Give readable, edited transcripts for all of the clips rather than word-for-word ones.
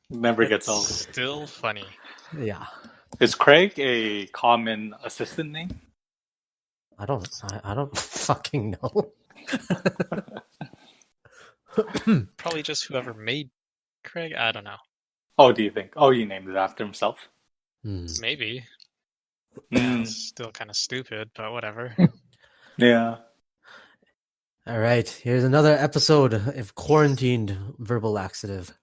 Never gets It's old. still funny. Yeah. Is Craig a common assistant name? I don't fucking know. Probably just whoever made Craig. I don't know. Oh, do you think? Oh, he named it after himself? Maybe. Mm, It's still kind of stupid, but whatever. yeah. All right, here's another episode of Quarantined Verbal Laxative.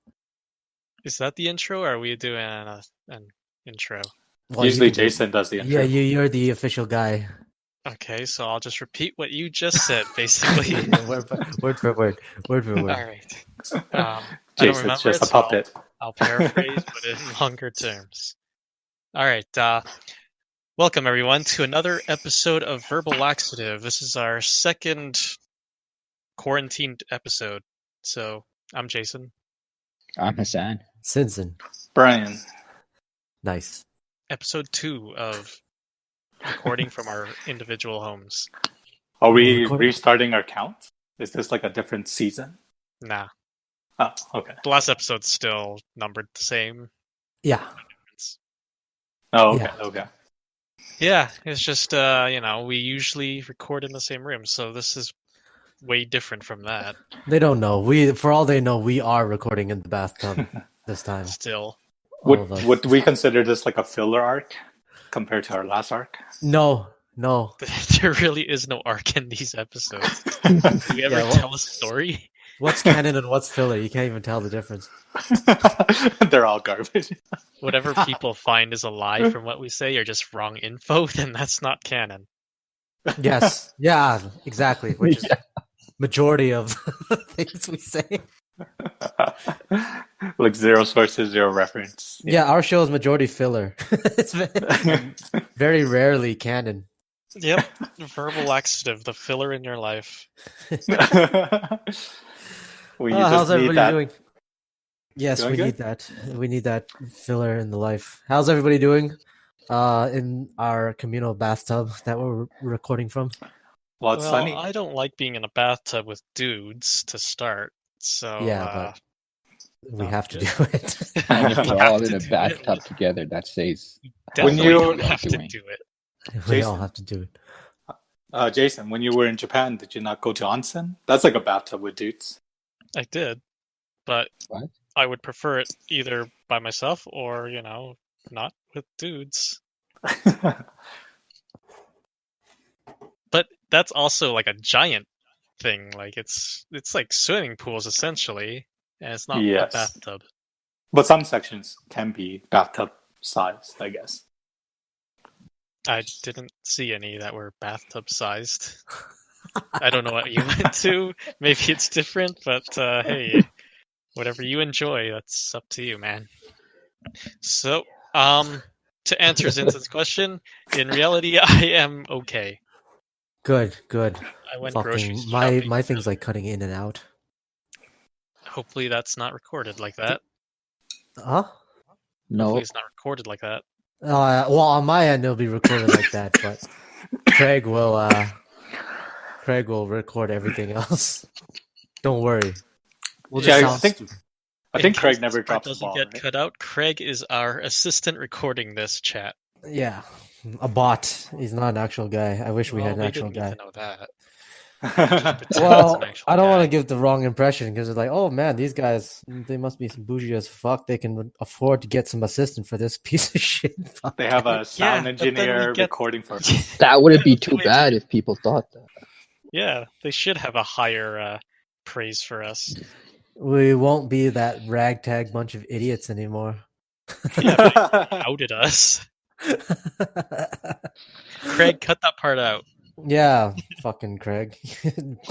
Is that the intro, or are we doing an intro? Well, Usually you can do- Jason does the intro. Yeah, you're the official guy. Okay, so I'll just repeat what you just said, basically. Word for word. All right. I don't Jason's remember just it, a puppet. so I'll paraphrase, but in longer terms. All right. Welcome, everyone, to another episode of Verbal Laxative. This is our second quarantined episode. So, I'm Jason. I'm Hassan. Simpson. Brian. Nice. Episode 2 of recording from our individual homes. Are we recording? restarting our count? Is this like a different season? Nah. Oh, okay. The last episode's still numbered the same. Yeah. Oh, okay, Yeah. okay. Yeah, it's just, we usually record in the same room, so this is way different from that. They don't know. For all they know, we are recording in the bathtub this time. Still. All of us. Would we consider this like a filler arc compared to our last arc? No. There really is no arc in these episodes. Do we ever tell a story? What's canon and what's filler? You can't even tell the difference. They're all garbage. Whatever people find is a lie from what we say or just wrong info, then that's not canon. Yes. Yeah, exactly. Which is majority of things we say. Like zero sources, zero reference. Yeah, our show is majority filler. It's very rarely canon. Yep. Verbal laxative, the filler in your life. Well, How's everybody doing? Yes, Doing we good? need that. We need that filler in the life. How's everybody doing? In our communal bathtub that we're recording from. Well, it's sunny. I don't like being in a bathtub with dudes to start, so But we not have to good. do it. And if We we're have all to in a do it. bathtub together, that says Definitely you- don't have to doing. do it. We Jason. all have to do it. Jason, when you were in Japan, did you not go to onsen? That's like a bathtub with dudes. I did, but What? I would prefer it either by myself or, not with dudes. But that's also like a giant thing. Like it's like swimming pools essentially, and it's not Yes. a bathtub. But some sections can be bathtub sized, I guess. I didn't see any that were bathtub sized. I don't know what you went to. Maybe it's different, but hey, whatever you enjoy, that's up to you, man. So, to answer Zinzan's question, in reality, I am okay. Good. I went grocery Fucking shopping. my thing's like cutting in and out. Hopefully, that's not recorded like that. Huh? no. Hopefully, it's not recorded like that. Well, on my end it'll be recorded like that, but Craig will record everything else. Don't worry. We'll Yeah, just sound stupid. I think In Craig case never this part drops the doesn't ball. get Right? cut out. Craig is our assistant recording this chat. Yeah, a bot. He's not an actual guy. I wish we had an Well, actual didn't guy. need to know that. Pretend it's Well, an actual I don't want guy. to give the wrong impression because it's like, oh man, these guys, they must be some bougie as fuck. They can afford to get some assistant for this piece of shit. Fuck. They have a sound Yeah, but then we engineer get- recording for us. That wouldn't be too Wait. bad if people thought that. Yeah, they should have a higher praise for us. We won't be that ragtag bunch of idiots anymore. Outed us. Craig, cut that part out. Yeah, fucking Craig.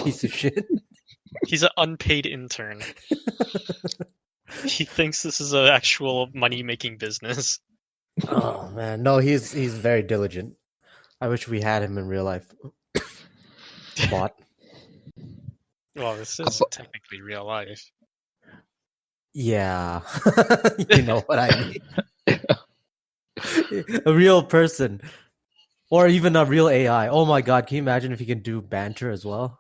Piece of shit. He's an unpaid intern. He thinks this is an actual money-making business. Oh man, no, he's very diligent. I wish we had him in real life. Bot. Well, this is technically real life. Yeah, you know what I mean. A real person, or even a real AI. Oh my god, can you imagine if he can do banter as well?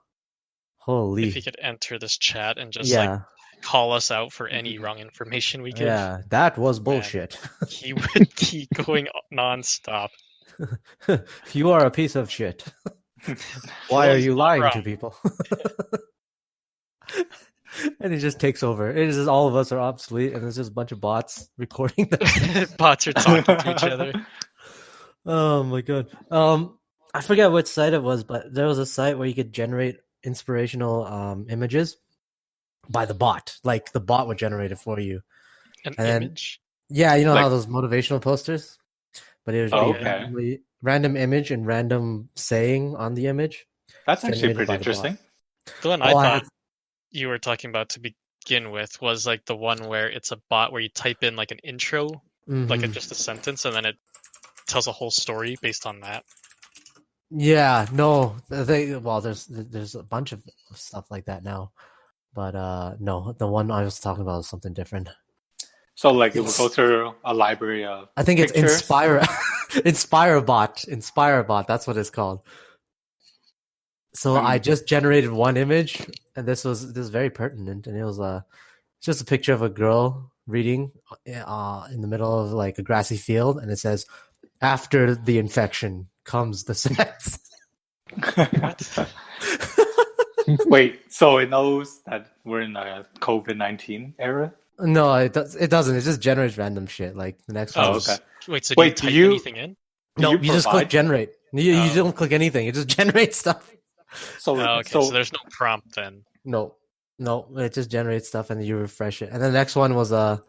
Holy. If he could enter this chat and just Yeah. call us out for any wrong information we give. Yeah, that was bullshit. He would keep going nonstop. You are a piece of shit. Why Well, are he's you not lying wrong. to people? And it just takes over. It is just all of us are obsolete, and there's just a bunch of bots recording them. Bots are talking to each other. Oh my god. I forget which site it was, but there was a site where you could generate inspirational images by the bot. Like the bot would generate it for you. An And then- image. Yeah, you know how Like- those motivational posters? But it would Oh, be okay. random image and random saying on the image. That's actually Generated by pretty the bot. interesting. The one Oh, I I thought had- you were talking about to begin with was like the one where it's a bot where you type in like an intro, like Mhm. just a sentence, and then it tells a whole story based on that. Yeah, no. There's a bunch of stuff like that now. But no, the one I was talking about is something different. So like it will go through a library of I think it's pictures. Inspirobot, that's what it's called. So I just generated one image, and this is very pertinent, and it was just a picture of a girl reading in the middle of like a grassy field, and it says, "After the infection comes the sex." What? Wait, so it knows that we're in a COVID-19 era? No, it doesn't. It just generates random shit. Like the next one. Oh, is- okay. Wait, so Wait, do do you type you- anything in? No, you you just click provide- generate. You Oh. don't click anything. It just generates stuff. So, Oh, okay, so there's no prompt then. No, it just generates stuff, and you refresh it. And the next one was let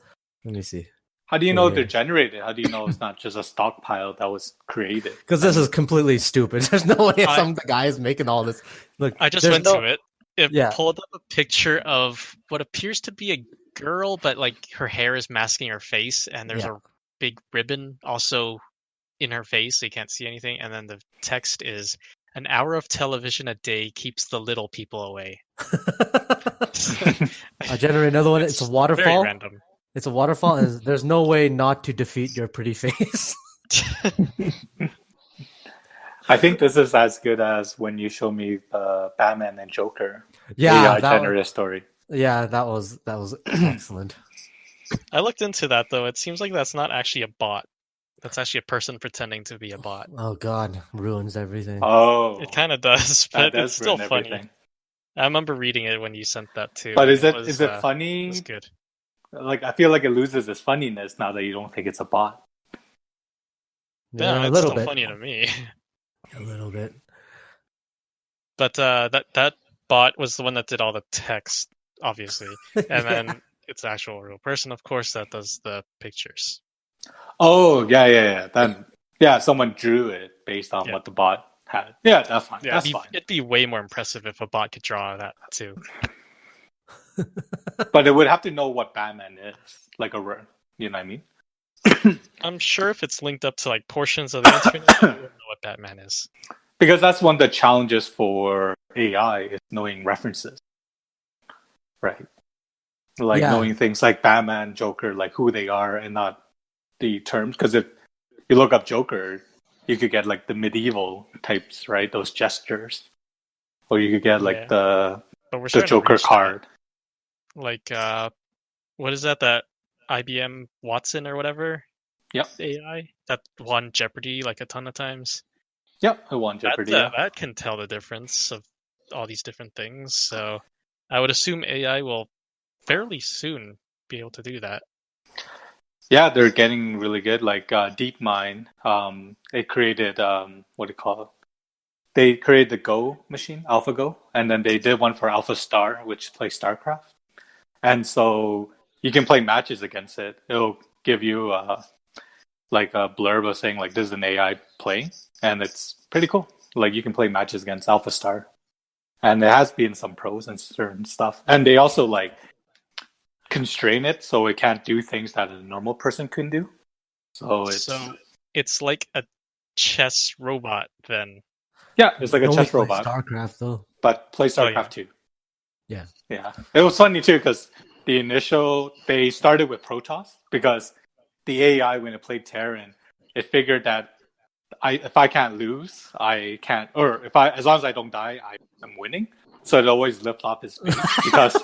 me see, how do you know Yeah. they're generated? How do you know it's not just a stockpile that was created? because this is completely stupid. There's no way I- some guy is making all this. Look, I just there's went no- to it. It Yeah. pulled up a picture of what appears to be a girl, but like her hair is masking her face, and there's Yeah. a big ribbon also in her face, so you can't see anything. And then the text is, "An hour of television a day keeps the little people away." I generate another one. It's a Very waterfall. random. It's a waterfall, and there's no way not to defeat your pretty face. I think this is as good as when you show me Batman and Joker Yeah, AI generated story. that was excellent. I looked into that though. It seems like that's not actually a bot. That's actually a person pretending to be a bot. Oh god, ruins everything. Oh, It kind of does, that but it's still ruin funny. everything. I remember reading it when you sent that too. But and is it was, it It funny? was good. Like I feel like it loses its funniness now that you don't think it's a bot. Yeah, a it's little still bit. funny to me. A little bit. But that bot was the one that did all the text, obviously, and then it's the actual real person, of course, that does the pictures. Oh yeah. Then someone drew it based on Yeah. what the bot had. Yeah, that's fine. Yeah, That's fine. it'd be way more impressive if a bot could draw that too. But it would have to know what Batman is, like you know what I mean? I'm sure if it's linked up to like portions of the internet, you wouldn't know what Batman is. Because that's one of the challenges for AI is knowing references, right? Like Yeah. knowing things like Batman, Joker, like who they are, and not the terms. Because if you look up Joker, you could get like the medieval types, right? Those gestures, or you could get like Yeah. the But we're the starting to Joker reach that. card. Like what is that IBM Watson or whatever Yep, AI that won Jeopardy like a ton of times? yep. I won Jeopardy. That can tell the difference of all these different things. So I would assume AI will fairly soon be able to do that. Yeah, they're getting really good. Like DeepMind, it created what do you call it? They created the Go machine, AlphaGo, and then they did one for AlphaStar, which plays StarCraft. And so you can play matches against it. It'll give you like a blurb of saying like this is an AI playing, and it's pretty cool. Like you can play matches against AlphaStar, and there has been some pros and certain stuff. And they also like constrain it so it can't do things that a normal person can do. So it's like a chess robot then. yeah, it's like a Only chess play robot, StarCraft though. but play Oh, yeah. StarCraft too. Yeah. Yeah, it was funny too because they started with Protoss because the AI when it played Terran, it figured that if I can't lose, I can't, or as long as I don't die, I'm winning. So it always lifts off his base because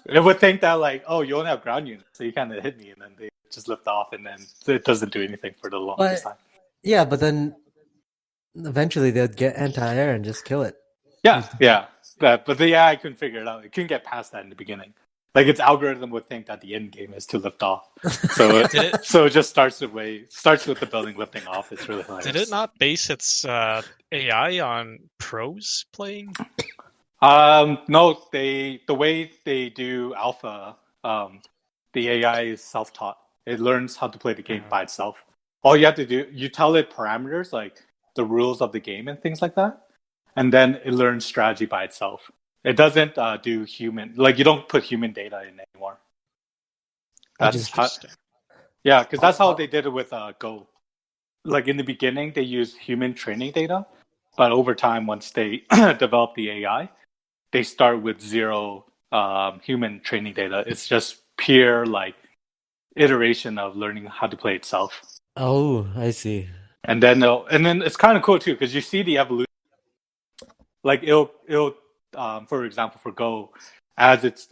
It would think that like, oh, you only have ground units, so you kind of hit me, and then they just lift off, and then it doesn't do anything for the longest time. Yeah, but then eventually they'd get anti-air and just kill it. Yeah. But the AI couldn't figure it out. It couldn't get past that in the beginning. Like its algorithm would think that the end game is to lift off. So so it just starts with the building lifting off. It's really hilarious. Did it not base its AI on pros playing? No, the way they do alpha, the AI is self-taught. It learns how to play the game by itself. All you have to do, you tell it parameters like the rules of the game and things like that, and then it learns strategy by itself. It doesn't do human, like you don't put human data in anymore. That's how, yeah, because that's how they did it with Go. Like in the beginning, they used human training data, but over time, once they develop the AI, they start with zero human training data. It's just pure like iteration of learning how to play itself. Oh, I see. And then it's kind of cool too because you see the evolution. Like it'll for example, for Go, as it's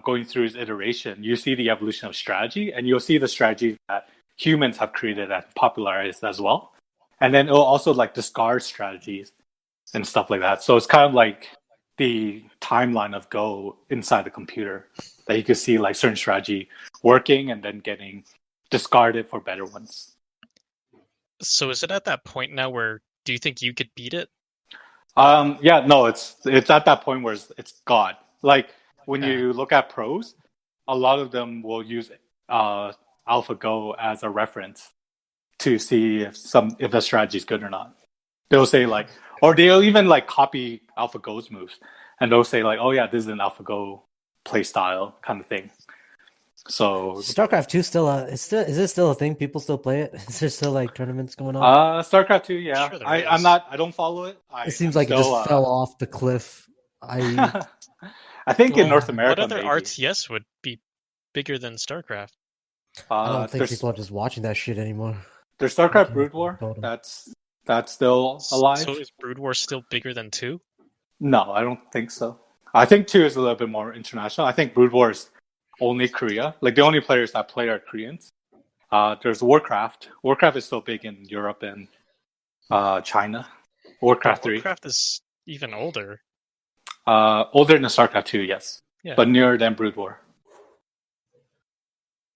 going through its iteration, you see the evolution of strategy, and you'll see the strategy that humans have created and popularized as well. And then it'll also like discard strategies and stuff like that. So it's kind of like the timeline of Go inside the computer that you can see like certain strategy working and then getting discarded for better ones. So is it at that point now where do you think you could beat it? Yeah, no, it's at that point where it's God. Like when you look at pros, a lot of them will use AlphaGo as a reference to see if the strategy is good or not. They'll say like, or they'll even like copy AlphaGo's moves, and they'll say like, oh yeah, this is an AlphaGo play style kind of thing. So StarCraft 2 is it still a thing? People still play it? Is there still like tournaments going on? StarCraft 2, yeah. Sure I don't follow it. It seems like it just fell off the cliff. I think in North America, what other maybe. RTS would be bigger than StarCraft? I don't think people are just watching that shit anymore. There's StarCraft Brood War. That's still alive. So is Brood War still bigger than 2? No, I don't think so. I think 2 is a little bit more international. I think Brood War is only Korea. Like the only players that play are Koreans. There's Warcraft. Warcraft is still big in Europe and China. Warcraft 3. Warcraft is even older. Older than StarCraft 2, yes. Yeah. But nearer than Brood War.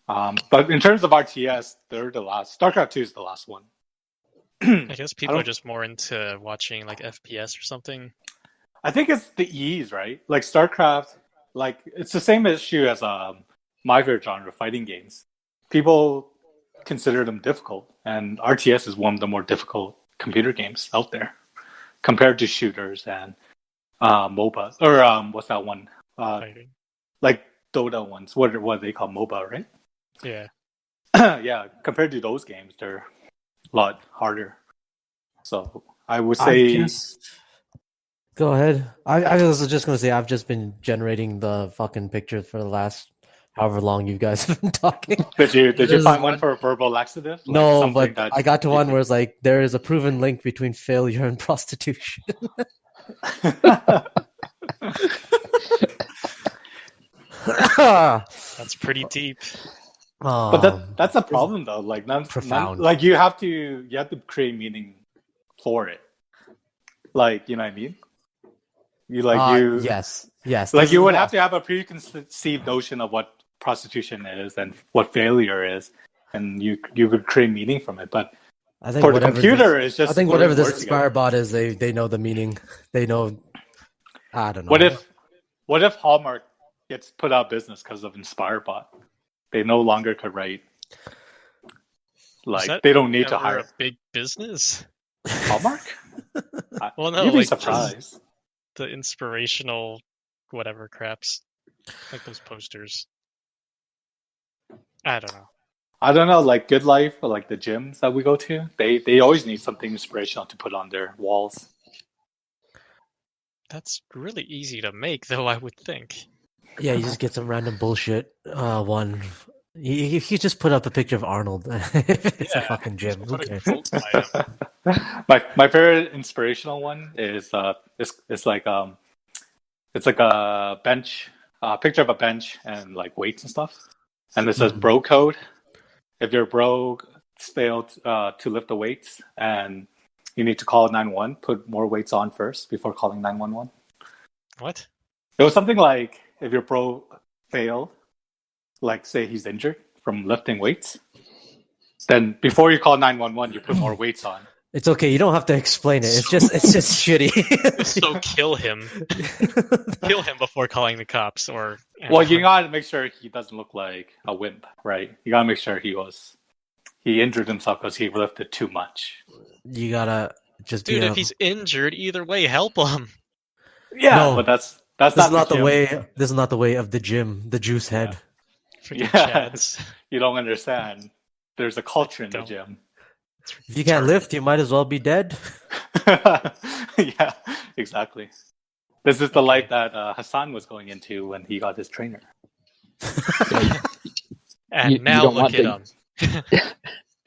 But in terms of RTS, they're the last. StarCraft 2 is the last one. I guess people are just more into watching like FPS or something. I think it's the ease, right? Like StarCraft, like it's the same issue as my favorite genre, fighting games. People consider them difficult, and RTS is one of the more difficult computer games out there compared to shooters and MOBA or what's that one? Like Dota ones. What are they called? MOBA, right? Yeah. Yeah. Compared to those games, they're a lot harder. So I would say. Go ahead. I was just going to say I've just been generating the fucking pictures for the last however long you guys have been talking. Did you find one for a verbal laxative? Like no, but I got to one where it's like there is a proven link between failure and prostitution. That's pretty deep. But that's a problem though. Like profound. Like you have to create meaning for it. Like you know what I mean? Yes. Like you would have to have a preconceived notion of what prostitution is and what failure is, and you could create meaning from it. But I think for the computer, it's just. I think whatever this inspirobot is, they know the meaning. They know. I don't know. What if Hallmark gets put out of business because of inspirobot? They no longer could write. Like they don't need to hire a big business. Hallmark? Well, no, you'd be like surprised. The inspirational whatever craps, like those posters. I don't know. Like Good Life or like the gyms that we go to, they always need something inspirational to put on their walls. That's really easy to make, though, I would think. Yeah, you just get some random bullshit one. You just put up a picture of Arnold. It's a fucking gym. Who cares? My favorite inspirational one is it's like a bench a picture of a bench and like weights and stuff, and it says Mhm. bro code. If your bro failed to lift the weights and you need to call 911, put more weights on first before calling 911. What? It was something like if your bro failed, like say he's injured from lifting weights, then before you call 911, you put more weights on. It's okay. You don't have to explain it. It's just shitty. So kill him. Kill him before calling the cops, or Well, you gotta make sure he doesn't look like a wimp, right? You gotta make sure he injured himself because he lifted too much. You gotta just dude. be If he's injured, either way, help him. Yeah, No. but that's This is not the gym. way. This is not the way of the gym. The juice head. Freaking Yeah. chads. You don't understand. There's a culture in the Don't. gym. If you can't lift, you might as well be dead. Yeah, exactly. This is the life that Hassan was going into when he got his trainer. And You now don't look want at the-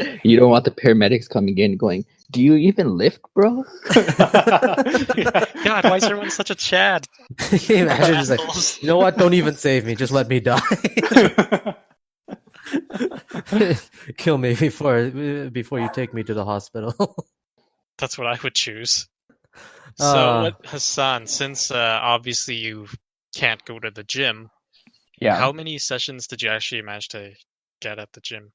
him. You don't want the paramedics coming in going, "Do you even lift, bro?" God, why is everyone such a chad? Can you imagine just like, Assholes. you know what? Don't even save me. Just let me die. Kill me before you take me to the hospital. That's what I would choose. So, Uh, Hassan, since obviously you can't go to the gym, Yeah. how many sessions did you actually manage to get at the gym?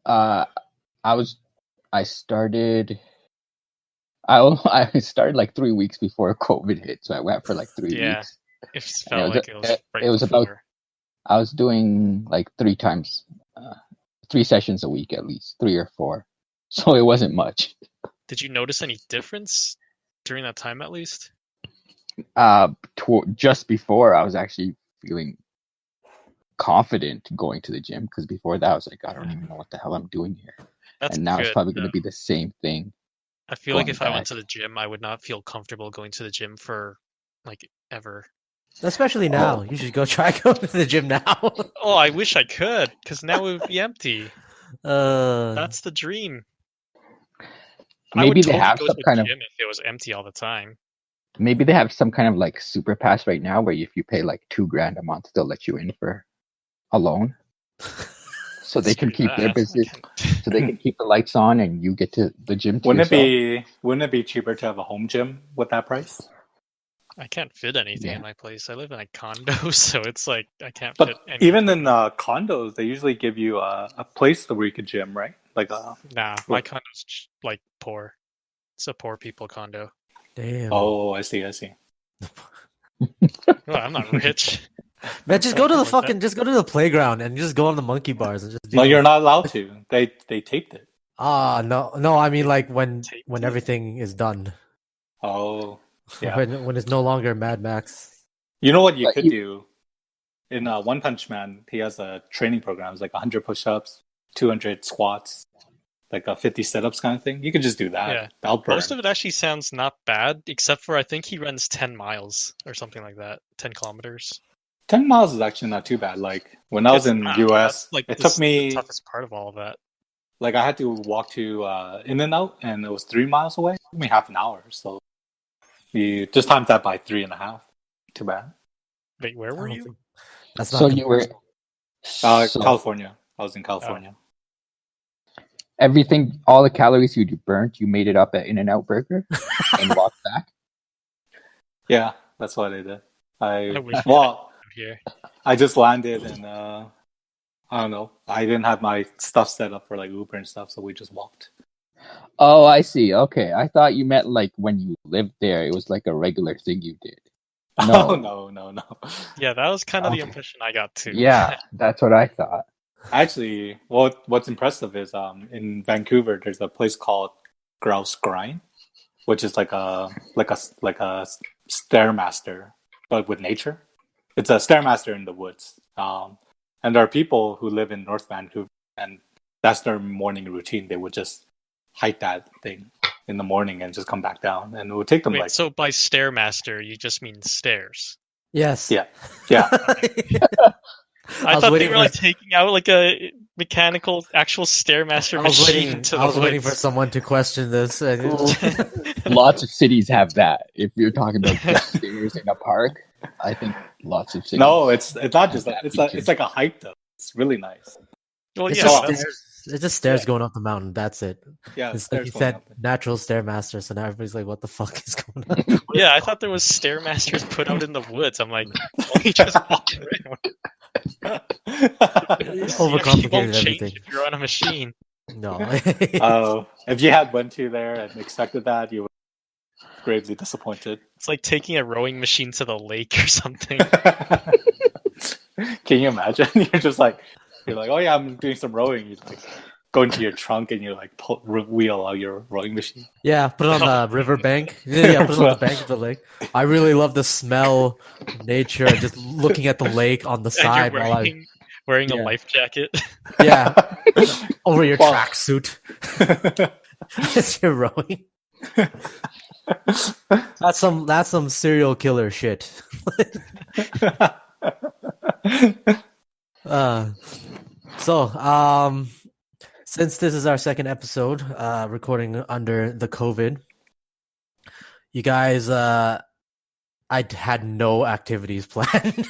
I started. I started like 3 weeks before COVID hit, so I went for like 3 Yeah. weeks. It And felt like it was right it was before. about. I was doing like 3 sessions a week at least, 3 or 4. So it wasn't much. Did you notice any difference during that time, at least? Just before I was actually feeling confident going to the gym, because before that I was like, I don't even know what the hell I'm doing here. That's And now good. it's probably going to be the same thing. I feel like going if I went back. to the gym, I would not feel comfortable going to the gym for like ever. especially now, you should go try going to the gym now. Oh, I wish I could, because now it would be empty. That's the dream. I would Maybe they totally have go some to a kind of. gym if it was empty all the time. Maybe they have some kind of like super pass right now, where if you pay like $2,000 a month, they'll let you in for a loan, so they can Screw keep their that. business, so they can keep the lights on, and you get to the gym to Wouldn't yourself. it be cheaper to have a home gym with that price? I can't fit anything Yeah. in my place. I live in a condo, so it's like I can't But fit anything. even in condos, they usually give you a place where you could gym, right? Like Nah, my condo's like poor. It's a poor people condo. Damn. oh, I see. Well, I'm not rich. Man, just go to the Like that. fucking, just go to the playground and just go on the monkey bars and just do No, it. you're not allowed to. They taped it. No. I mean, like when Take when it. everything is done, Oh, yeah. when it's no longer Mad Max. You know what you But could you- do? In One Punch Man, he has a training program. It's like 100 push-ups, 200 squats, like a 50 sit-ups kind of thing. You could just do that. Yeah. That'll burn. Most of it actually sounds not bad, except for I think he runs 10 miles or something like that. 10 kilometers. 10 miles is actually not too bad. Like when I was It's in not. US, That's, like it the took me toughest part of all of that. like I had to walk to In-N-Out, and it was 3 miles away. It took me half an hour. So you just times that by 3.5. Too bad. Wait, where were I don't you? think- That's not. So the- you were. So California. I was in California. Everything, all the calories you burnt, you made it up at In-N-Out Burger and walked back. Yeah, that's what I did. I wish we Well, had here. I just landed and I don't know. I didn't have my stuff set up for like Uber and stuff, so we just walked. Oh, I see. Okay, I thought you meant like when you lived there, it was like a regular thing you did. No, No. no. Yeah, that was kind of the Okay. impression I got too. Yeah, that's what I thought. Actually, what's impressive is in Vancouver there's a place called Grouse Grind, which is like a stairmaster, but with nature. It's a stairmaster in the woods. And there are people who live in North Vancouver, and that's their morning routine. They would just hike that thing in the morning and just come back down, and it would take them Wait, like so by stairmaster, you just mean stairs? Yes. yeah. I was thought they waiting were for- like taking out like a mechanical, actual stairmaster I was machine waiting. to I was the waiting for woods. someone to question this. Lots of cities have that. If you're talking about just stairs in a park, I think lots of cities. No, it's not just have that. that It's like a hike though. It's really nice. Well, It's yeah, just that's, stairs. It's just stairs Yeah. going up the mountain. That's it. Yeah, It's like stairs you going said, up. natural stairmaster. So now everybody's like, "What the fuck is going on?" yeah. I thought there was stairmasters put out in the woods. I'm like, well, you just walk around. You Overcomplicated won't change everything. if you're on a machine. No. Oh, if you had went to there and expected that, you would be gravely disappointed. It's like taking a rowing machine to the lake or something. Can you imagine? You're like, oh yeah, I'm doing some rowing. You like go into your trunk and you like wheel out your rowing machine. Yeah, put it on the riverbank. Yeah, put it on the bank of the lake. I really love the smell, nature, just looking at the lake on the And side you're while I wearing Yeah. a life jacket. yeah over your Well- tracksuit as you're rowing. That's some serial killer shit. So, since this is our second episode, recording under the COVID, you guys, I had no activities planned.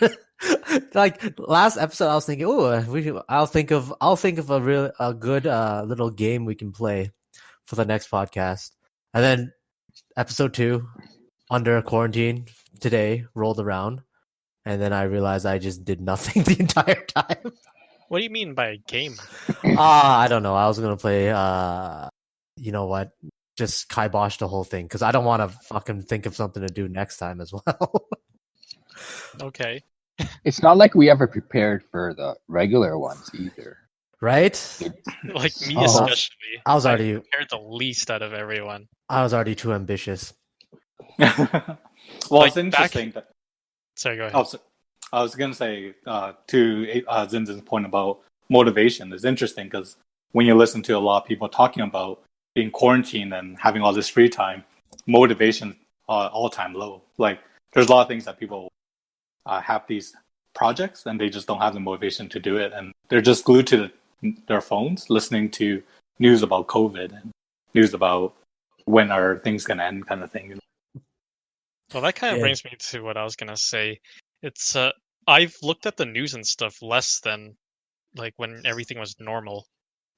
Like last episode, I was thinking, I'll think of a good little game we can play for the next podcast. And then episode 2, under quarantine today, rolled around, and then I realized I just did nothing the entire time. What do you mean by a game? I don't know. I was gonna play. You know what? Just kibosh the whole thing because I don't want to fucking think of something to do next time as well. Okay. It's not like we ever prepared for the regular ones either. Right? Like me Oh, especially. I was already prepared the least out of everyone. too ambitious. Well, Like, it's interesting that. Sorry, go ahead. Oh, so, I was gonna say to Zinzin's point about motivation is interesting because when you listen to a lot of people talking about being quarantined and having all this free time, motivation all time low. Like there's a lot of things that people have these projects and they just don't have the motivation to do it, and they're just glued to their phones listening to news about COVID and news about when are things gonna end, kind of thing. Well, that kind of Yeah. brings me to what I was gonna say. It's I've looked at the news and stuff less than like when everything was normal.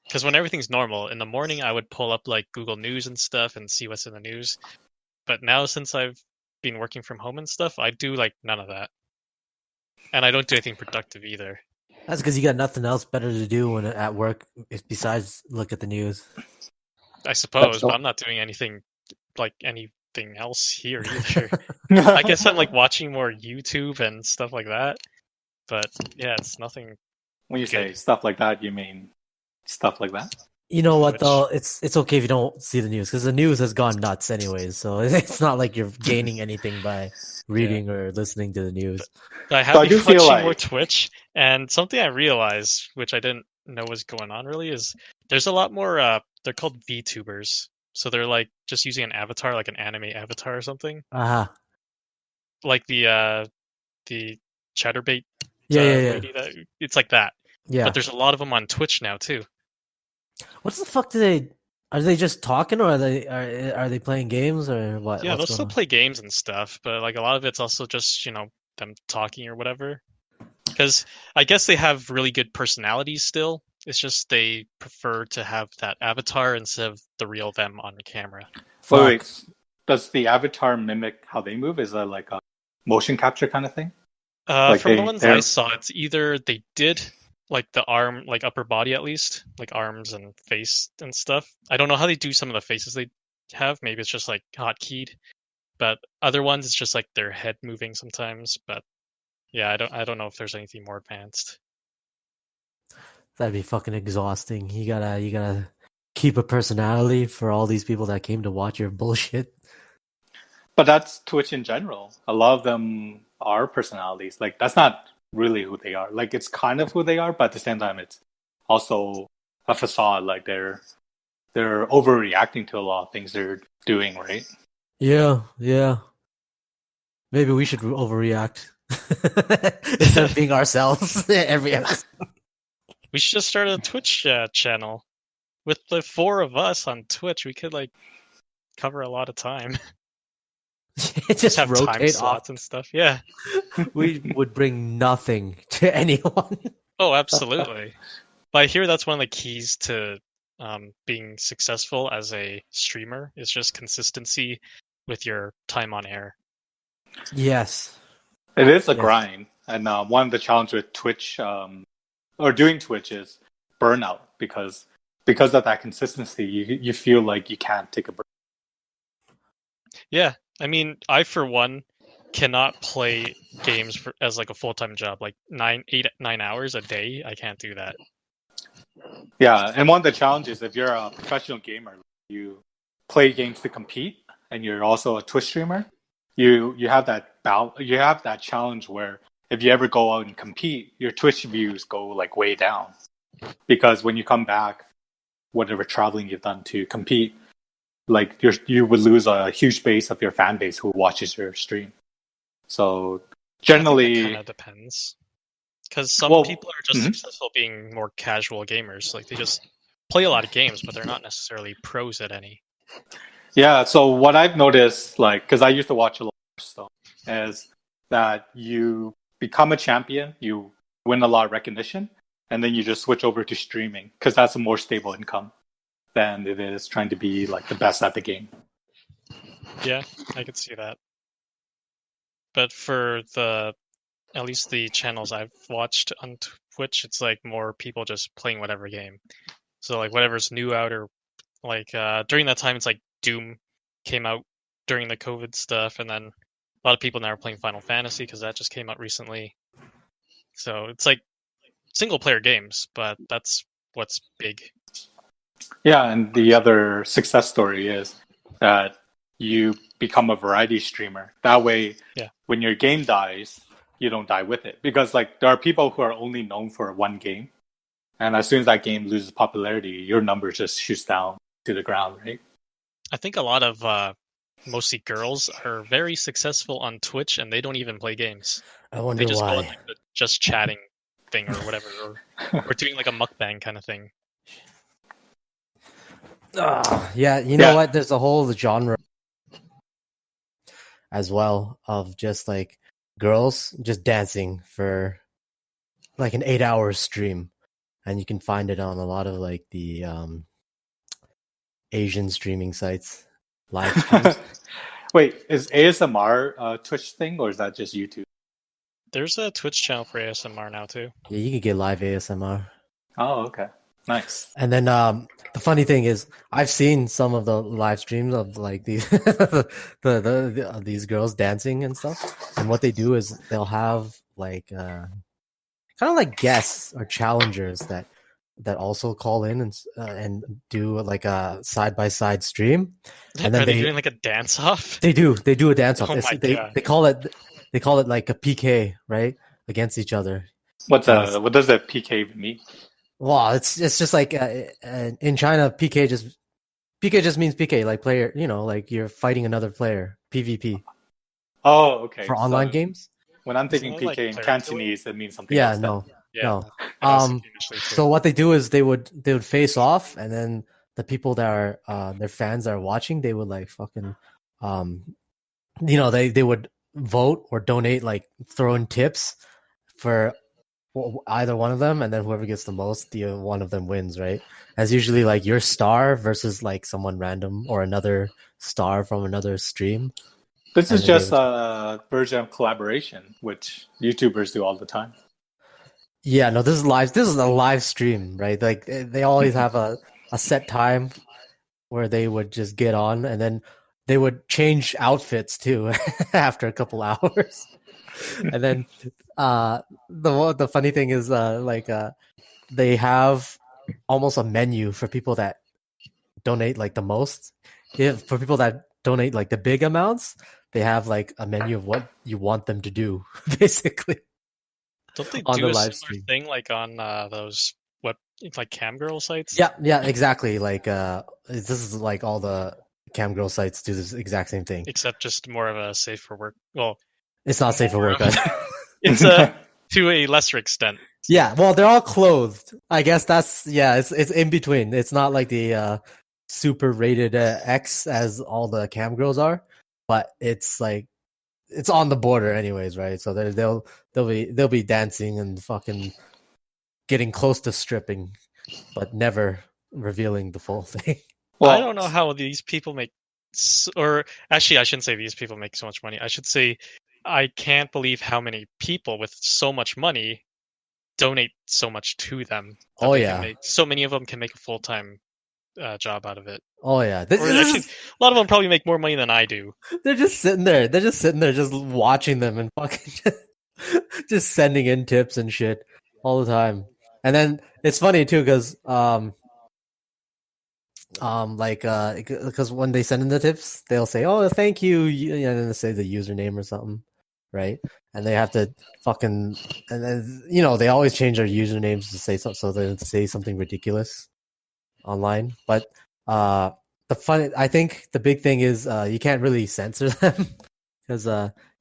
Because when everything's normal, in the morning I would pull up like Google News and stuff and see what's in the news. But now since I've been working from home and stuff, I do like none of that. And I don't do anything productive either. That's because you got nothing else better to do when at work besides look at the news. I suppose, so- but I'm not doing anything else here either. I guess I'm like watching more YouTube and stuff like that. But yeah, it's nothing. When you say Good. stuff like that, you mean stuff like that? You know what Which- though? It's okay if you don't see the news because the news has gone nuts anyways. So it's not like you're gaining anything by reading or listening to the news. I have So I been do feel watching like- more Twitch, and something I realized, which I didn't know was going on really, is there's a lot more. They're called VTubers, so they're like just using an avatar, like an anime avatar or something, like the Chatterbait. Yeah. lady it's like that. Yeah. But there's a lot of them on Twitch now too. What the fuck are they just talking or are they playing games or what? Yeah, they'll what's still going on? play games and stuff, but like a lot of it's also just them talking or whatever. Because I guess they have really good personalities still. It's just they prefer to have that avatar instead of the real them on camera. Fuck. Wait, does the avatar mimic how they move? Is that like a motion capture kind of thing? Like From the they- ones I they're- saw, it's either they did like the arm, like upper body at least, like arms and face and stuff. I don't know how they do some of the faces they have. Maybe it's just like hotkeyed, but other ones it's just like their head moving sometimes. But yeah, I don't know if there's anything more advanced. That'd be fucking exhausting. You gotta keep a personality for all these people that came to watch your bullshit. But that's Twitch in general. A lot of them are personalities. Like that's not really who they are. Like it's kind of who they are, but at the same time, it's also a facade. Like they're overreacting to a lot of things they're doing, right? Yeah. Maybe we should overreact instead of being ourselves every episode. We should just start a Twitch channel with the 4 of us on Twitch. We could like cover a lot of time. It just have time rotate slots off. and stuff. Yeah. We would bring nothing to anyone. Oh, absolutely. But I hear that's one of the keys to being successful as a streamer is just consistency with your time on air. Yes. It is a Yes. grind, and one of the challenges with Twitch or doing Twitch is burnout because of that consistency. You feel like you can't take a break. Yeah, I mean, I for one cannot play games as like a full-time job, like 9 hours a day. I can't do that. Yeah, and one of the challenges if you're a professional gamer, you play games to compete, and you're also a Twitch streamer. You have that challenge where if you ever go out and compete, your Twitch views go like way down because when you come back, whatever traveling you've done to compete, like you would lose a huge base of your fan base who watches your stream. So generally, kind of depends because some people are just successful being more casual gamers. Like they just play a lot of games, but they're not necessarily pros at any. Yeah. So what I've noticed, like, because I used to watch a lot of stuff, is that you become a champion, you win a lot of recognition, and then you just switch over to streaming because that's a more stable income than it is trying to be like the best at the game. Yeah, I could see that. But for at least the channels I've watched on Twitch, it's like more people just playing whatever game. So like whatever's new out or like during that time, it's like Doom came out during the COVID stuff, and then a lot of people now are playing Final Fantasy because that just came out recently. So it's like single player games, but that's what's big. Yeah, and the other success story is that you become a variety streamer. That way, when your game dies, you don't die with it. Because like there are people who are only known for one game, and as soon as that game loses popularity, your number just shoots down to the ground, right? I think a lot of mostly girls are very successful on Twitch, and they don't even play games. I wonder they just why. go on like the just chatting thing or whatever, or doing like a mukbang kind of thing. Yeah, you know what? There's a whole genre as well of just like girls just dancing for like an 8-hour stream, and you can find it on a lot of like the Asian streaming sites, live streams. Wait, is ASMR a Twitch thing or is that just YouTube? There's a Twitch channel for ASMR now too. Yeah, you can get live ASMR. Oh, okay. Nice. And then the funny thing is, I've seen some of the live streams of like these these girls dancing and stuff. And what they do is they'll have like kind of like guests or challengers that also call in and do like a side-by-side stream. And then are they doing like a dance off? They do a dance off. Oh my God. They call it like a PK, right, against each other. What does that PK even mean? Well, it's just like in China, PK just means PK, like player, like you're fighting another player, PvP. Oh, okay. For online games. When I'm thinking PK like in Cantonese, it means something else. No. No. So what they do is they would face off, and then the people that are their fans that are watching, they would like fucking they would vote or donate, like throw in tips for either one of them, and then whoever gets the most, the one of them wins, right? As usually like your star versus like someone random or another star from another stream. This is just a version of collaboration, which YouTubers do all the time. Yeah, no, this is live. This is a live stream, right? Like they always have a set time where they would just get on, and then they would change outfits too after a couple hours. And then the funny thing is they have almost a menu for people that donate like the most. For people that donate like the big amounts, they have like a menu of what you want them to do, basically. Don't they on do the a live similar stream thing like on those like camgirl sites? Yeah, exactly. Like this is like all the camgirl sites do this exact same thing, except just more of a safe for work. Well, it's not safe for work. It's to a lesser extent. Yeah, well, they're all clothed. I guess that's it's in between. It's not like the super rated X as all the cam girls are, but it's like it's on the border anyways, right? So they'll be dancing and fucking getting close to stripping, but never revealing the full thing. I Well, don't know how these people make, or actually, I shouldn't say these people make so much money. I should say, I can't believe how many people with so much money donate so much to them. That Oh they yeah, can make, so many of them can make a full-time job out of it. oh yeah. Or actually, a lot of them probably make more money than I do. They're just sitting there. They're just sitting there, just watching them and fucking just sending in tips and shit all the time. And then it's funny too, because because when they send in the tips, they'll say, "Oh, thank you," and then they say the username or something, right? And they have to fucking, and then they always change their usernames to say so they say something ridiculous online. But I think the big thing is you can't really censor them because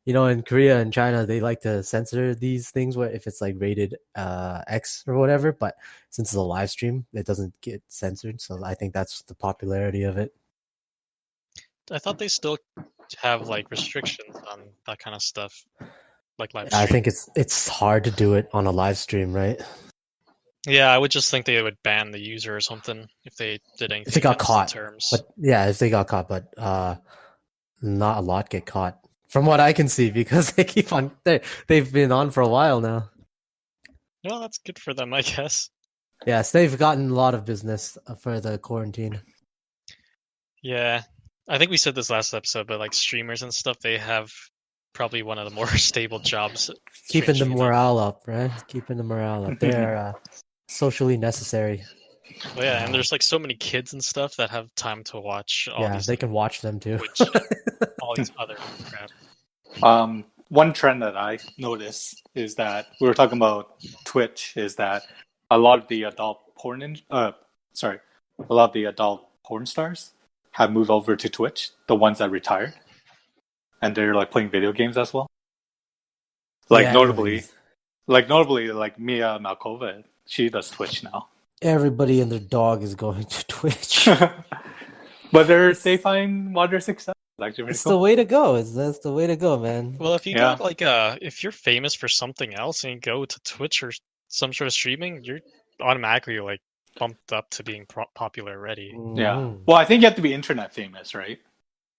in Korea and China they like to censor these things where if it's like rated X or whatever, but since it's a live stream it doesn't get censored, so I think that's the popularity of it. I thought they still have like restrictions on that kind of stuff, like live I stream. think it's hard to do it on a live stream, right? Yeah, I would just think they would ban the user or something if they did anything If they got against caught, the terms. but yeah, if they got caught, but not a lot get caught from what I can see because they keep on they've been on for a while now. Well, that's good for them, I guess. Yes, they've gotten a lot of business for the quarantine. Yeah, I think we said this last episode, but like streamers and stuff, they have probably one of the more stable jobs. Keeping the strangely enough. morale up, right? Keeping the morale up. They're socially necessary. Well, yeah, and there's like so many kids and stuff that have time to watch all Yeah, these. they can watch them too. Twitch, all these other crap. One trend that I noticed is that we were talking about Twitch is that a lot of the adult porn stars have moved over to Twitch, the ones that retired, and they're like playing video games as well. Like Yeah, notably, like Mia Malkova, she does Twitch now. everybody and their dog is going to Twitch. But they find moderate success. Actually, It's the way to go. That's the way to go, man. Well, if you Yeah. got like if you're famous for something else and you go to Twitch or some sort of streaming, you're automatically like bumped up to being popular already. Yeah. Mhm. Well, I think you have to be internet famous, right?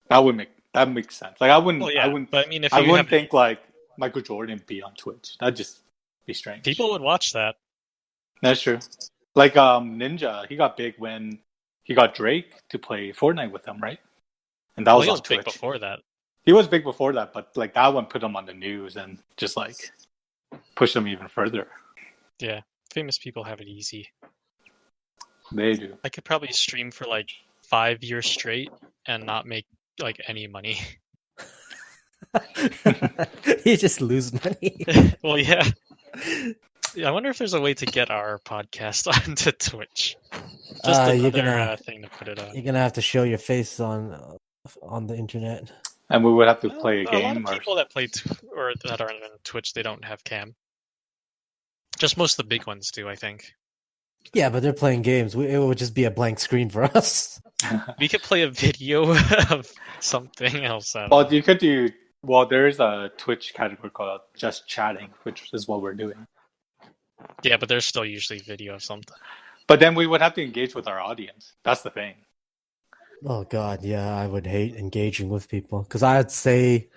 That makes sense. Like I wouldn't. Well, yeah, I wouldn't. but I mean, if I you wouldn't have think like Michael Jordan be on Twitch. That'd just be strange. people would watch that. That's true. Like Ninja, he got big when he got Drake to play Fortnite with him, right? And that Well, was he on was big Twitch. before that. He was big before that, but like that one put him on the news and just like push him even further. Yeah, famous people have it easy. They do. I could probably stream for like 5 years straight and not make like any money. You just lose money. Well, yeah. I wonder if there's a way to get our podcast onto Twitch. Just You're another gonna thing to put it on. you're gonna have to show your face on the internet. And we would have to Well, play a lot game. of people that play or that are on Twitch, they don't have cam. Just most of the big ones do, I think. Yeah, but they're playing games. It would just be a blank screen for us. We could play a video of something else. Well, you could do. Well, there is a Twitch category called just chatting, which is what we're doing. Yeah, but there's still usually video of something. But then we would have to engage with our audience. That's the thing. Oh God, yeah, I would hate engaging with people because I'd say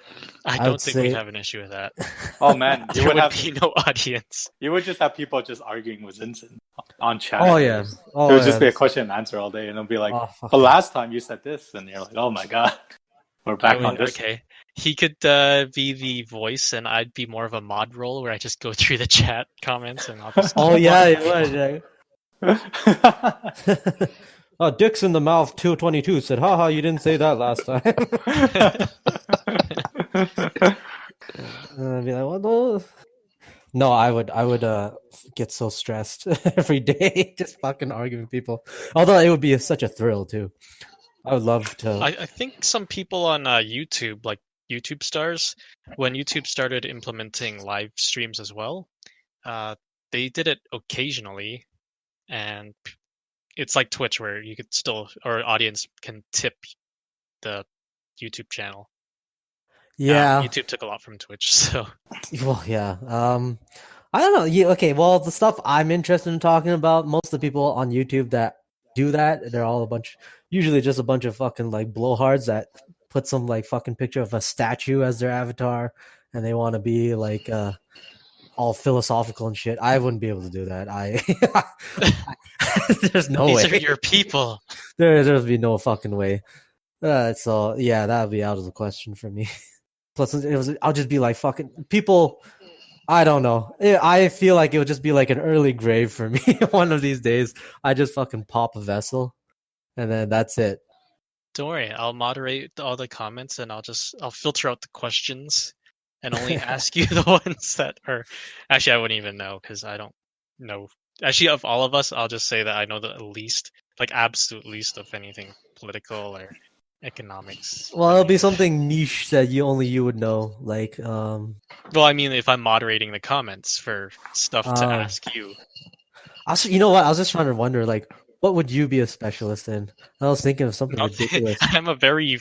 I would don't think we'd say- have an issue with that. Oh man, you There would have. be no audience. You would just have people just arguing with Vincent on chat. Oh yeah, It would just be a yeah. question and answer all day, and it'll be like, Oh, fuck "But yeah. last time you said this," and you're like, "Oh my god, we're back on this." Okay. He could be the voice, and I'd be more of a mod role where I just go through the chat comments and I'll just. Oh yeah, it would. Yeah. Oh, dicks in the mouth 222 said, haha, you didn't say that last time. And I'd be like, well, no, I would get so stressed every day just fucking arguing with people. Although it would be such a thrill too. I would love to. I think some people on YouTube, like YouTube stars, when YouTube started implementing live streams as well, they did it occasionally, and it's like Twitch where you could still, or audience can tip the YouTube channel. Yeah. YouTube took a lot from Twitch, so Well, yeah. I don't know. Yeah, okay. Well, the stuff I'm interested in talking about, most of the people on YouTube that do that, they're all usually just a bunch of fucking like blowhards that put some like fucking picture of a statue as their avatar, and they want to be like all philosophical and shit. I wouldn't be able to do that. There's no these way. are your people. There's be no fucking way. So yeah, that would be out of the question for me. Plus, I'll just be like fucking people. I don't know. I feel like it would just be like an early grave for me. One of these days, I just fucking pop a vessel, and then that's it. Don't worry, I'll moderate all the comments and I'll filter out the questions and only ask you the ones that are. Actually, I wouldn't even know because I don't know. Actually, of all of us, I'll just say that I know the least, like absolute least of anything political or economics. Well, it'll be something niche that only you would know, like Well, I mean, if I'm moderating the comments for stuff to ask you. You know what? I was just trying to wonder, like, what would you be a specialist in? I was thinking of something ridiculous. I'm a very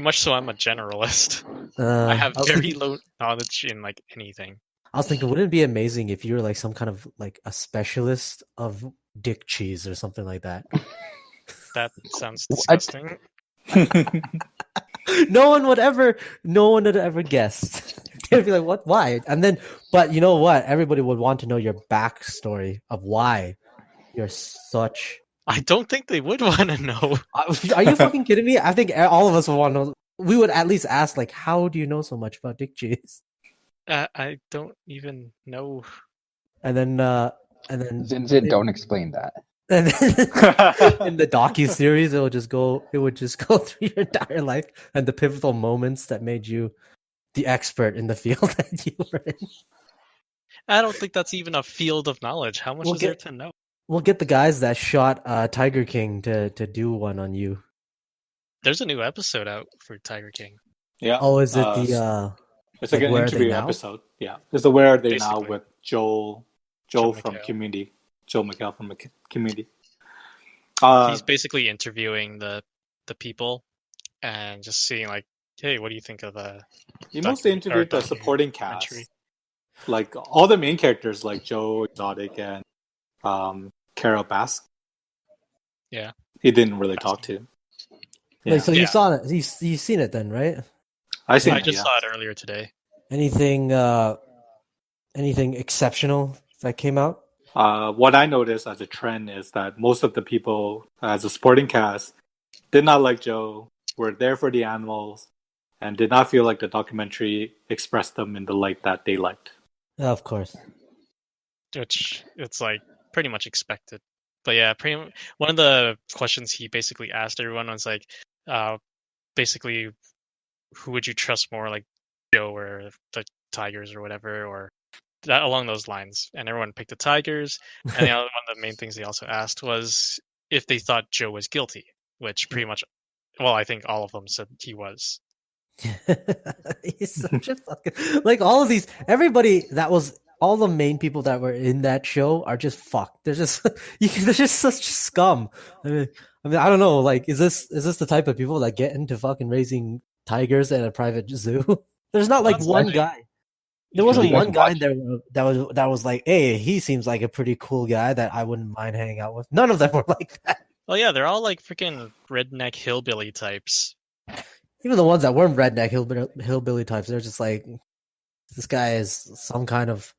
much so. I'm a generalist. I have very low knowledge in like anything. I was thinking, wouldn't it be amazing if you were like some kind of like a specialist of dick cheese or something like that? That sounds disgusting. No one would ever guess. They'd be like, "What? Why?" And then, but you know what? Everybody would want to know your backstory of why you're such. I don't think they would want to know. Are you fucking kidding me? I think all of us would want to know. We would at least ask, like, how do you know so much about dick cheese? I don't even know. And then Zinzin, don't explain that. And then in the docu-series, it would just go through your entire life and the pivotal moments that made you the expert in the field that you were in. I don't think that's even a field of knowledge. How much is there to know? We'll get the guys that shot Tiger King to do one on you. There's a new episode out for Tiger King. Yeah. Oh, is it the? It's like an interview episode. Yeah. It's the Where Are They Now with Joel from Community. Joel McHale from Community. He's basically interviewing the people and just seeing like, hey, what do you think of He mostly interviewed the supporting cast. Like all the main characters like Joe Exotic and Carol Baskin. Yeah. He didn't really talk to. Yeah. Wait, so you saw it? You've seen it then, right? I just saw it earlier today. Anything exceptional that came out? What I noticed as a trend is that most of the people as a supporting cast did not like Joe, were there for the animals, and did not feel like the documentary expressed them in the light that they liked. Of course. Which it's like pretty much expected. But yeah, one of the questions he basically asked everyone was like, basically, who would you trust more, like Joe or the Tigers or whatever, or that along those lines? And everyone picked the Tigers. And one of the main things they also asked was if they thought Joe was guilty, which pretty much, well, I think all of them said he was. He's such a fucking like all of these. Everybody that was all the main people that were in that show are just fucked. They're just they're just such scum. I mean, I don't know. Like, is this the type of people that get into fucking raising tigers at a private zoo? There's not like one guy. There wasn't one guy there that was like, hey, he seems like a pretty cool guy that I wouldn't mind hanging out with. None of them were like that. Oh yeah, they're all like freaking redneck hillbilly types. Even the ones that weren't redneck hillbilly types, they're just like, this guy is some kind of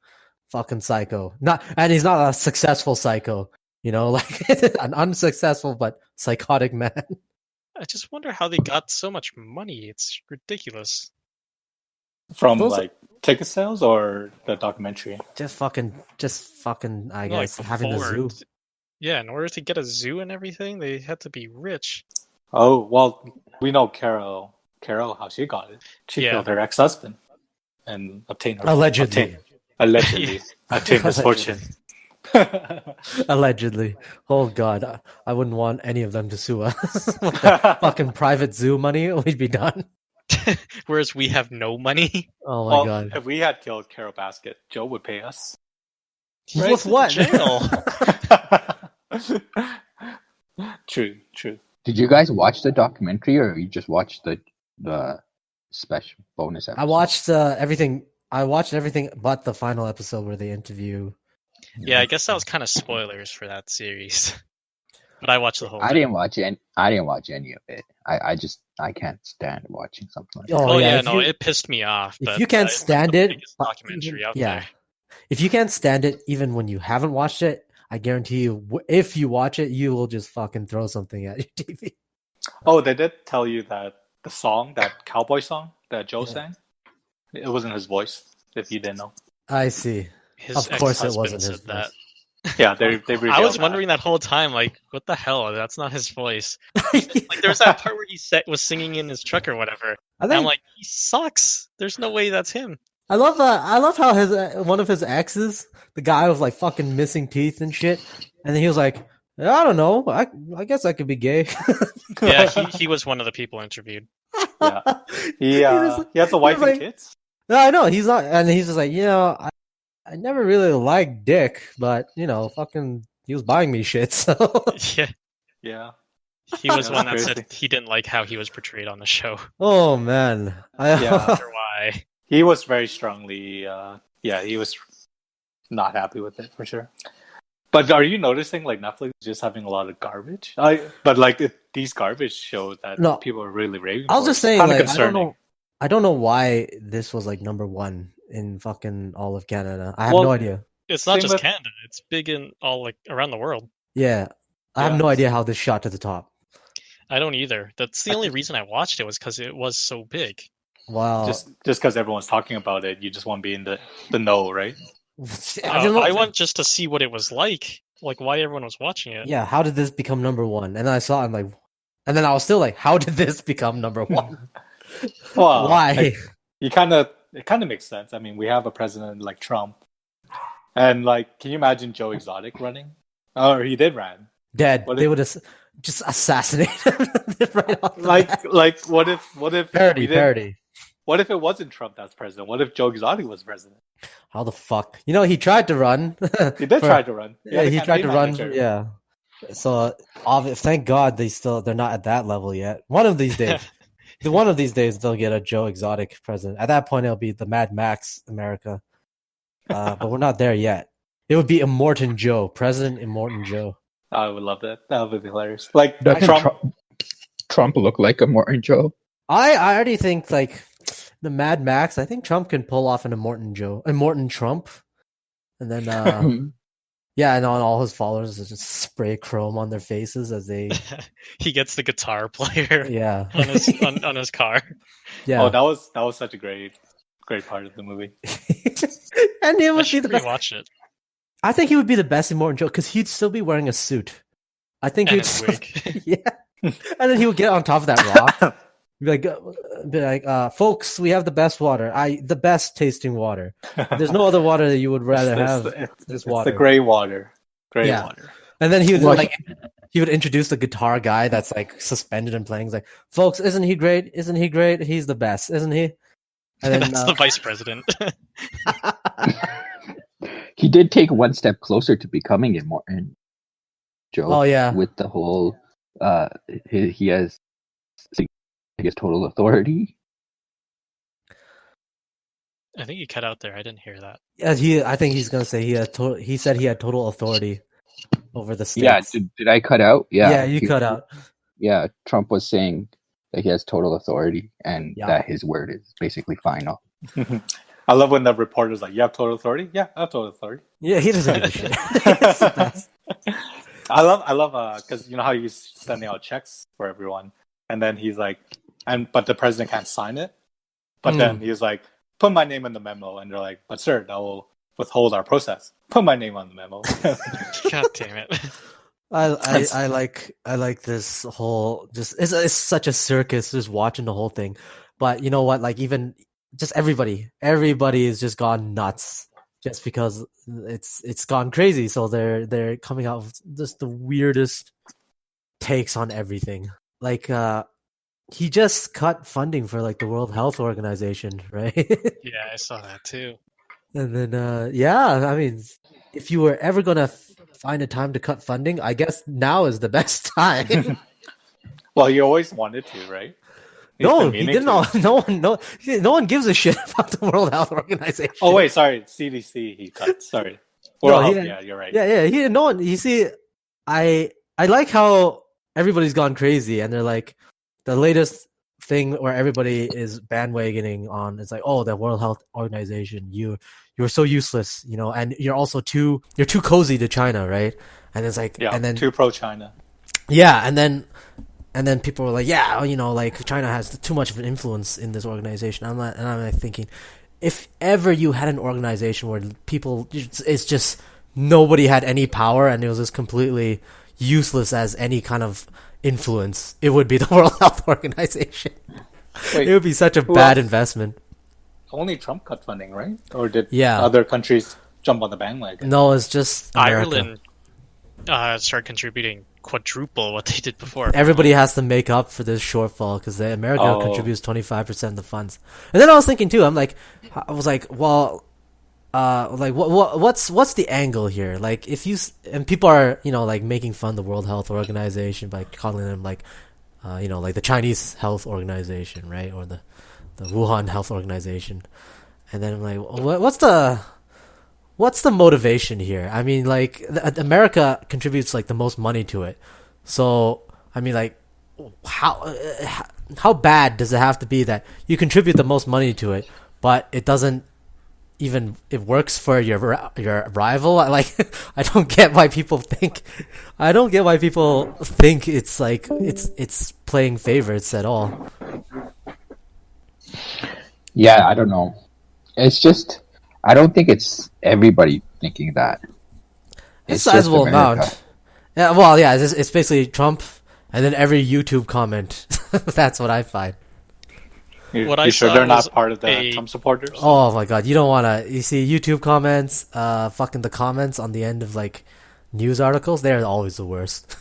fucking psycho. And he's not a successful psycho, you know, like an unsuccessful but psychotic man. I just wonder how they got so much money. It's ridiculous. From like ticket sales or the documentary? Just fucking, I guess, like having a zoo. Yeah, in order to get a zoo and everything, they had to be rich. Oh, well, we know Carol, how she got it. She killed her ex-husband and obtained her... Allegedly obtained his fortune. Allegedly. Oh, God. I wouldn't want any of them to sue us. With the fucking private zoo money, we'd be done. Whereas we have no money. Oh, my God. If we had killed Carol Baskin, Joe would pay us. Right? With what? Jail. True. Did you guys watch the documentary, or you just watched the special bonus episode. I watched everything. I watched everything but the final episode where they interview. Yeah, I guess that was kind of spoilers for that series. But I watched the whole I thing. didn't watch any of it. I can't stand watching something like that. Oh yeah, it pissed me off. if But, you can't it's stand the it, biggest documentary out yeah. there. If you can't stand it, even when you haven't watched it, I guarantee you, if you watch it, you will just fucking throw something at your TV. Oh, they did tell you that the song, that cowboy song that Joe sang, it wasn't his voice. If you didn't know. I see. His Of course, it ex-husband wasn't his said that. voice. Yeah, they I was wondering that whole time, like, what the hell? That's not his voice. Like, there was that part where he was singing in his truck or whatever. And I'm like, he sucks. There's no way that's him. I love how his one of his exes, the guy with like fucking missing teeth and shit, and then he was like, I don't know, I guess I could be gay. Yeah, he was one of the people interviewed. Yeah, he has a wife and kids. No, I know he's not, and he's just like, I never really liked Dick, but fucking, he was buying me shit. So Yeah. He was Yeah, one that crazy. said he didn't like how he was portrayed on the show. Oh man, Yeah. I wonder why. He was very strongly, he was not happy with it for sure. But are you noticing like Netflix is just having a lot of garbage? These garbage shows that people are really raving. I was for. just saying, Kinda like, concerning. I don't know why this was like number one in fucking all of Canada. I have no idea. It's not Same just with- Canada. It's big in all like around the world. Yeah, I have no idea how this shot to the top. I don't either. That's the only reason I watched it was because it was so big. Wow. Just because everyone's talking about it, you just want to be in the know, right? I want just to see what it was like why everyone was watching it. Yeah, how did this become number one? And I saw it, I'm like, and then I was still like, how did this become number one? Well, Why? it kind of makes sense. I mean, we have a president like Trump, and like, can you imagine Joe Exotic running? Or he did run. Dead. They would have just assassinated him right off the bat. Like, what if Parody. What if it wasn't Trump that's president? What if Joe Exotic was president? How the fuck? He tried to run. He did try to run. Yeah, he tried to run. Manager. Yeah. So, thank God they're not at that level yet. One of these days, they'll get a Joe Exotic president. At that point, it'll be the Mad Max America. But we're not there yet. It would be Immortan Joe, President Immortan Joe. I would love that. That would be hilarious. Like Doesn't Trump look like a Morton Joe? I already think like the Mad Max. I think Trump can pull off an Immortan Trump, and then and on all his followers just spray chrome on their faces as they. He gets the guitar player. Yeah. on his car. Yeah. Oh, that was such a great part of the movie. And it I would be should the best. rewatch it. I think he would be the best Immortan Joe because he'd still be wearing a suit. I think And he'd his wig. yeah, and then he would get on top of that rock. Be like, folks, we have the best water. The best tasting water. There's no other water that you would rather have. This water. It's the gray water. Water. And then he would introduce the guitar guy that's like suspended and playing. He's like, folks, isn't he great? Isn't he great? He's the best, isn't he? And then That's the vice president. He did take one step closer to becoming Immortan Joe. Oh yeah, with the whole he has total authority. I think you cut out there. I didn't hear that. I think he's gonna say he said he had total authority over the states. Yeah, did I cut out? Yeah, you cut out. Yeah, Trump was saying that he has total authority and that his word is basically final. I love when the reporter's like, "You have total authority." Yeah, I have total authority. Yeah, he doesn't give a shit. It's the best. I love because you know how he's sending out checks for everyone, and then he's like, but the president can't sign it. But then he's like, put my name in the memo, and they're like, but sir, that will withhold our process. Put my name on the memo. God damn it! I like this whole it's such a circus just watching the whole thing. But you know what? Like even just everybody is just gone nuts just because it's gone crazy. So they're coming out with just the weirdest takes on everything. Like he just cut funding for like the World Health Organization, right? Yeah, I saw that too. And then I mean, if you were ever gonna find a time to cut funding, I guess now is the best time. Well, you always wanted to, right? He's No, been he meaning didn't. to. No one gives a shit about the World Health Organization. Oh wait, sorry, CDC. He cut. Sorry. No, World he Health. didn't. Yeah, you're right. Yeah. He didn't. No one. You see, I like how everybody's gone crazy, and they're like the latest thing where everybody is bandwagoning on. It's like, oh, the World Health Organization. You're so useless, and you're also too cozy to China, right? And it's like, Yeah, and then too pro China. yeah, and then people were like, yeah, like China has too much of an influence in this organization. I'm like thinking, if ever you had an organization where people, it's just nobody had any power and it was just completely useless as any kind of influence, it would be the World Health Organization. Wait, It would be such a bad investment. only Trump cut funding, right? Or did Yeah. other countries jump on the bandwagon? No, it's just America. Ireland started contributing quadruple what they did before. Everybody has to make up for this shortfall because America Oh. contributes 25% of the funds. And then I was thinking too, well, like what's the angle here? Like if and people are like making fun of the World Health Organization by calling them like like the Chinese Health Organization, right, or the Wuhan Health Organization, and then I'm like, what's the motivation here? I mean, like America contributes like the most money to it, so I mean, like how bad does it have to be that you contribute the most money to it, but it doesn't even it works for your rival? Like I don't get why people think it's like it's playing favorites at all. Yeah, I don't know. It's just I don't think it's everybody thinking that. It's just sizable America. amount. Yeah, well, yeah, it's basically Trump and then every YouTube comment. That's what I find. What I You sure saw they're was not part of the a- Trump supporters? Oh my god, you don't want to. You see YouTube comments, fucking the comments on the end of like news articles. They're always the worst.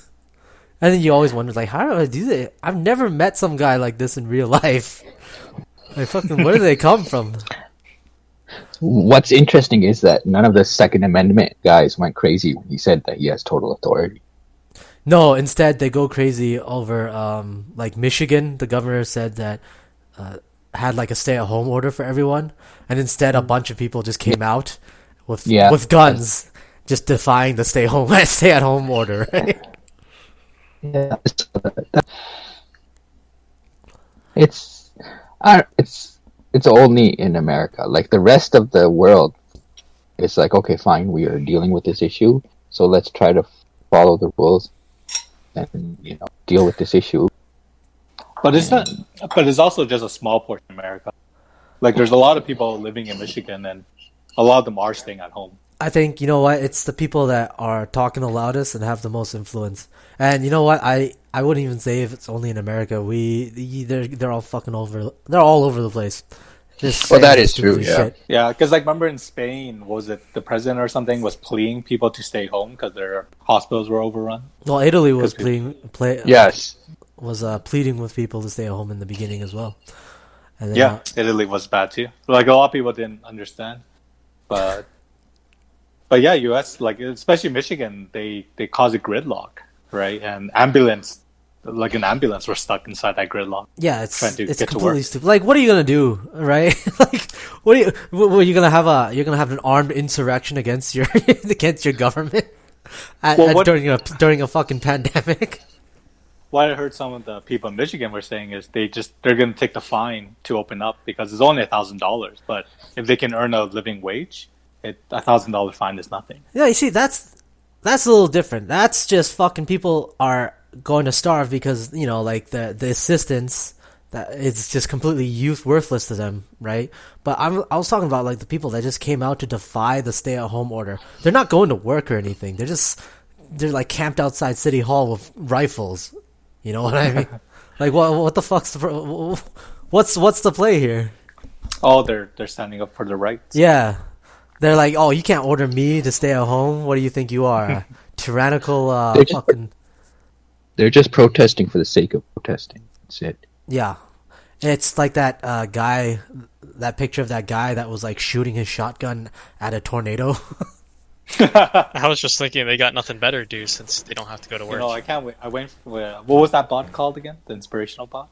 And then you always wonder, like, how do I do that? I've never met some guy like this in real life. Like, fucking, where do they come from? What's interesting is that none of the Second Amendment guys went crazy when he said that he has total authority. No, instead they go crazy over like Michigan. The governor said that had like a stay-at-home order for everyone, and instead a bunch of people just came out with guns, just defying the stay-at-home order. Right? Yeah, it's only in America. Like the rest of the world, it's like, okay, fine, we are dealing with this issue, so let's try to follow the rules and deal with this issue. But it's also just a small portion of America. Like there's a lot of people living in Michigan, and a lot of them are staying at home. I think you know what, it's the people that are talking the loudest and have the most influence. And you know what, I wouldn't even say if it's only in America. They're all fucking over. They're all over the place. Well, that is true. Yeah. Shit. Yeah, because like remember in Spain, was it the president or something was pleading people to stay home because their hospitals were overrun? Well, Italy was Yes. pleading with people to stay at home in the beginning as well. And then, Yeah, Italy was bad too. Like a lot of people didn't understand, but yeah, U.S. like especially Michigan, they caused a gridlock, right? And an ambulance were stuck inside that gridlock. yeah, it's trying to get to completely work. stupid. Like, what are you gonna do, right? Like, what are you gonna have an armed insurrection against your government during a fucking pandemic? What I heard some of the people in Michigan were saying is they're going to take the fine to open up because it's only $1,000. But if they can earn a living wage, $1,000 fine is nothing. Yeah, you see, that's a little different. That's just fucking people are going to starve because like the assistance that it's just completely worthless to them, right? But I was talking about like the people that just came out to defy the stay-at-home order. They're not going to work or anything. They're like camped outside City Hall with rifles. You know what I mean? Like what the fuck's what's the play here? Oh, they're standing up for the rights. Yeah. They're like, oh, you can't order me to stay at home. What do you think you are? A tyrannical fucking... They're just protesting for the sake of protesting. That's it. Yeah. It's like that that picture of that guy that was like shooting his shotgun at a tornado. I was just thinking they got nothing better to do since they don't have to go to work. I can't wait. I went for, what was that bot called again? The inspirational bot?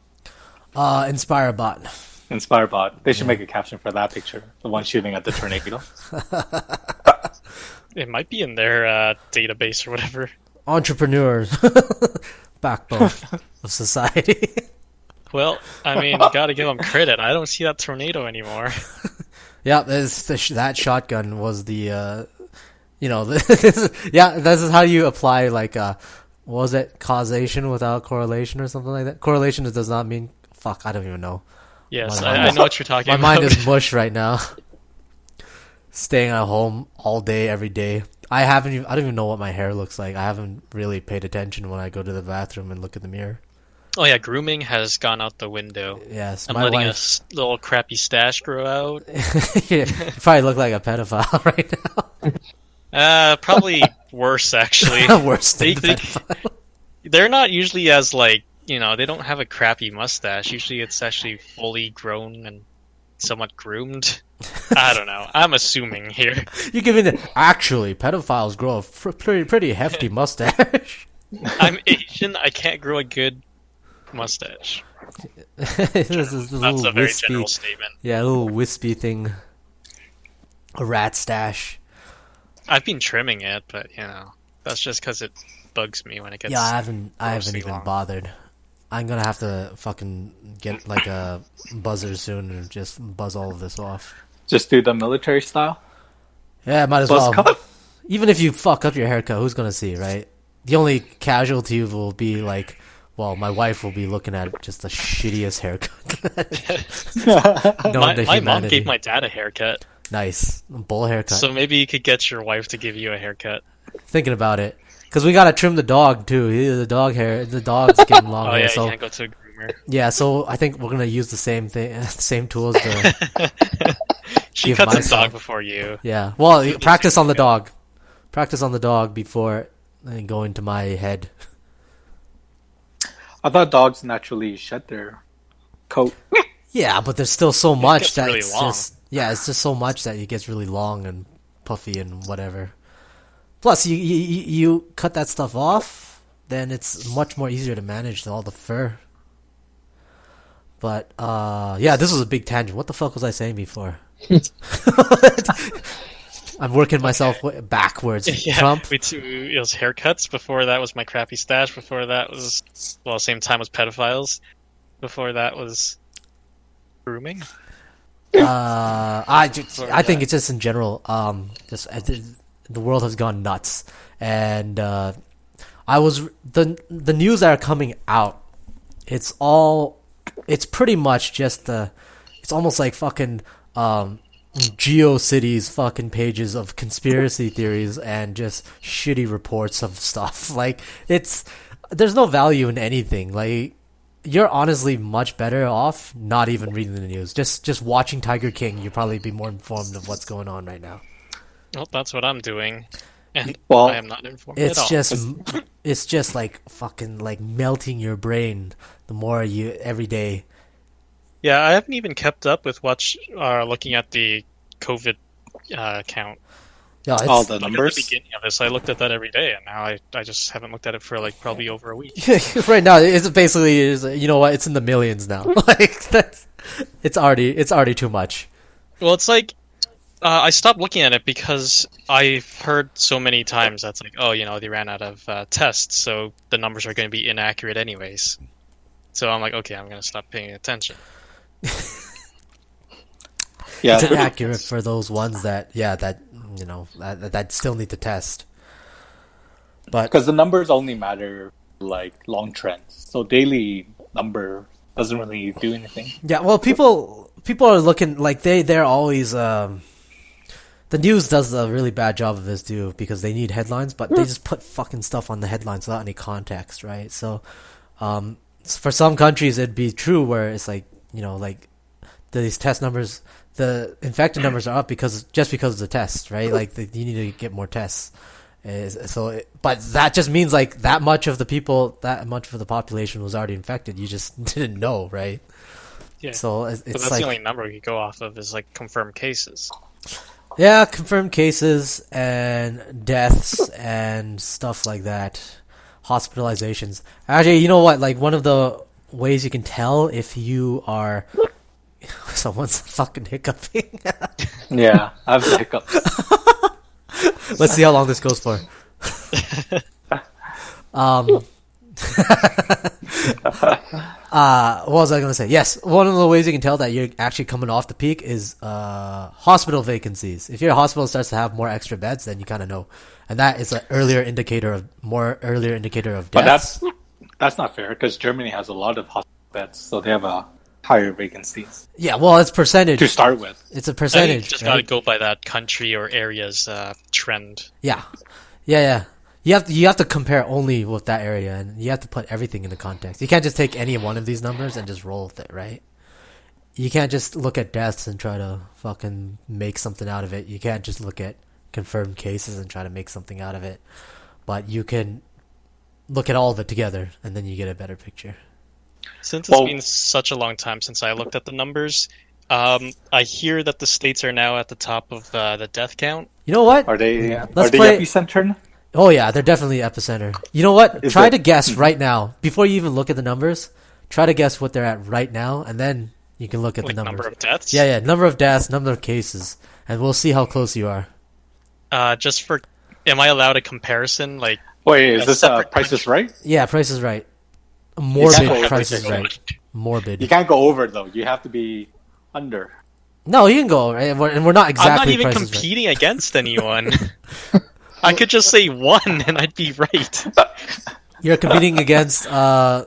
Inspirobot. Inspirobot. They should make a caption for that picture. The one shooting at the tornado. It might be in their database or whatever. Entrepreneurs. Backbone of society. Well, I mean, gotta give them credit. I don't see that tornado anymore. Yeah, that shotgun was the, this is how you apply, like, what was it, causation without correlation or something like that? Correlation does not mean, I don't even know. Yes, I know what you're talking about. My mind is mush right now. Staying at home all day, every day. I don't even know what my hair looks like. I haven't really paid attention when I go to the bathroom and look in the mirror. Oh yeah, grooming has gone out the window. Yes, I'm letting a little crappy stash grow out. You probably look like a pedophile right now. Probably worse actually. Worse than pedophile. They're not usually as they don't have a crappy mustache. Usually it's actually fully grown and somewhat groomed. I don't know. I'm assuming here. You're giving actually pedophiles grow a pretty hefty mustache. I'm Asian. I can't grow a good mustache. That's a very general statement. Yeah, a little wispy thing. A rat stash. I've been trimming it, but that's just because it bugs me when it gets. Yeah, I haven't even bothered. I'm gonna have to fucking get like a buzzer soon and just buzz all of this off. Just do the military style? Yeah, might as Buzz well. cut? Even if you fuck up your haircut, who's gonna see, right? The only casualty will be like, well, my wife will be looking at just the shittiest haircut. My mom gave my dad a haircut. Nice. Bowl haircut. So maybe you could get your wife to give you a haircut. Thinking about it. Because we gotta trim the dog too. The dog's getting long hair. Yeah, so you can't go to a groomer. Yeah, so I think we're gonna use the same thing, same tools to. She cuts the dog before you. Yeah, well, practice on the dog. Practice on the dog before going to my head. I thought dogs naturally shed their coat. Yeah, but there's still so much that really it's long. it's just so much that it gets really long and puffy and whatever. Plus, you cut that stuff off, then it's much more easier to manage than all the fur. But yeah, this was a big tangent. What the fuck was I saying before? I'm working myself backwards. Yeah, Trump. it was haircuts. Before that was my crappy stash. Before that was same time was pedophiles. Before that was grooming. I think it's just in general. The world has gone nuts, and the news that are coming out. It's pretty much just it's almost like fucking GeoCities fucking pages of conspiracy theories and just shitty reports of stuff. Like there's no value in anything. Like you're honestly much better off not even reading the news. Just watching Tiger King. You'll probably be more informed of what's going on right now. Well, that's what I'm doing, and Well, I am not informed at all. It's just like fucking like melting your brain the more you every day. Yeah, I haven't even kept up with looking at the COVID count. Yeah, all the At the numbers. beginning of this, I looked at that every day, and now I just haven't looked at it for like probably over a week. Right now, it's basically you know what? It's in the millions now. Like it's already too much. Well, it's like I stopped looking at it because I've heard so many times that's like, oh, they ran out of tests, so the numbers are going to be inaccurate anyways. So I'm like, okay, I'm going to stop paying attention. Yeah, It's inaccurate for those ones that still need to test. But because the numbers only matter like long trends. So daily number doesn't really do anything. yeah, well, people are looking like they're always the news does a really bad job of this too because they need headlines, but they just put fucking stuff on the headlines without any context, right? So, for some countries it'd be true where it's like like these test numbers, the infected numbers are up because of the tests, right? Like you need to get more tests. But that just means like that much of the population was already infected. You just didn't know, right? Yeah. So it's But that's like the only number we go off of is like confirmed cases. yeah, confirmed cases and deaths and stuff like that, hospitalizations. Actually, you know what? Like one of the ways you can tell if you are. Someone's fucking hiccuping. Yeah, I have the hiccups. Let's see how long this goes for. What was I going to say? Yes, one of the ways you can tell that you're actually coming off the peak is hospital vacancies. If your hospital starts to have more extra beds, then you kind of know, and that is an earlier indicator of deaths. But that's not fair because Germany has a lot of hospital beds, so they have a higher vacancies Yeah, well, it's percentage to start with. It's a I think percentage. you just right? gotta go by that country or area's trend. Yeah. You have to compare only with that area, and you have to put everything into context. You can't just take any one of these numbers and just roll with it, right? You can't just look at deaths and try to fucking make something out of it. You can't just look at confirmed cases and try to make something out of it. But you can look at all of it together, and then you get a better picture. Since it's been such a long time since I looked at the numbers, I hear that the states are now at the top of the death count. You know what? Are they Let's the epicenter? Oh yeah, they're definitely epicenter. You know what? Is Try it- to guess right now before you even look at the numbers. Try to guess what they're at right now, and then you can look at Like the numbers. number of deaths? Yeah, number of deaths, number of cases, and we'll see how close you are. Just for, am I allowed a comparison? Like, Wait, is A this separate Price is Right? Yeah, Price is Right. can't Morbid go Price over is it. Right. Morbid. You can't go over though. You have to be under. No, you can go, right? And we're not exactly I'm not even Price is Right. competing against anyone. I could just say one and I'd be right. You're competing against, yeah.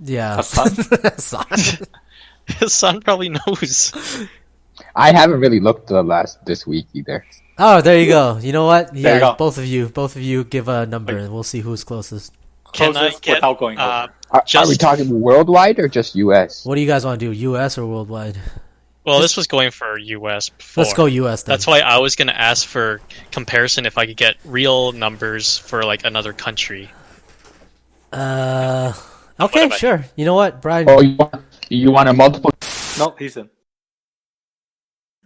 Hassan? Hassan. His son probably knows. I haven't really looked this week either. Oh, there you go. You know what? There you Yeah, go. both of you give a number, and we'll see who's closest. Can I Closest get, without going over. Are we Just- talking worldwide or just U.S.? What do you guys want to do, U.S. or worldwide? Well, this was going for US before. Let's go U.S. then. That's why I was going to ask for comparison if I could get real numbers for like another country. Okay, about sure. You know what, Brian? Oh, you want a multiple? No, he's in.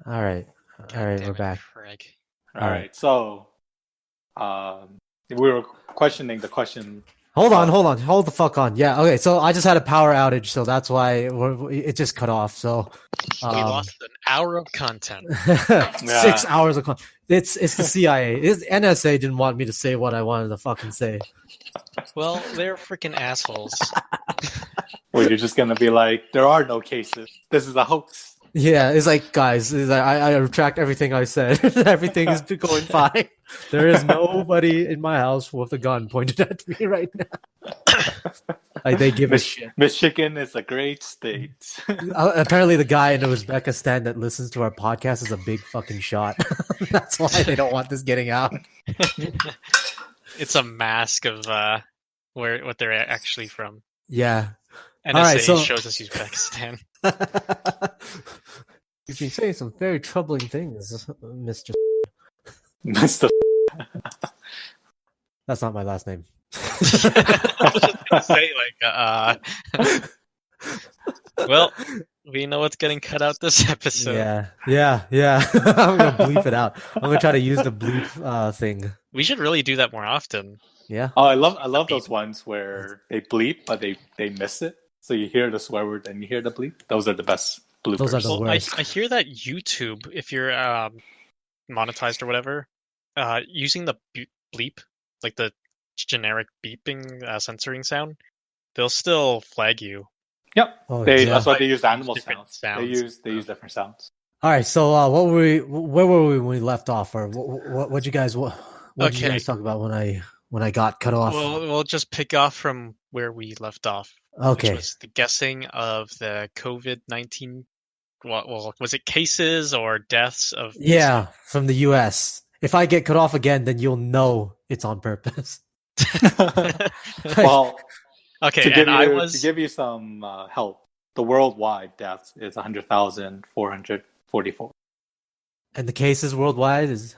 All right, Damn we're it, back. Frig. All right. So, we were questioning the question. Hold the fuck on. Yeah, okay. So I just had a power outage, so that's why it just cut off. So We lost an hour of content. 6 hours of it's the CIA. NSA didn't want me to say what I wanted to fucking say. Well, they're freaking assholes. Where you're just gonna be like, there are no cases. This is a hoax. Yeah, it's like, guys, I retract everything I said. Everything is going fine. There is nobody in my house with a gun pointed at me right now. Like, they give a shit. Michigan is a great state. Apparently, the guy in Uzbekistan that listens to our podcast is a big fucking shot. That's why they don't want this getting out. It's a mask of what they're actually from. Yeah. NSA All right, so- shows us Uzbekistan. You've been saying some very troubling things, Mr. Mr. That's not my last name. I was just gonna say, well, we know what's getting cut out this episode. Yeah. I'm gonna bleep it out. I'm gonna try to use the bleep thing. We should really do that more often. Yeah. Oh, I love those ones where they bleep, but they miss it. So you hear the swear word and you hear the bleep. Those are the best bloopers. Those are the Well, worst. I hear that YouTube, if you're monetized or whatever, using the bleep, like the generic beeping censoring sound, they'll still flag you. Yep. Oh, That's why Like, they use animal different sounds. They use different sounds. All right. So, where were we when we left off, or what did you guys what did you Okay. guys talk about when I got cut off? Well, we'll just pick off from where we left off. Okay. Which was the guessing of the COVID-19. Well, was it cases or deaths of? Yeah, from the U.S. If I get cut off again, then you'll know it's on purpose. Well, Okay, to and give you some help, the worldwide deaths is 100,444. And the cases worldwide is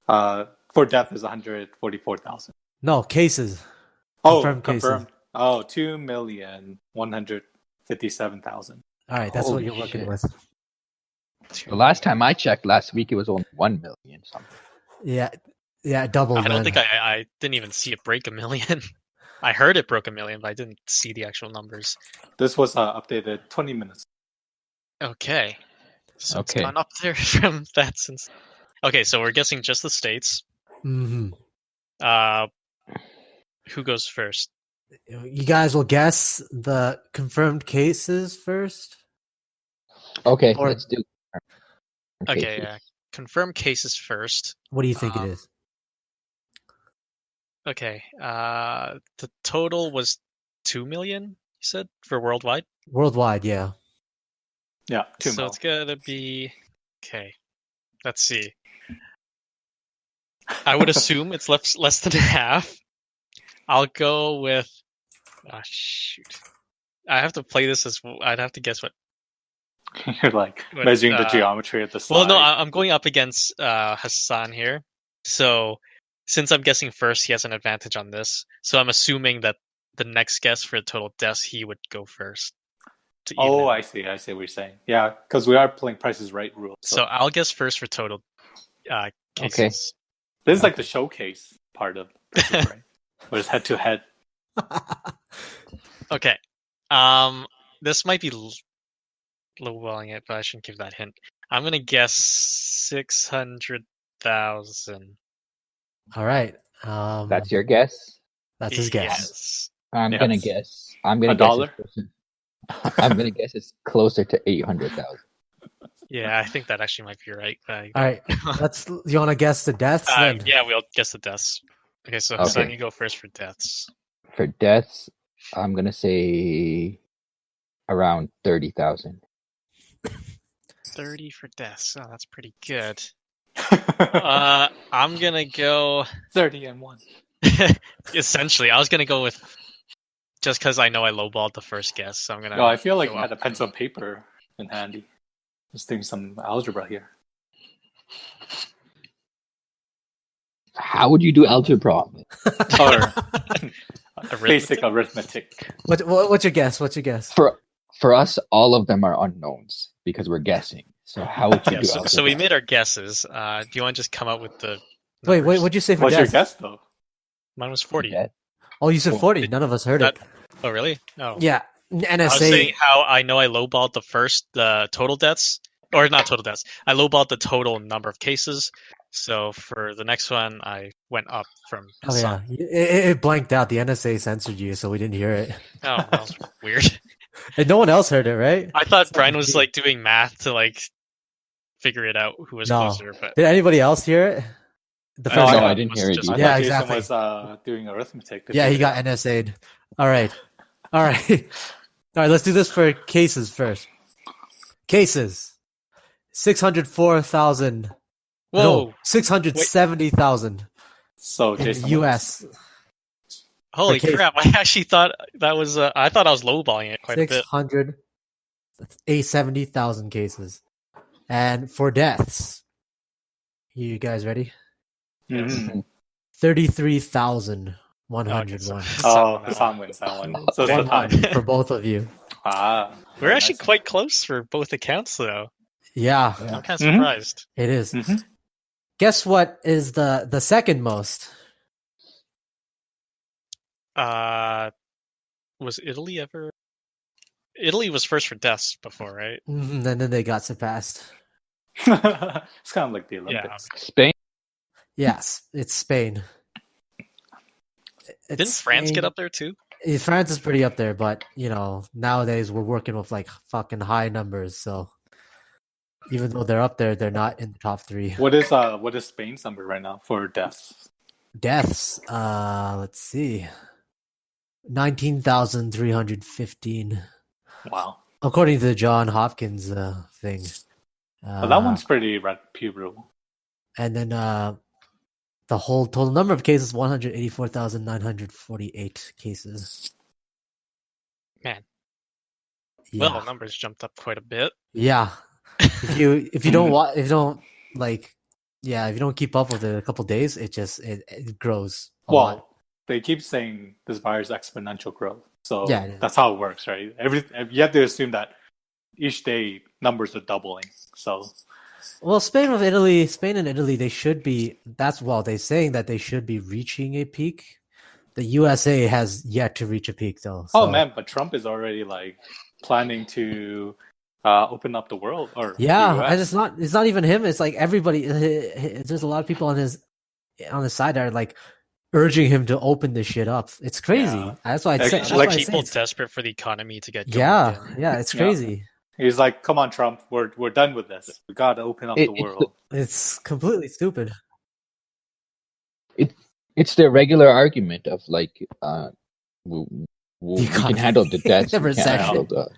For death is 144,000. no cases. Oh, Confirmed cases. confirmed. Oh, 2,157,000. All right, that's what Holy you're working shit. with. The last time I checked last week, it was only 1 million something. Yeah, double. I don't man. think I didn't even see it break 1 million. I heard it broke 1 million, but I didn't see the actual numbers. This was updated 20 minutes. Okay. So Okay. it's gone up there from that since. Okay, so we're guessing just the states. Mm-hmm. Who goes first? You guys will guess the confirmed cases first. Okay, Or- let's do. Okay, yeah. Confirm cases first. What do you think it is? Okay. The total was 2 million, you said, for worldwide? Worldwide, yeah. Yeah, 2 So mil. it's gonna be okay. Let's see. I would assume it's less than half. I'll go with. Ah, shoot. I have to play this as. I'd have to guess what. You're like What, measuring the geometry of the side. Well, no, I'm going up against Hassan here. So since I'm guessing first, he has an advantage on this. So I'm assuming that the next guess for total deaths, he would go first. Oh, I see what you're saying. Yeah, because we are playing Prices Right rules. So I'll guess first for total cases. This is like the showcase part of Prices Right, where it's head to head. Okay. This might be lowballing it, but I shouldn't give that hint. I'm gonna guess 600,000. All right. That's your guess. That's his guess. Yes. I'm Yes. gonna guess. I'm gonna $1? guess. I'm gonna guess it's closer to 800,000. Yeah, I think that actually might be right. All right. You want to guess the deaths then? Yeah, we'll guess the deaths. Okay, so Okay. Hassan, you go first for deaths. For deaths, I'm gonna say around 30,000. 30 for deaths. Oh, that's pretty good. I'm gonna go 30 and 1. essentially. I was gonna go with just because I know I lowballed the first guess, so I'm gonna. No, I feel like go you had a up. pencil and paper in handy. Just doing some algebra here. How would you do algebra? Or basic arithmetic. What's your guess? What's your guess? For us, all of them are unknowns because we're guessing. So how would you Yeah, do so, algebra? so we made our guesses. Do you want to just come up with the? Wait, numbers? what'd you say for What's your deaths? guess, though? Mine was 40. Death? Oh, you said Well, 40. None of us heard it. Oh, really? Oh. Yeah. I was NSA. saying how I know I lowballed the total deaths, or not total deaths. I lowballed the total number of cases. So for the next one, I went up from. Oh yeah, it blanked out. The NSA censored you, so we didn't hear it. Oh, that was weird. And no one else heard it, right? I thought Brian was like doing math to like figure it out who was No. closer, but Did anybody else hear it? The No, first no, one. I didn't hear it just- I either. Yeah, thought Jason exactly. was doing arithmetic. to Yeah, he figure it got out. NSA'd. All right. All right. Let's do this for cases first. Cases. 604,000. whoa, No, 670,000 So in Jason the U.S. holy Okay. crap! I actually thought that was. I thought I was lowballing it quite a bit. 670,000 cases. And for deaths, you guys ready? Mhm. 33,101 Oh, Hassan wins that one. So it's a tie. for both of you. Ah, We're very actually nice. quite close for both accounts, though. Yeah, I'm kind of Mhm. surprised. it is. Mhm. Guess what is the second most? Was Italy ever? Italy was first for deaths before, right? And then they got surpassed. It's kind of like the Olympics. Spain? Yes, it's Spain. It's Didn't France Spain. get up there too? France is pretty up there, but nowadays we're working with like fucking high numbers. So even though they're up there, they're not in the top 3. What is Spain's number right now for deaths? Deaths. Let's see. 19,315, Wow. according to the John Hopkins thing. Well, that one's pretty reputable. And then the whole total number of cases 184,948 cases. Man. Yeah. Well, the numbers jumped up quite a bit. Yeah. If you don't keep up with it a couple days, it grows a lot. Well, they keep saying this virus exponential growth. So Yeah, it is. that's how it works, right? You have to assume that each day numbers are doubling. So Well, Spain and Italy, they should be. They're saying that they should be reaching a peak The USA has yet to reach a peak, though. Oh so- man, but Trump is already like planning to open up the world or Yeah, the and US. it's not even him. It's like everybody. There's a lot of people on his side that are like urging him to open this shit up. It's crazy. Yeah. That's why I Like- say. Just That's why I say people it's- desperate for the economy to get going. yeah, again. yeah, it's Yeah. crazy. He's like, "Come on, Trump, we're done with this. We gotta open up the It's world." It's completely stupid. It's their regular argument of like, we can economy. handle the debts, The we can't recession. handle the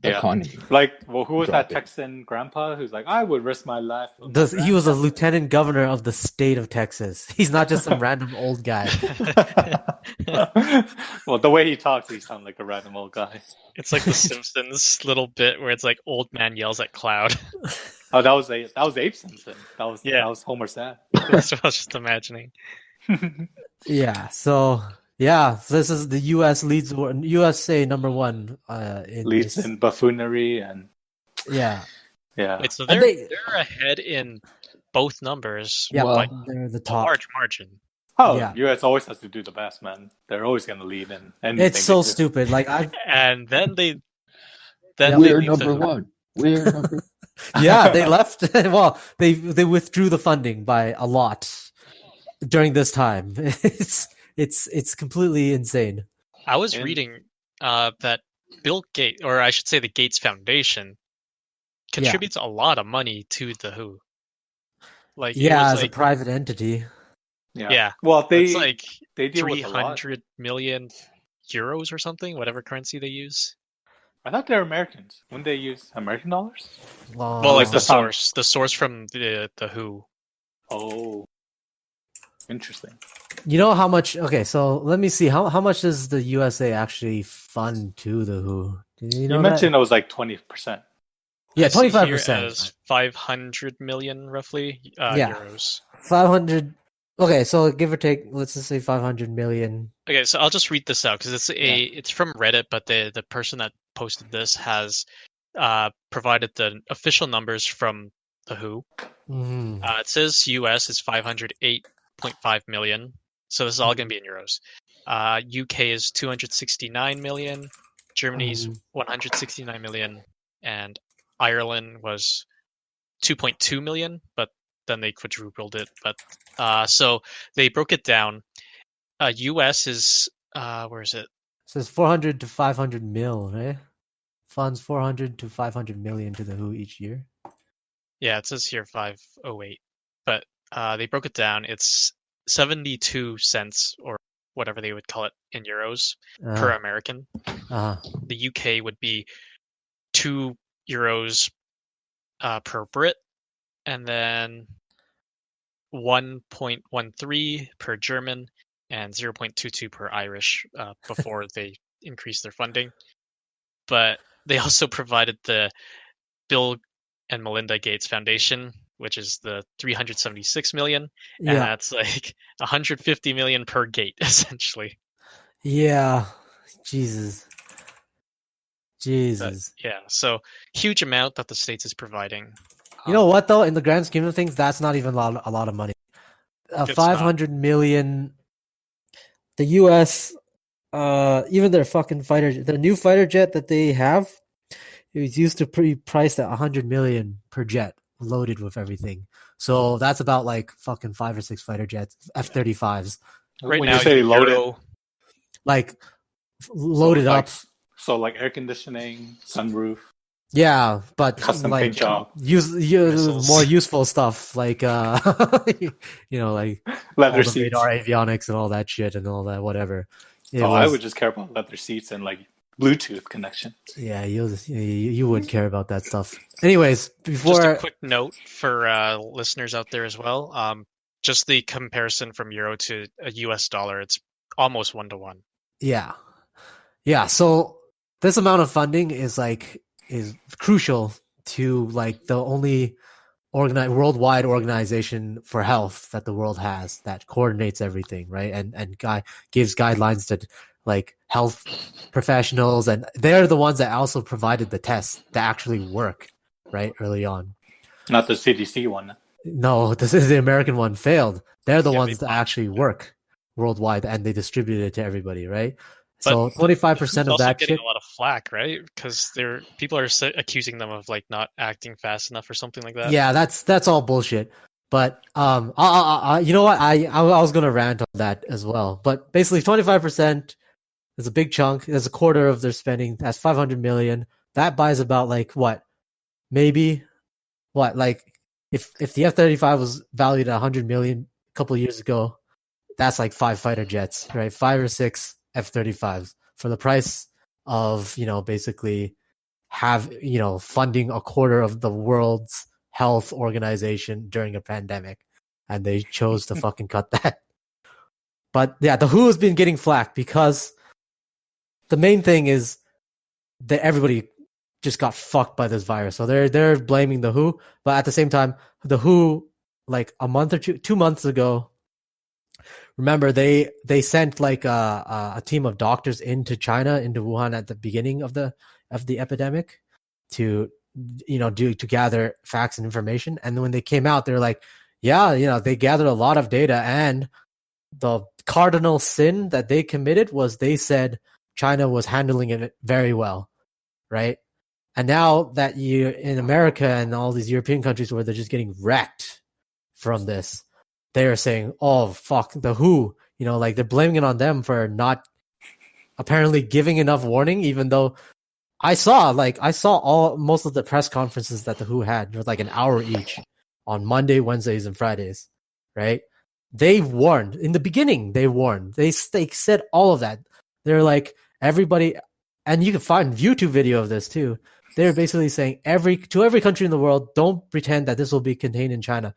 Yeah. economy. Like, well, who was Drop that it. Texan grandpa who's like, "I would risk my life." for my He was a lieutenant governor of the state of Texas. He's not just some random old guy. Well, the way he talks, he sounds like a random old guy. It's like the Simpsons little bit where it's like old man yells at cloud. Oh, that was Abe Simpson. That was Homer Sad. That's what I was just imagining. Yeah. So this is the U.S. USA number one. In Leads this. in buffoonery and Yeah. yeah. Wait, so And they're ahead in both numbers Yeah. Well, by They're the a top. large margin. Oh, Yeah. US always has to do the best, man. They're always gonna lead in anything. It's so they do. stupid. Like I. And then they Yeah. they We're leave the number hoop. one. We're number. Yeah, they left. Well, they withdrew the funding by a lot during this time. It's completely insane. I was And- reading that Bill Gates, or I should say the Gates Foundation, contributes a lot of money to the WHO. Like it Yeah, was as a like, private entity. yeah, Well, it's like they deal with a lot. 300 million euros or something, whatever currency they use. I thought they're Americans. Wouldn't they use American dollars? Well, like Oh. the source from the WHO. Oh, interesting. You know how much? Okay, so let me see. How much does the USA actually fund to the WHO? Did you know You that? mentioned it was like 20%. Yeah, I see here 25%. as 500 million roughly Yeah. euros. 500. Okay, so give or take, let's just say 500 million. Okay, so I'll just read this out because it's from Reddit, but the person that posted this has provided the official numbers from the WHO. Mhm. It says US is 508.5 million, so this is all going to be in euros. UK is 269 million, Germany's 169 million, and Ireland was 2.2 million, but then they quadrupled it. But so they broke it down. US is where is it? It says 400 to 500 mil, right? Funds 400 to 500 million to the WHO each year. Yeah, it says here 508, but they broke it down. It's 72 cents or whatever they would call it in euros per American. The UK would be €2 per Brit, and then 1.13 per German and 0.22 per Irish before they increased their funding. But they also provided the Bill and Melinda Gates Foundation, which is the 376 million, and Yeah. that's like 150 million per gate, essentially. Yeah. Jesus. But, yeah, so huge amount that the States is providing. You know what though? In the grand scheme of things, that's not even a lot of money. It's 500 million. The U.S. Even their fucking their new fighter jet that they have, it was used to be priced at 100 million per jet, loaded with everything. So that's about like fucking 5 or 6 fighter jets, F-35s, Right When now, you say loaded, Euro, like loaded like, up. So like air conditioning, sunroof, Yeah, but custom like paint job, Missiles. more useful stuff like like leather all the seats. radar avionics and all that shit and all that whatever. I would just care about leather seats and like Bluetooth connection. Yeah, you would care about that stuff. Anyways, before just a quick note for listeners out there as well. Just the comparison from euro to a US dollar, it's almost 1-to-1. yeah. So this amount of funding is crucial to like the only worldwide organization for health that the world has that coordinates everything, right? And gives guidelines to like health professionals, and they're the ones that also provided the tests that actually work, right? Early on. Not the CDC one. No, this is the American one failed. They're the Yeah, ones they that actually work. worldwide, and they distributed it to everybody, right? But So 25% of also that getting shit. a lot of flack, right? Because people are accusing them of like not acting fast enough or something like that. Yeah, that's all bullshit. But you know what? I was gonna rant on that as well. But basically, 25% is a big chunk. That's a quarter of their spending. That's 500 million. That buys about like what? Maybe what? Like if the F-35 was valued at 100 million a couple of years ago, that's like 5 fighter jets, right? 5 or 6 F-35s for the price of, basically funding a quarter of the world's health organization during a pandemic. And they chose to fucking cut that. But yeah, the WHO has been getting flack because the main thing is that everybody just got fucked by this virus. So they're blaming the WHO, but at the same time, the WHO, like a month or 2 months ago, remember they sent like a team of doctors into China, into Wuhan at the beginning of the epidemic to gather facts and information. And when they came out, they're like, yeah, they gathered a lot of data, and the cardinal sin that they committed was they said China was handling it very well, right? And now that you in America and all these European countries where they're just getting wrecked from this, they are saying, "Oh fuck, the WHO," like they're blaming it on them for not apparently giving enough warning. Even though I saw most of the press conferences that the WHO had were like an hour each on Monday, Wednesdays, and Fridays, right? They warned in the beginning. They warned. They said all of that. They're like everybody, and you can find YouTube video of this too. They're basically saying every country in the world, don't pretend that this will be contained in China.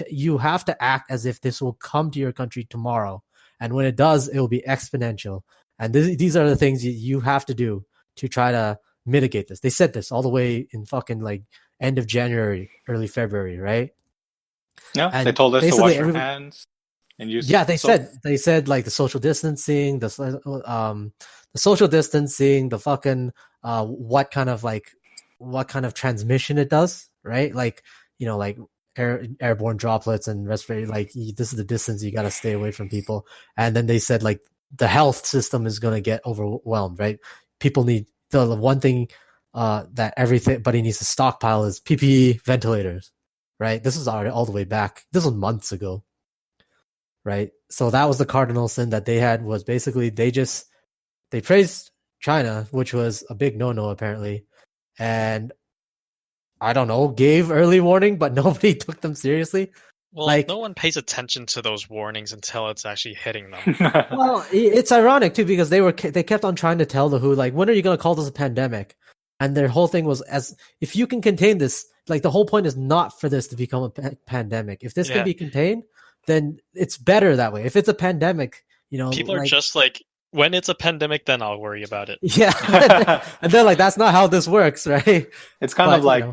You have to act as if this will come to your country tomorrow, and when it does, it will be exponential. And these are the things you have to do to try to mitigate this. They said this all the way in fucking like end of January, early February, right? Yeah, And they told us to wash our hands and use. Yeah, they said like the social distancing, the social distancing, the fucking what kind of transmission it does, right? Like like airborne droplets and respiratory. Like this is the distance you got to stay away from people. And then they said like the health system is going to get overwhelmed, right? People need the one thing that everybody needs to stockpile is PPE, ventilators, right? This is already all the way back. This was months ago, right? So that was the cardinal sin that they had, was basically they praised China, which was a big no-no apparently, and I don't know, gave early warning, but nobody took them seriously. Well, like, no one pays attention to those warnings until it's actually hitting them. Well, it's ironic too, because they kept on trying to tell the WHO, like, when are you going to call this a pandemic? And their whole thing was, as if you can contain this, like the whole point is not for this to become a pandemic. If this can be contained, then it's better that way. If it's a pandemic, people are just like, when it's a pandemic, then I'll worry about it. Yeah, and they're like, that's not how this works, right? It's kind of like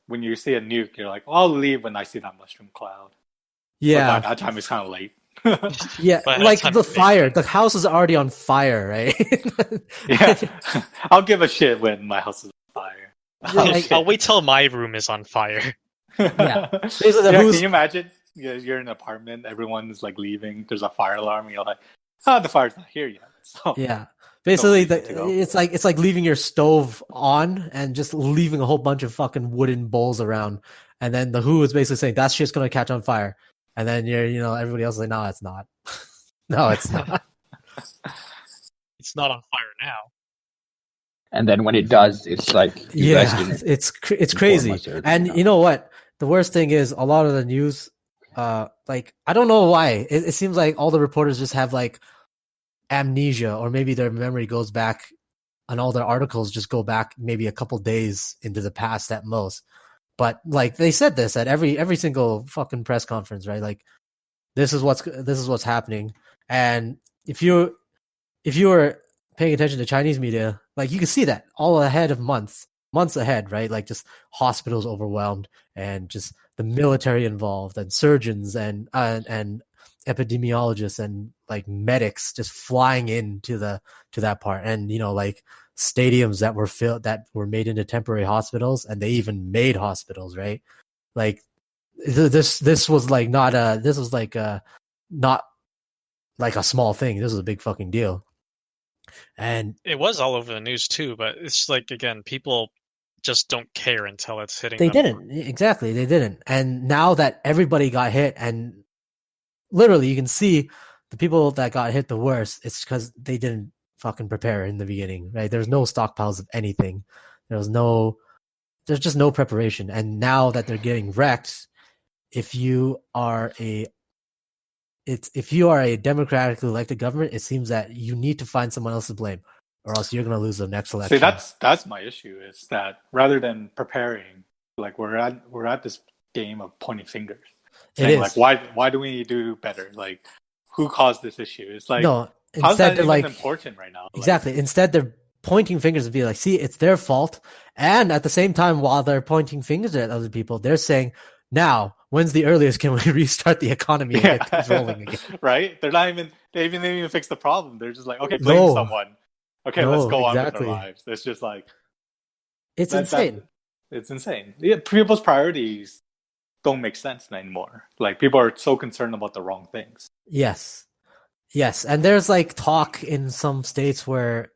when you see a nuke, you're like, oh, I'll leave when I see that mushroom cloud. Yeah, but by that time it's kind of late. Yeah, like the fire, the house is already on fire, right? Yeah, I'll give a shit when my house is on fire. I'll wait till my room is on fire. Yeah, can you imagine? You're in an apartment, everyone's like leaving. There's a fire alarm, and you're like, "Oh, the fire's not here yet." So yeah, basically, it's like leaving your stove on and just leaving a whole bunch of fucking wooden bowls around, and then the WHO is basically saying that shit's gonna catch on fire. And then everybody else is like, no, it's not. No, it's not. It's not on fire now. And then when it does, it's like, it's crazy. And you know what? The worst thing is a lot of the news, like, I don't know why. It seems like all the reporters just have like amnesia, or maybe their memory goes back, and all their articles just go back maybe a couple days into the past at most. But like they said this at every single fucking press conference, right? Like this is what's happening. And if you were paying attention to Chinese media, like you can see that all ahead of months ahead, right? Like just hospitals overwhelmed, and just the military involved, and surgeons and epidemiologists and like medics just flying into that part, and like stadiums that were filled, that were made into temporary hospitals, and they even made hospitals, right? Like this was like not like a small thing. This was a big fucking deal. And It was all over the news too, but it's like, again, people just don't care until it's hitting they them. didn't. Exactly, they didn't. And now that everybody got hit, and literally you can see the people that got hit the worst, it's because they didn't fucking prepare in the beginning, right? There's no stockpiles of anything. There's just no preparation. And now that they're getting wrecked, if you are a democratically elected government, it seems that you need to find someone else to blame, or else you're going to lose the next election. See, that's my issue, is that rather than preparing, like we're at this game of pointing fingers, saying like why do we do better? Like, who caused this issue? It's like, no, how's that instead they're even like important right now? exactly. Like, Instead they're pointing fingers and be like, see, it's their fault. And at the same time, while they're pointing fingers at other people, they're saying, now, when's the earliest can we restart the economy and get things rolling again? Right? They didn't even fix the problem. They're just like, okay, blame someone. Okay, let's go on with our lives. It's just like, it's insane. It's insane. Yeah, people's priorities don't make sense anymore. Like, people are so concerned about the wrong things. Yes, and there's like talk in some states where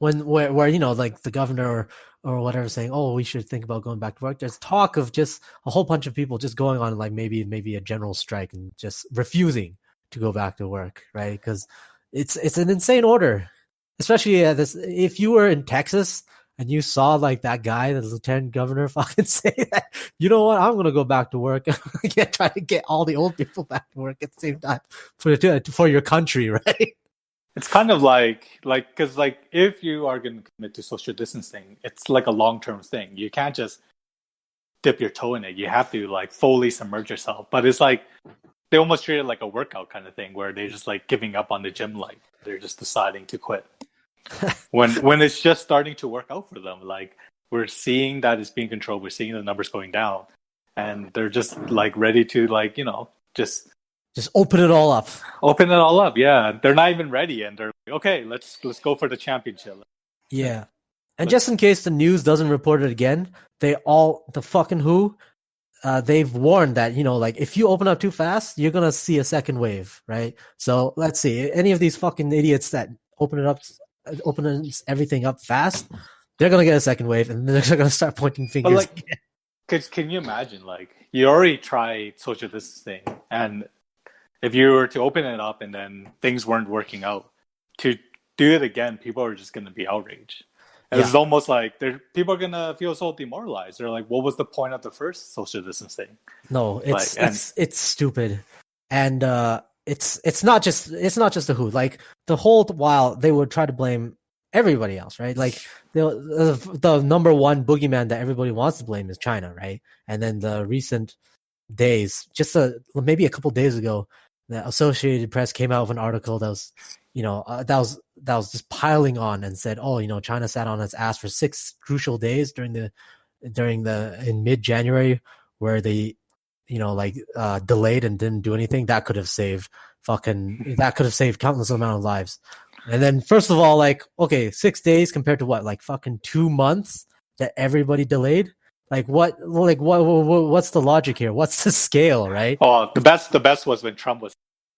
you know, like the governor or whatever saying, oh, we should think about going back to work. There's talk of just a whole bunch of people just going on like maybe a general strike and just refusing to go back to work, right? Because it's an insane order, especially if you were in Texas and you saw like that guy, the lieutenant governor, fucking say that, you know what, I'm gonna go back to work. Try to get all the old people back to work at the same time for your country, right? It's kind of like, because like if you are going to commit to social distancing, it's like a long-term thing. You can't just dip your toe in it. You have to like fully submerge yourself. But it's like they almost treat it like a workout kind of thing, where they're just like giving up on the gym life. They're just deciding to quit when it's just starting to work out for them. Like, we're seeing that it's being controlled. We're seeing the numbers going down, and they're just like ready to, like, you know, just open it all up. Open it all up, yeah. They're not even ready, and they're like, okay, let's go for the championship. Yeah. And just in case the news doesn't report it again, the fucking WHO, they've warned that, you know, like, if you open up too fast, you're going to see a second wave, right? So let's see. Any of these fucking idiots that open everything up fast, they're going to get a second wave, and they're going to start pointing fingers. But like, can you imagine, like, you already tried social distancing, and if you were to open it up and then things weren't working out, to do it again, people are just going to be outraged. And It's almost like people are going to feel so demoralized. They're like, what was the point of the first social distancing? No, it's stupid. And it's not just the WHO. Like, the whole while they would try to blame everybody else, right? Like, the number one boogeyman that everybody wants to blame is China, right? And then the recent days, just maybe a couple days ago, the Associated Press came out with an article that was, you know, that was just piling on and said, oh, you know, China sat on its ass for 6 crucial days in mid-January, where they, you know, like, delayed and didn't do anything. That could have saved countless amount of lives. And then, first of all, like, okay, 6 days compared to what, like fucking 2 months that everybody delayed. Like, what's the logic here? What's the scale, right? Oh, the best was when Trump was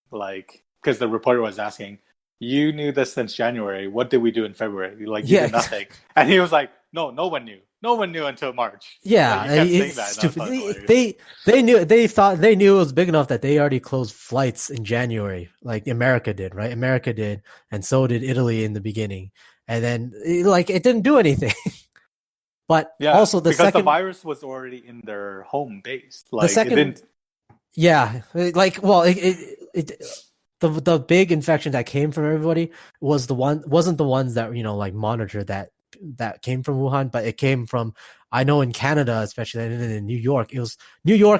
like, because the reporter was asking, you knew this since January. What did we do in February? Like, you did nothing. And he was like, no one knew. No one knew until March. Yeah, like, it's stupid. They knew it was big enough that they already closed flights in January, like America did, right? America did, and so did Italy in the beginning. And then, like, it didn't do anything. But also because the virus was already in their home base. Like, it didn't. Yeah, like, well, the big infection that came from everybody wasn't the ones that, you know, like, monitored that came from Wuhan, but it came from, I know in Canada, especially, and in New York,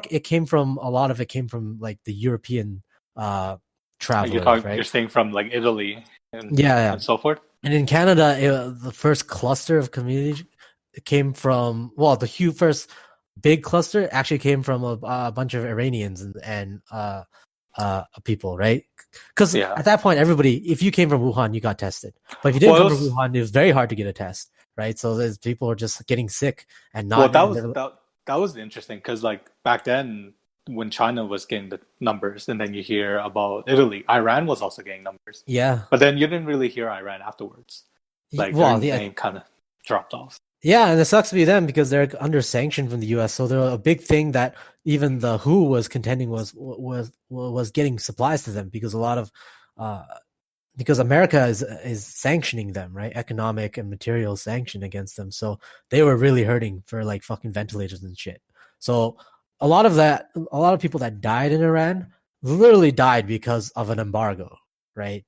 it came from, a lot of it came from like the European travelers, right? You're saying from like Italy and so forth. And in Canada, the first cluster of community came from, well, the first big cluster actually came from a bunch of Iranians and people, right? Because at that point, everybody, if you came from Wuhan, you got tested. But if you didn't come from Wuhan, it was very hard to get a test, right? So people are just getting sick and not. Well, that was interesting because, like, back then, when China was getting the numbers, and then you hear about Italy. Iran was also getting numbers. Yeah. But then you didn't really hear Iran afterwards. Like Well, their yeah. name kind of dropped off. Yeah, and it sucks to be them because they're under sanction from the U.S. So they're a big thing that even the WHO was contending was getting supplies to them because a lot of because America is sanctioning them, right? Economic and material sanction against them. So they were really hurting for like fucking ventilators and shit. So a lot of people that died in Iran literally died because of an embargo, right?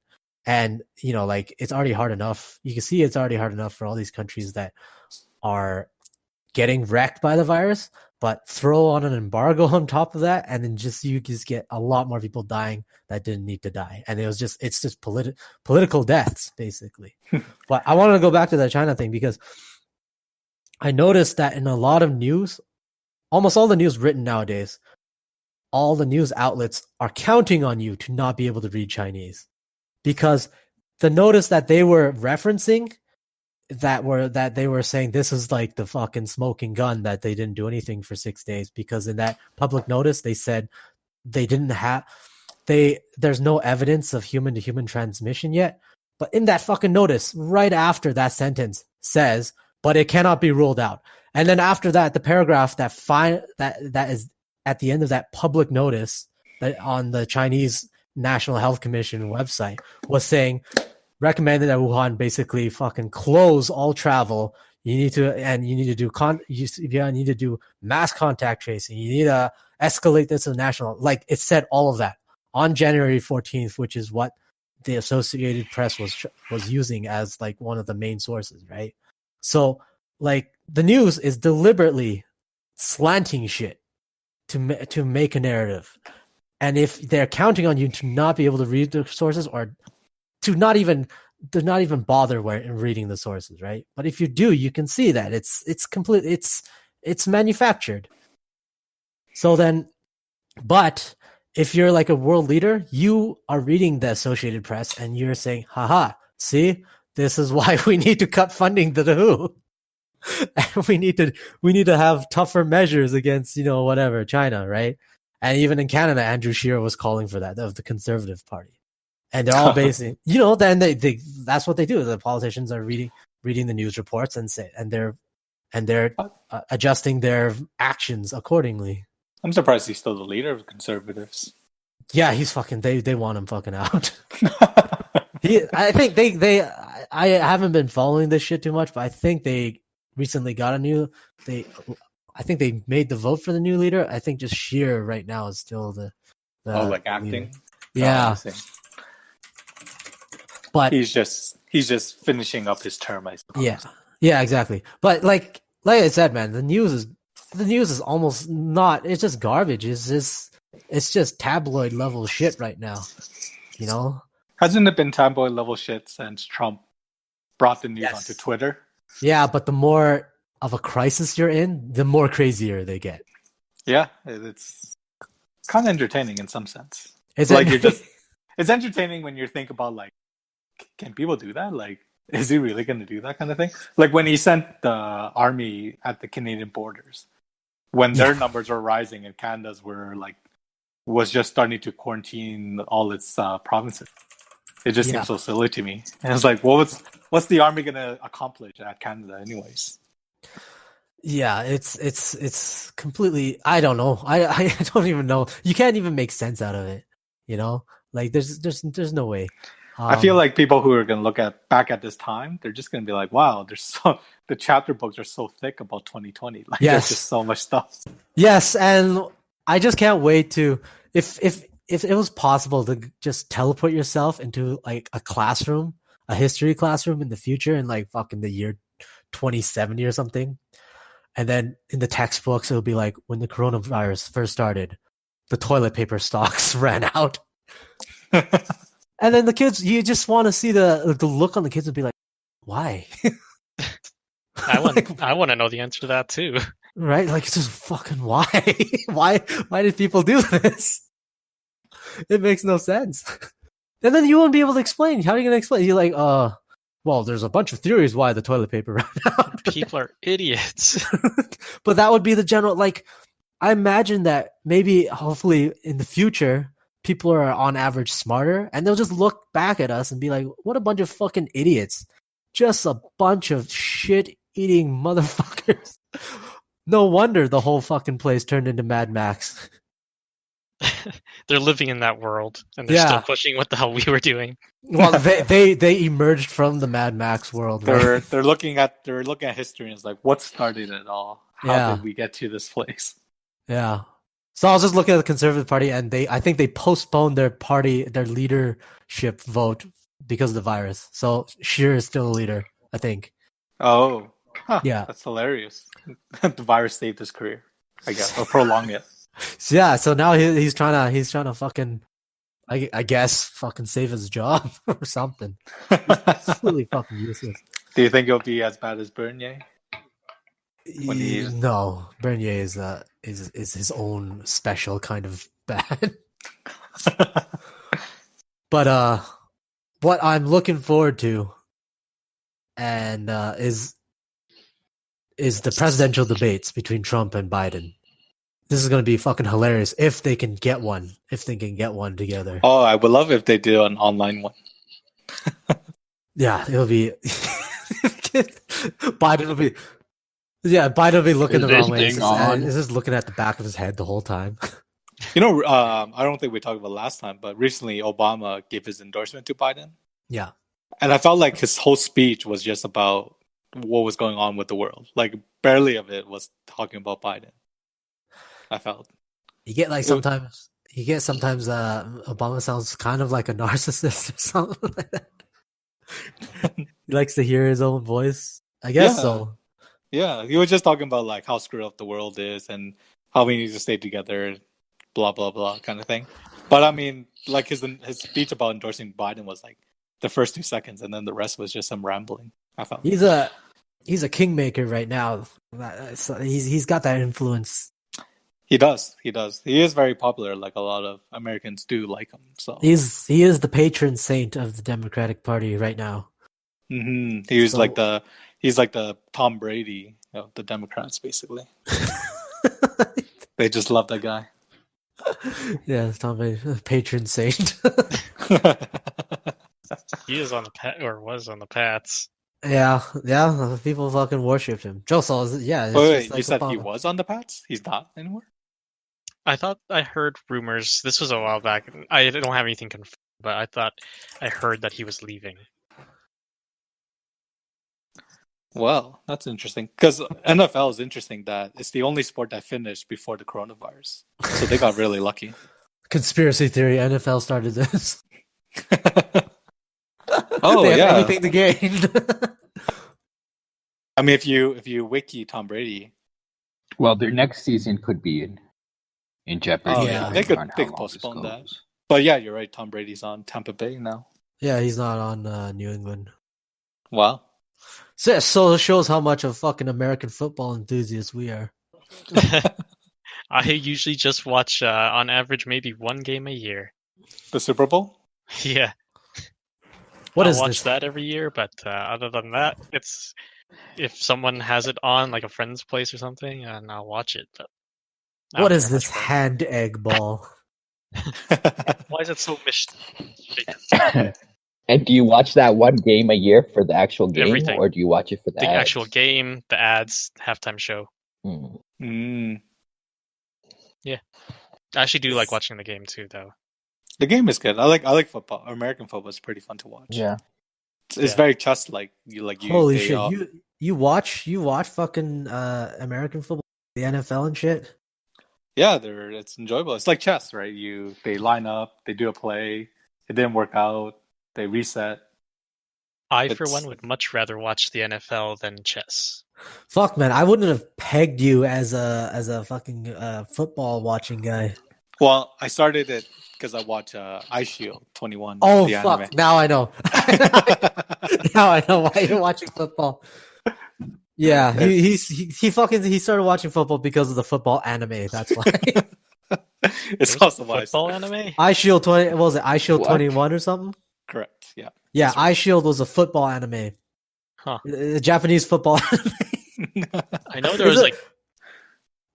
And like it's already hard enough. You can see it's already hard enough for all these countries that are getting wrecked by the virus, but throw on an embargo on top of that, and then you just get a lot more people dying that didn't need to die. And it's just political deaths, basically. But I wanted to go back to that China thing because I noticed that in a lot of news, almost all the news written nowadays, all the news outlets are counting on you to not be able to read Chinese. Because the notice that they were referencing that they were saying this is like the fucking smoking gun that they didn't do anything for 6 days because in that public notice they said they didn't have there's no evidence of human to human transmission yet, but in that fucking notice right after that sentence says but it cannot be ruled out, and then after that the paragraph that is at the end of that public notice that on the Chinese National Health Commission website was saying recommended that Wuhan basically fucking close all travel. You need to do mass contact tracing. You need to escalate this to national. Like it said all of that on January 14th, which is what the Associated Press was using as like one of the main sources, right? So like the news is deliberately slanting shit to make a narrative. And if they're counting on you to not be able to read the sources or to not even bother reading the sources, right? But if you do, you can see that it's manufactured. So then, but if you're like a world leader, you are reading the Associated Press and you're saying, haha, see, this is why we need to cut funding to the WHO. And we need to have tougher measures against, whatever, China, right? And even in Canada, Andrew Scheer was calling for that of the Conservative Party. And they're all basically, then they that's what they do. The politicians are reading the news reports and they're adjusting their actions accordingly. I'm surprised he's still the leader of the Conservatives. Yeah, he's fucking. They want him fucking out. I think I haven't been following this shit too much, but I think they recently got I think they made the vote for the new leader. I think just Scheer right now is still the like acting. Leader. Yeah. But he's just finishing up his term, I suppose. Yeah, exactly. But like I said, man, the news is almost not. It's just garbage. It's just tabloid level shit right now. Hasn't it been tabloid level shit since Trump brought the news onto Twitter? Yeah, but the more of a crisis you're in, the more crazier they get. Yeah, it's kind of entertaining in some sense. It's like it's entertaining when you think about like, can people do that? Like, is he really going to do that kind of thing? Like when he sent the army at the Canadian borders, when their numbers were rising and Canada's was just starting to quarantine all its provinces. It just seems so silly to me. And it's like, what's the army going to accomplish at Canada anyways? Yeah, it's completely. I don't know. I don't even know. You can't even make sense out of it. Like there's no way. I feel like people who are going to look back at this time, they're just going to be like, wow, the chapter books are so thick about 2020. Like there's just so much stuff. Yes, and I just can't wait to if it was possible to just teleport yourself into like a classroom, a history classroom in the future in like fucking the year 2070 or something. And then in the textbooks, it'll be like when the coronavirus first started, the toilet paper stocks ran out. And then the kids, you just want to see the look on the kids and be like, why? I want to know the answer to that too. Right? Like, it's just fucking why? Why did people do this? It makes no sense. And then you won't be able to explain. How are you going to explain? You're like, well, there's a bunch of theories why the toilet paper ran out. People are idiots. But that would be the general, like, I imagine that maybe, hopefully, in the future, people are on average smarter, and they'll just look back at us and be like, "What a bunch of fucking idiots! Just a bunch of shit-eating motherfuckers." No wonder the whole fucking place turned into Mad Max. They're living in that world, and they're still questioning what the hell we were doing. Well, they emerged from the Mad Max world. Right? They're looking at history and it's like, what started it all? How did we get to this place? Yeah. So I was just looking at the Conservative Party, and I think they postponed their leadership vote because of the virus. So Scheer is still a leader, I think. Oh, yeah, that's hilarious. The virus saved his career, I guess, or prolong it. So now he's trying to fucking, I guess, fucking save his job or something. It's really fucking useless. Do you think it'll be as bad as Bernier? No, Bernier is his own special kind of bad. But what I'm looking forward to, and is the presidential debates between Trump and Biden. This is going to be fucking hilarious if they can get one. If they can get one together. Oh, I would love if they do an online one. Yeah, it'll be. Biden will be. Yeah, Biden will be looking the wrong way. He's just looking at the back of his head the whole time. You know, I don't think we talked about last time, but recently Obama gave his endorsement to Biden. Yeah. And I felt like his whole speech was just about what was going on with the world. Like, barely of it was talking about Biden. I felt. You get sometimes Obama sounds kind of like a narcissist or something like that. He likes to hear his own voice. I guess so. Yeah, he was just talking about like how screwed up the world is and how we need to stay together, blah blah blah, kind of thing. But I mean, like his speech about endorsing Biden was like the first 2 seconds, and then the rest was just some rambling. I felt he's a kingmaker right now. He's got that influence. He does. He is very popular. Like a lot of Americans do like him. So he is the patron saint of the Democratic Party right now. Mm-hmm. He's like the Tom Brady of the Democrats, basically. They just love that guy. Yeah, Tom Brady, patron saint. He is on the was on the Pats. Yeah, people fucking worshipped him. Joe Saul, yeah. Wait, you said Obama. He was on the Pats? He's not anymore? I thought I heard rumors. This was a while back. I don't have anything confirmed, but I thought I heard that he was leaving. Well, that's interesting. Because NFL is interesting that it's the only sport that finished before the coronavirus. So they got really lucky. Conspiracy theory, NFL started this. Oh, they have anything to gain. I mean, if you wiki Tom Brady, well, their next season could be in jeopardy. Oh, yeah, they could postpone that. But yeah, you're right. Tom Brady's on Tampa Bay now. Yeah, he's not on New England. Wow. So it shows how much of fucking American football enthusiasts we are. I usually just watch, on average, maybe one game a year. The Super Bowl? Yeah. I'll watch that every year, but other than that, it's if someone has it on, like a friend's place or something, and I'll watch it. But what is this hand egg ball? Why is it so misshapen? And do you watch that one game a year for the actual game, Everything. Or do you watch it for the ads? Actual game, the ads, halftime show? Yeah, I actually do like watching the game too, though. The game is good. I like football. American football is pretty fun to watch. Yeah, it's very chess like. Holy shit! You watch fucking American football, the NFL and shit. Yeah, it's enjoyable. It's like chess, right? They line up, they do a play, it didn't work out, they reset. For one, would much rather watch the NFL than chess. Fuck, man, I wouldn't have pegged you as a fucking football watching guy. Well, I started it because I watch iShield 21. Oh, fuck. Anime. Now I know. Now I know why you're watching football. Yeah, he started watching football because of the football anime. That's why. It's also why football anime. iShield 20. What was it? iShield 21 or something? Correct. Yeah. Yeah, right. iShield was a football anime. Huh. A Japanese football anime. I know there was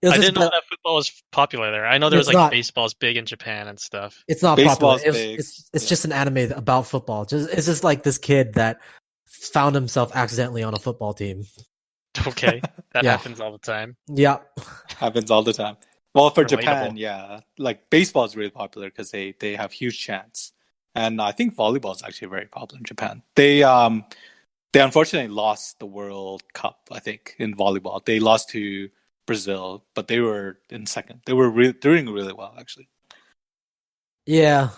It was I just didn't know that football was popular there. I know there was It's like not. baseball's big in Japan and stuff. It's not Baseball's popular. big. It's just an anime about football. It's just like this kid that found himself accidentally on a football team. Okay, that Yeah. happens all the time. Yeah. Happens all the time. Well, for Relatable. Japan, yeah, like baseball is really popular because they have huge chants, and I think volleyball is actually very popular in Japan. They unfortunately lost the World Cup. I think in volleyball they lost to Brazil, but they were in second. They were doing really well actually. Yeah.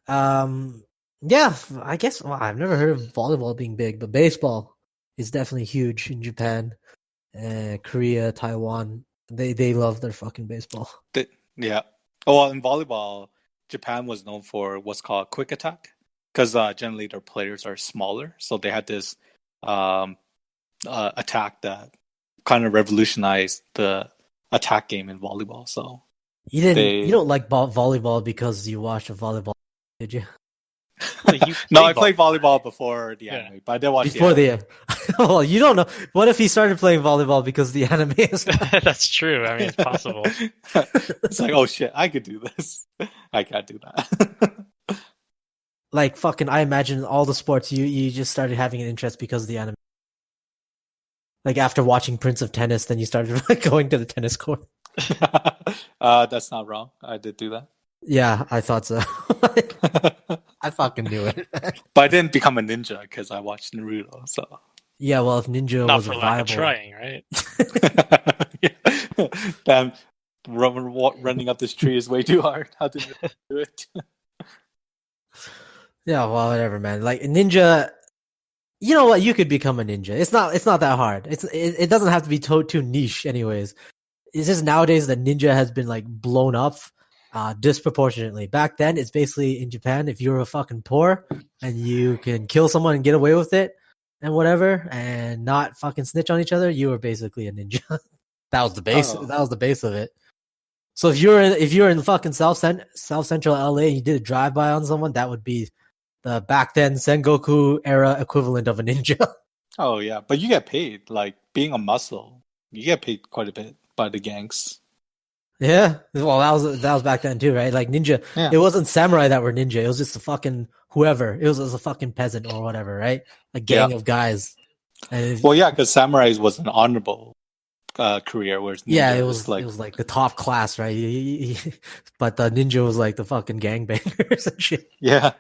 Yeah, I guess I've never heard of volleyball being big, but baseball is definitely huge in Japan, Korea, Taiwan. They love their fucking baseball. Yeah. Oh, well, in volleyball, Japan was known for what's called quick attack because generally their players are smaller, so they had this attack that kind of revolutionized the attack game in volleyball. So You don't like volleyball because you watched a volleyball, did you? No, I played volleyball before the anime, but I didn't watch Before the anime. well, you don't know. What if he started playing volleyball because the anime is? That's true. I mean, it's possible. It's like, oh shit, I could do this. I can't do that. Like fucking, I imagine all the sports you just started having an interest because of the anime. Like after watching Prince of Tennis, then you started going to the tennis court. That's not wrong. I did do that. Yeah, I thought so. I fucking knew it. But I didn't become a ninja because I watched Naruto. So yeah, well, if ninja Not was for a lack of viable, trying, right? yeah. Damn, running up this tree is way too hard. How did you do it? yeah, well, whatever, man. Like ninja, you know what? You could become a ninja. It's not that hard. It doesn't have to be too niche, anyways. It's just nowadays that ninja has been like blown up disproportionately. Back then, it's basically in Japan, if you were fucking poor and you can kill someone and get away with it and whatever, and not fucking snitch on each other, you were basically a ninja. That was the base. Oh. That was the base of it. So if you're in fucking South Central LA and you did a drive by on someone, that would be the back then Sengoku era equivalent of a ninja. Oh yeah, but you get paid. Like being a muscle, you get paid quite a bit by the gangs. Yeah, well, that was back then too, right? Like ninja, Yeah. It wasn't samurai that were ninja. It was just a fucking whoever. It was a fucking peasant or whatever, right? A gang of guys. And Well, yeah, because samurai was an honorable career, whereas ninja it was like the top class, right? But the ninja was like the fucking gangbangers and shit. Yeah,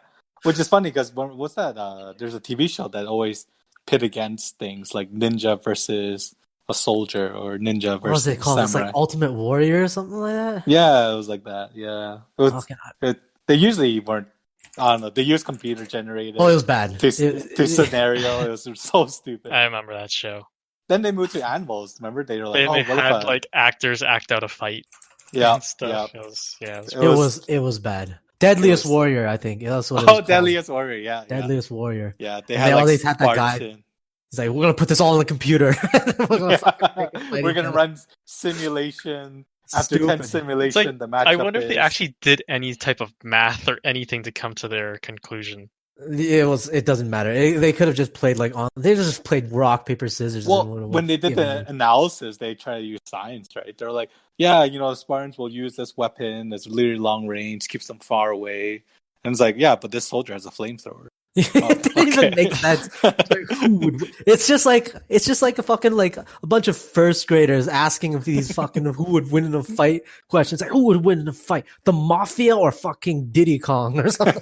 which is funny because what's that? There's a TV show that always pit against things like ninja versus a soldier or ninja versus What was it called? samurai. It's like Ultimate Warrior or something like that. Yeah, it was like that. Yeah, it was. Okay. They usually weren't. I don't know. They used computer generated. Oh, it was bad. To scenario, it was so stupid. I remember that show. Then they moved to animals. Remember, they were like, They had like actors act out a fight. Yeah, and stuff. yeah. It was bad. Deadliest Warrior, I think. That's what it was called. Deadliest Warrior. Yeah, Deadliest Warrior. Yeah, they always had that guy. He's like, we're gonna put this all on the computer. We're gonna run simulation after 10 simulation. Like, the matchup. I wonder if they actually did any type of math or anything to come to their conclusion. It doesn't matter. They could have just played they just played rock paper scissors. Well, when they did the analysis, they try to use science, right? They're like, yeah, Spartans will use this weapon that's really long range, keeps them far away. And it's like, yeah, but this soldier has a flamethrower. It doesn't even make sense. It's just like a fucking a bunch of first graders asking if these fucking who would win in a fight questions. Like, who would win in a fight, the mafia or fucking Diddy Kong or something?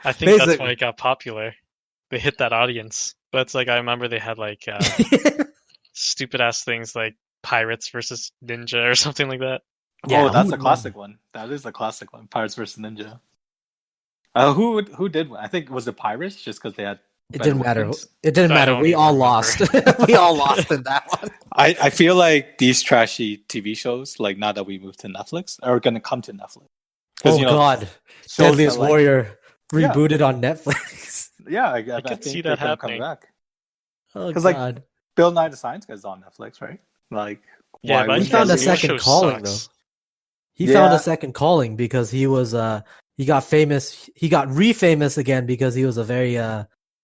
I think that's why it got popular. They hit that audience. But it's like I remember they had stupid ass things like pirates versus ninja or something like that. Yeah, that's a classic one. That is a classic one. Pirates versus ninja. Who did win? I think was it Pirates just because they had. It didn't matter. It didn't matter. We all lost. We all lost in that one. I feel like these trashy TV shows, like now that we moved to Netflix, are going to come to Netflix. Oh God, Deadliest Warrior rebooted on Netflix. Yeah, I could think see that happening. Because like Bill Nye the Science Guy is on Netflix, right? Like, yeah, but he found a second calling though. He found a second calling because he was he got famous. He got re-famous again because he was a very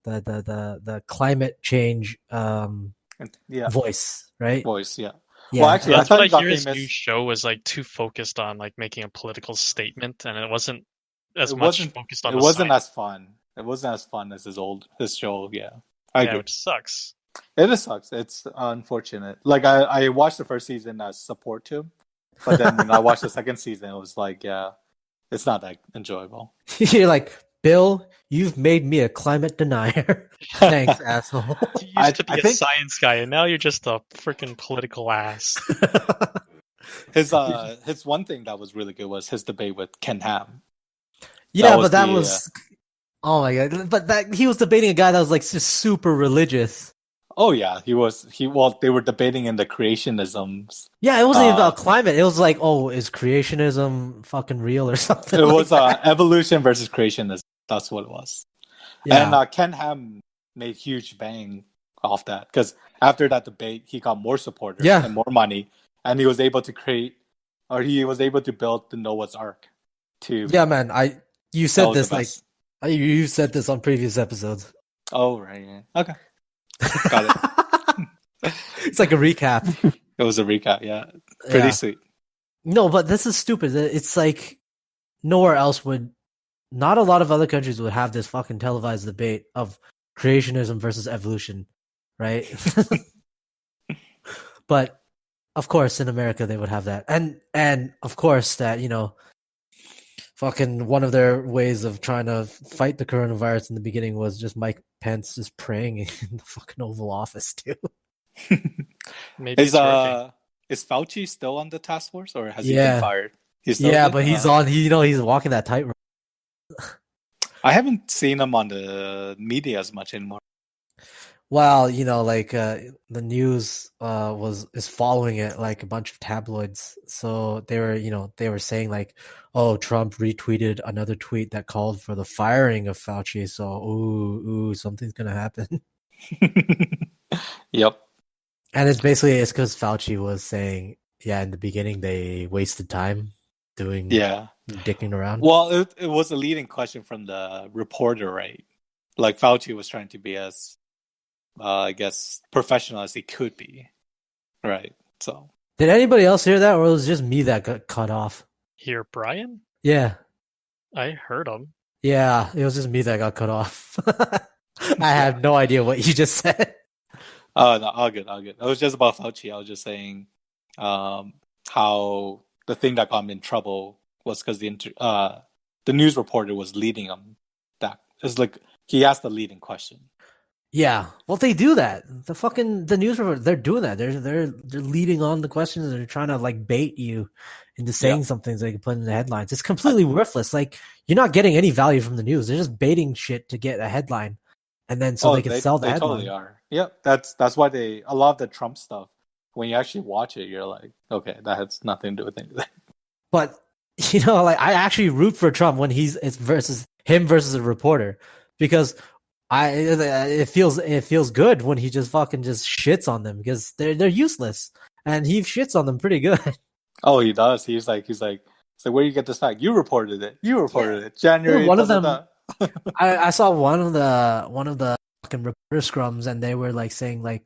the climate change voice, right? Voice, yeah. Yeah, Well, actually, I That's thought what he I got hear. His famous. new show was like too focused on like making a political statement, and it wasn't as It much wasn't. focused on It the wasn't science. as fun. It wasn't as fun as his show. Yeah, I Yeah, agree. which sucks. It just sucks. It's unfortunate. Like I watched the first season as support to him, but then when I watched the second season, it was like, yeah, it's not that enjoyable. You're like, Bill, you've made me a climate denier. Thanks, asshole. You used to be I a think science guy, and now you're just a freaking political ass. his one thing that was really good was his debate with Ken Ham. Yeah, was but that the, was. Oh my god! But that he was debating a guy that was like just super religious. Oh yeah, well, they were debating in the creationisms. Yeah, it wasn't even about climate. It was like, oh, is creationism fucking real or something? It like was that. evolution versus creationism. That's what it was. Yeah. And Ken Ham made huge bang off that because after that debate, he got more supporters and more money, and he was able to build the Noah's Ark. Yeah, man. You said this like you said this on previous episodes. Oh right, yeah. Okay, got it. It's like a recap. It was a recap, yeah. Pretty sweet. No, but this is stupid. It's like nowhere else not a lot of other countries would have this fucking televised debate of creationism versus evolution, right? But of course in America they would have that. And of course that, fucking one of their ways of trying to fight the coronavirus in the beginning was just Mike Pence just praying in the fucking Oval Office too. Maybe is Fauci still on the task force or has he been fired? But he's on. He's walking that tightrope. I haven't seen him on the media as much anymore. Well, the news is following it like a bunch of tabloids. So they were saying like, oh, Trump retweeted another tweet that called for the firing of Fauci. So ooh, something's gonna happen. Yep. And it's because Fauci was saying, in the beginning they wasted time doing dicking around. Well, it was a leading question from the reporter, right? Like Fauci was trying to be as, I guess, professional as he could be, right? So, did anybody else hear that, or was it just me that got cut off? Hear Brian? Yeah, I heard him. Yeah, it was just me that got cut off. I have no idea what you just said. Oh, no, all good. It was just about Fauci. I was just saying how the thing that got him in trouble was because the news reporter was leading him. That it's like he asked the leading question. Yeah, well, they do that. The news reporter, they're doing that. They're leading on the questions. They're trying to like bait you into saying something so they can put in the headlines. It's completely worthless. Like you're not getting any value from the news. They're just baiting shit to get a headline, and then they can sell the headline. They totally are. Yep, that's why a lot of the Trump stuff. When you actually watch it, you're like, okay, that has nothing to do with anything. But like I actually root for Trump when it's versus a reporter because it feels good when he just fucking just shits on them because they're useless and he shits on them pretty good. Oh, he does. He's like, where do you get this fact? You reported it. It. January. One of them. I saw one of the fucking reporter scrums and they were like saying like,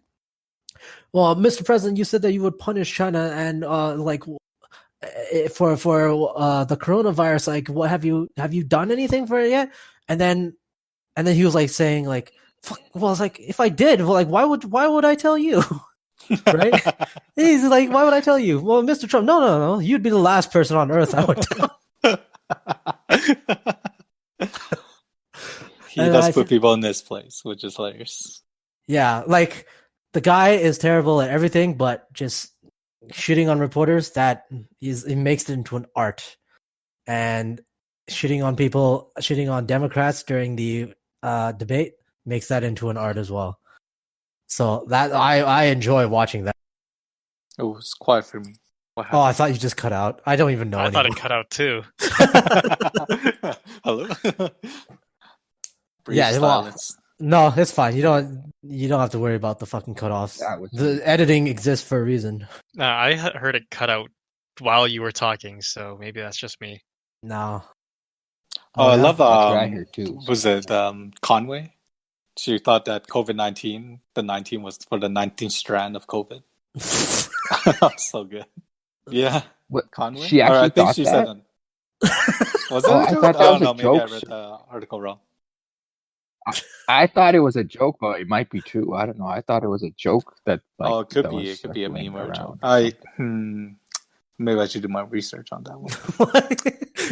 well, Mr. President, you said that you would punish China and like for the coronavirus. Like, what have you done anything for it yet? And then he was like saying like, fuck, well, I was like, if I did, well, like, why would I tell you? Right? He's like, why would I tell you? Well, Mr. Trump, no, you'd be the last person on earth I would tell. He does put people in this place, which is hilarious. Yeah, like the guy is terrible at everything, but just shitting on reporters, it makes it into an art. And shitting on people, shitting on Democrats during the debate makes that into an art as well. So that I enjoy watching that. It was quiet for me. Oh, I thought you just cut out. I don't even know. I thought it cut out too. Hello. No, it's fine. You don't have to worry about the fucking cutoffs. The editing exists for a reason. I heard it cut out while you were talking, so maybe that's just me. No. I love too. Was it Conway? She thought that COVID-19, the 19 was for the 19th strand of COVID. So good. Yeah, What? Conway. She Or I actually think thought she said that? that. Was it Oh, a I joke? thought that Oh was a no, maybe I joke. read the article wrong. I thought it was a joke, but it might be true. I don't know. I thought it was a joke that like Oh, it could that be. was It could be a circulating meme or a joke. around or Maybe I should do my research on that one.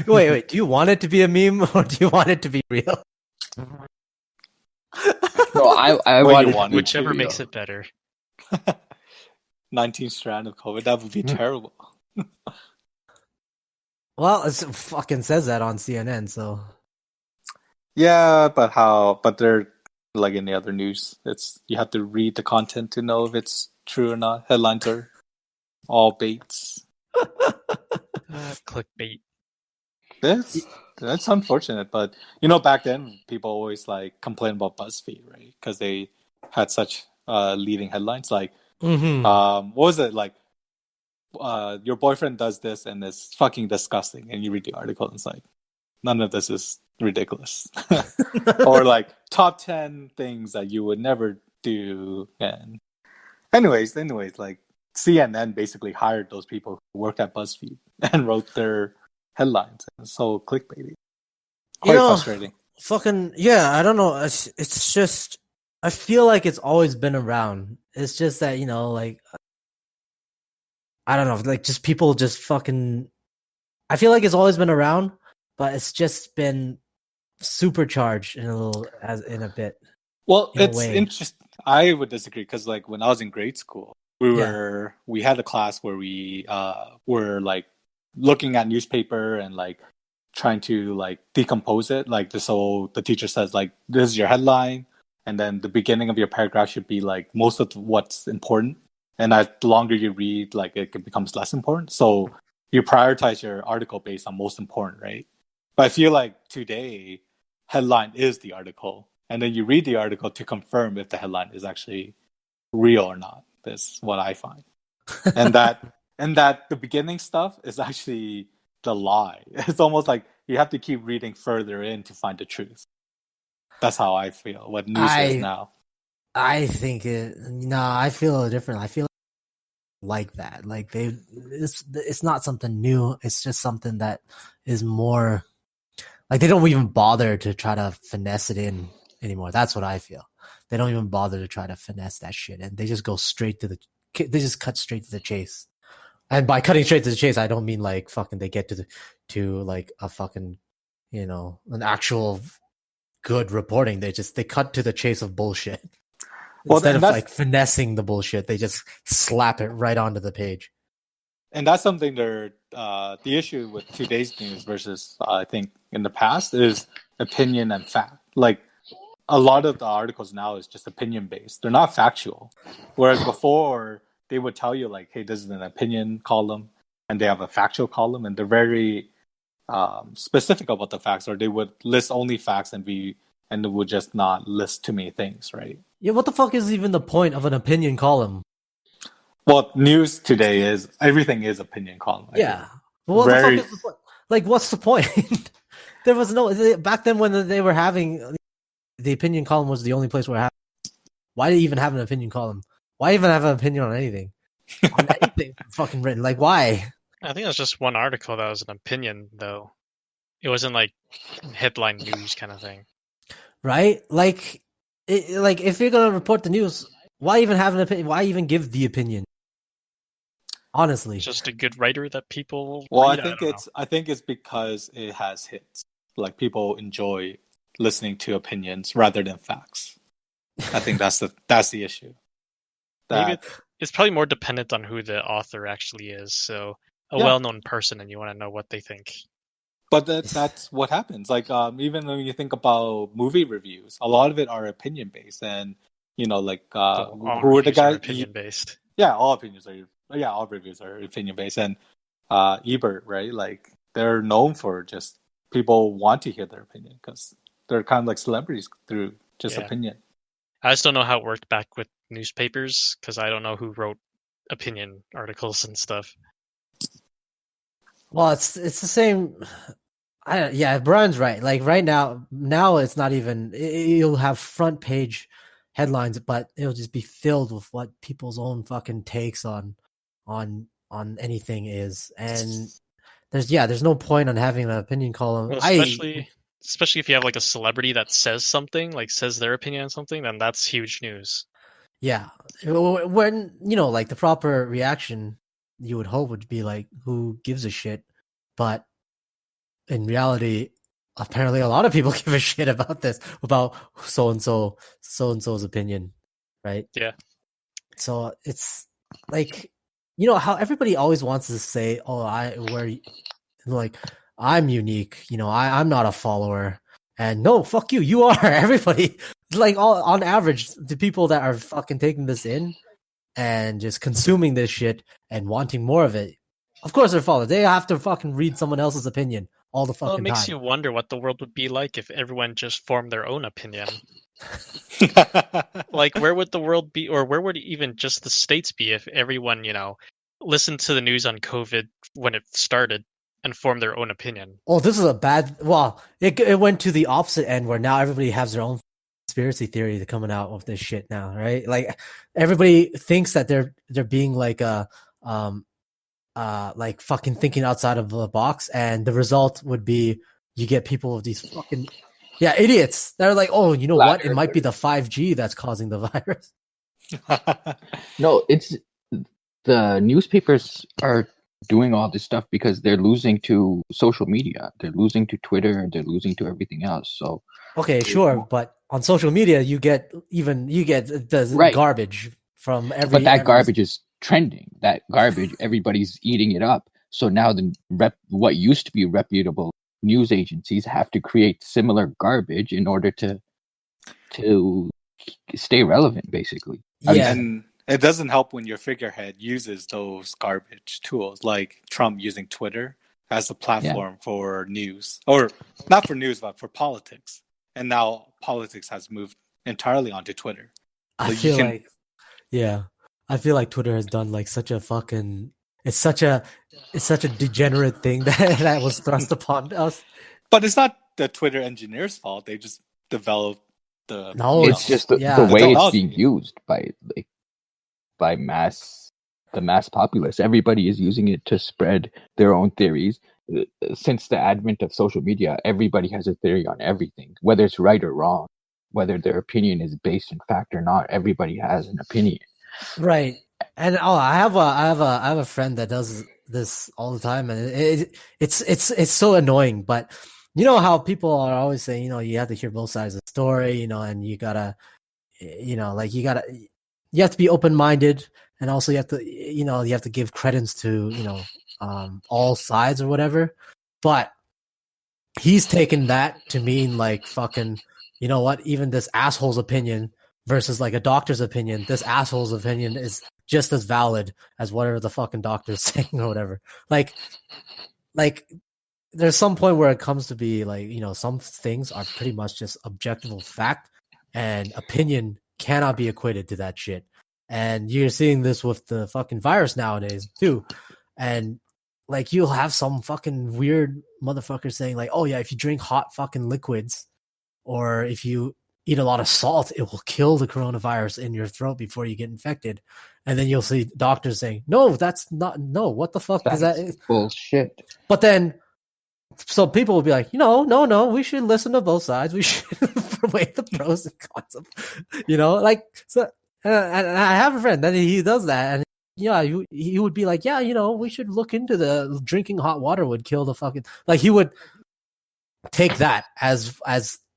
Wait. Do you want it to be a meme or do you want it to be real? No, I What you wanted want, to be Whichever real. makes it better. 19th strand of COVID. That would be terrible. Well, it fucking says that on CNN, so Yeah, but how? But they're like any other news. It's you have to read the content to know if it's true or not. Headlines are all baits. Clickbait. That's unfortunate, but back then people always like complain about BuzzFeed, right? Because they had such leading headlines. Like, what was it like? Your boyfriend does this and it's fucking disgusting, and you read the article and it's like, none of this is ridiculous. Or like top 10 things that you would never do. And anyways, like CNN basically hired those people who worked at BuzzFeed and wrote their headlines. It's so clickbaity. Quite frustrating. Fucking yeah, I don't know. It's just I feel like it's always been around. It's just that like I don't know, like just people just fucking. I feel like it's always been around, but it's just been supercharged in a bit. Well, in a it's way. interesting. I would disagree because like when I was in grade school, we had a class where we were like looking at newspaper and like trying to like decompose it. Like so the teacher says like this is your headline, and then the beginning of your paragraph should be like most of what's important. And as the longer you read, like it becomes less important. So you prioritize your article based on most important, right? But I feel like today, headline is the article, and then you read the article to confirm if the headline is actually real or not. That's what I find, and that the beginning stuff is actually the lie. It's almost like you have to keep reading further in to find the truth. That's how I feel. What news is now. I think I feel different. I feel like that. Like it's not something new. It's just something that is more like they don't even bother to try to finesse it in anymore. That's what I feel. They don't even bother to try to finesse that shit, and they just go straight to they just cut straight to the chase. And by cutting straight to the chase, I don't mean like fucking they get to like a fucking an actual good reporting. They cut to the chase of bullshit. Instead of like finessing the bullshit, they just slap it right onto the page. And that's something the issue with today's news versus I think in the past is opinion and fact. Like a lot of the articles now is just opinion based. They're not factual. Whereas before they would tell you like, hey, this is an opinion column, and they have a factual column, and they're very specific about the facts, or they would list only facts and they would just not list too many things, right? Yeah, what the fuck is even the point of an opinion column? Well, news today is everything is opinion column. Yeah. Well, what the fuck is the point? Like, what's the point? There was back then when they were having the opinion column was the only place where why did you even have an opinion column? Why even have an opinion on anything? On anything fucking written? Like, why? I think it was just one article that was an opinion, though. It wasn't like headline news kind of thing, right? Like if you're gonna report the news, why even have an opinion? Why even give the opinion? Honestly, it's just a good writer that people. Well, read. I think it's because it has hits. Like people enjoy listening to opinions rather than facts. I think that's the issue. Maybe it's probably more dependent on who the author actually is. So a well-known person, and you want to know what they think. But that's what happens. Like even when you think about movie reviews, a lot of it are opinion based, and like who are the guys? Opinion based. Yeah, all opinions are. Yeah, all reviews are opinion based, and Ebert, right? Like they're known for just people want to hear their opinion because they're kind of like celebrities through just opinion. I just don't know how it worked back with newspapers because I don't know who wrote opinion articles and stuff. Well, it's the same. Brian's right. Like right now it's not even. You'll have front page headlines, but it'll just be filled with what people's own fucking takes on on anything is, and there's no point on having an opinion column. Well, especially if you have like a celebrity that says something, like says their opinion on something, then that's huge news. Yeah, when like the proper reaction you would hope would be like, who gives a shit? But in reality, apparently a lot of people give a shit about this, about so and so's opinion, right? Yeah. So it's like, how everybody always wants to say, oh, I'm unique, I'm not a follower. And no, fuck you, you are. Everybody, like, all on average, the people that are fucking taking this in and just consuming this shit and wanting more of it, of course they're followers. They have to fucking read someone else's opinion all the fucking Well, it makes time. you wonder what the world would be like if everyone just formed their own opinion. Like, where would the world be, or where would even just the states be if everyone, listened to the news on COVID when it started and formed their own opinion? Oh, this is a bad. Well, it went to the opposite end where now everybody has their own conspiracy theory coming out of this shit now, right? Like everybody thinks that they're being like like fucking thinking outside of the box, and the result would be you get people with these fucking idiots. They're like, oh, you know what? It might be the 5G that's causing the virus. No, it's the newspapers are doing all this stuff because they're losing to social media. They're losing to Twitter. They're losing to everything else. So okay, sure, but on social media, you get the right. garbage from every. But that garbage is trending. That garbage, everybody's eating it up. So now what used to be reputable news agencies have to create similar garbage in order to stay relevant, basically. Yeah. And it doesn't help when your figurehead uses those garbage tools, like Trump using Twitter as a platform for news, or not for news, but for politics. And now politics has moved entirely onto Twitter. I feel like Twitter has done like such a fucking. It's such a degenerate thing that was thrust upon us. But it's not the Twitter engineers' fault. They just developed the. No, it's just the way it's being used by the mass populace. Everybody is using it to spread their own theories. Since the advent of social media, everybody has a theory on everything, whether it's right or wrong, whether their opinion is based in fact or not. Everybody has an opinion. Right. And I have a friend that does this all the time, and it's so annoying. But you know how people are always saying, you have to hear both sides of the story, and you gotta, you have to be open minded, and also you have to give credence to all sides or whatever. But he's taken that to mean like fucking, even this asshole's opinion versus like a doctor's opinion. This asshole's opinion is just as valid as whatever the fucking doctor's saying or whatever. Like there's some point where it comes to be like, some things are pretty much just objective fact, and opinion cannot be equated to that shit. And you're seeing this with the fucking virus nowadays too. And like you'll have some fucking weird motherfucker saying like, oh yeah, if you drink hot fucking liquids or if you eat a lot of salt, it will kill the coronavirus in your throat before you get infected. And then you'll see doctors saying, no, that's not, no, what the fuck is that? Bullshit. But then, so people will be like, no, we should listen to both sides. We should weigh the pros and cons of, like, so, and I have a friend that he does that. And he would be like, we should look into the drinking hot water would kill the fucking, like he would take that as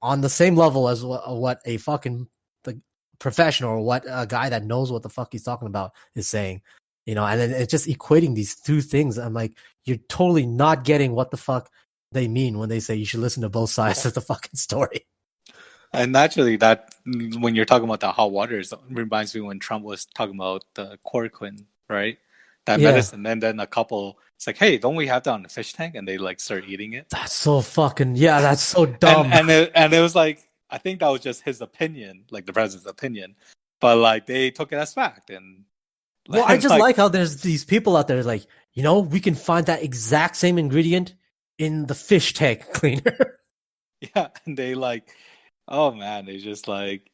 on the same level as what a fucking professional or what a guy that knows what the fuck he's talking about is saying, and then it's just equating these two things. I'm like, you're totally not getting what the fuck they mean when they say you should listen to both sides of the fucking story. And naturally, that when you're talking about the hot water, it reminds me when Trump was talking about the chloroquine, right? That medicine, and then a couple, it's like, hey, don't we have that on the fish tank? And they like start eating it. That's so fucking that's so dumb. And it was like, I think that was just his opinion, like the president's opinion, but like they took it as fact. And well, I just like how there's these people out there like, we can find that exact same ingredient in the fish tank cleaner. Yeah, and they like, oh man, they just like.